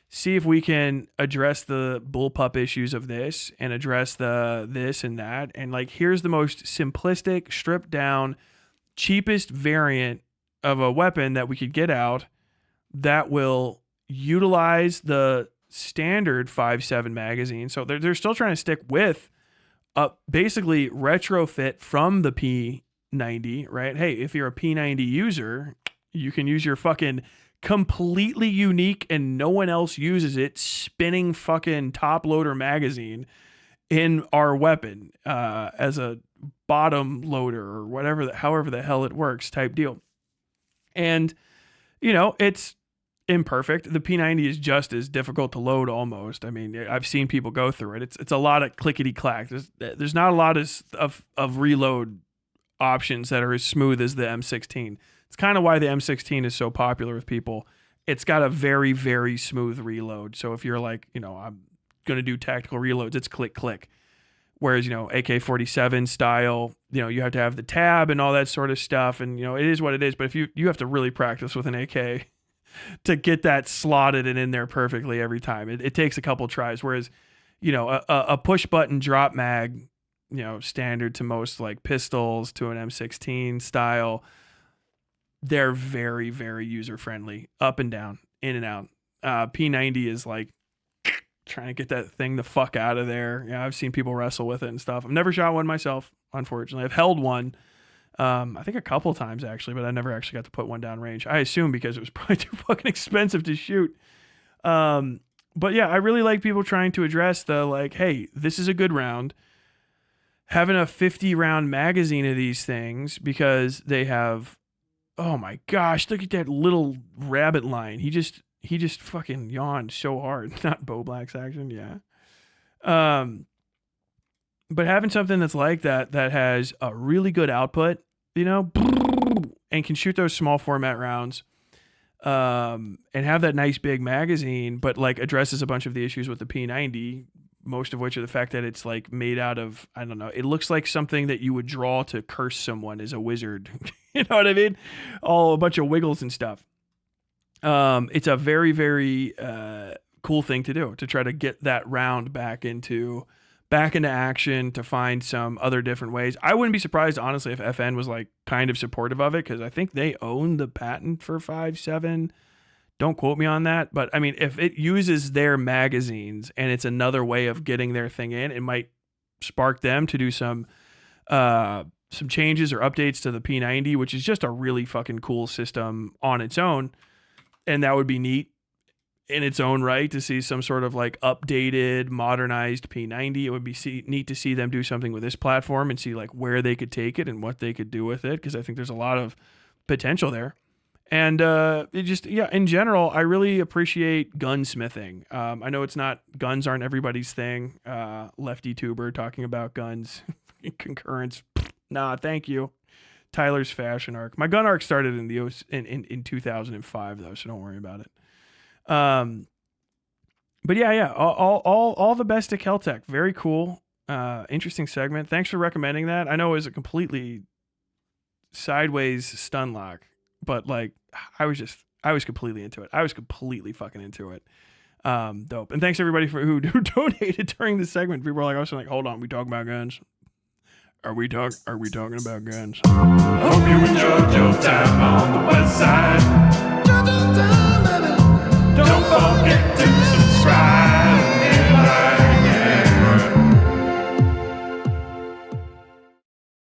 see if we can address the bullpup issues of this and address the this and that. And like, here's the most simplistic, stripped down, cheapest variant of a weapon that we could get out that will utilize the standard 5.7 magazine. So they're still trying to stick with basically retrofit from the P90, right? Hey, if you're a P90 user, you can use your fucking completely unique and no one else uses it spinning fucking top loader magazine in our weapon as a bottom loader or whatever, however the hell it works type deal. And it's imperfect. The P90 is just as difficult to load almost. I mean, I've seen people go through it. It's a lot of clickety clack. There's not a lot of reload options that are as smooth as the M16. It's kind of why the M16 is so popular with people. It's got a very, very smooth reload. So if you're like, I'm going to do tactical reloads, it's click, click. Whereas, AK-47 style, you have to have the tab and all that sort of stuff. And, it is what it is. But if you have to really practice with an AK to get that slotted and in there perfectly every time. It takes a couple tries. Whereas, a push button drop mag, standard to most like pistols to an M16 style, they're very, very user friendly, up and down, in and out. P90 is like trying to get that thing the fuck out of there. Yeah, I've seen people wrestle with it and stuff. I've never shot one myself, unfortunately. I've held one, I think a couple times actually, but I never actually got to put one down range. I assume because it was probably too fucking expensive to shoot. But yeah, I really like people trying to address the like, hey, this is a good round. Having a 50 round magazine of these things because they have, oh my gosh, look at that little rabbit line. He just fucking yawned so hard. Not Bo Black's action, yeah. But having something that's like that has a really good output, and can shoot those small format rounds, and have that nice big magazine, but like addresses a bunch of the issues with the P90, most of which are the fact that it's like made out of, I don't know, it looks like something that you would draw to curse someone as a wizard. You know what I mean? All a bunch of wiggles and stuff. It's a very, very cool thing to do, to try to get that round back into action, to find some other different ways. I wouldn't be surprised, honestly, if FN was like kind of supportive of it, because I think they own the patent for 5.7. Don't quote me on that, but I mean, if it uses their magazines and it's another way of getting their thing in, it might spark them to do some changes or updates to the P90, which is just a really fucking cool system on its own. And that would be neat in its own right to see some sort of like updated, modernized P90. It would be neat to see them do something with this platform and see like where they could take it and what they could do with it, because I think there's a lot of potential there. And in general, I really appreciate gunsmithing. I know guns aren't everybody's thing. Lefty tuber talking about guns, concurrence. Nah, thank you. Tyler's fashion arc. My gun arc started in 2005 though, so don't worry about it. But yeah. All the best to KEL-TEC. Very cool. Interesting segment. Thanks for recommending that. I know it was a completely sideways stun lock, but like I was completely into it. I was completely fucking into it. Dope. And thanks everybody who donated during this segment. People were like, I was like, hold on, we talking about guns? Are we talking about guns? Hope you enjoyed your time on the Westside. Don't forget to subscribe.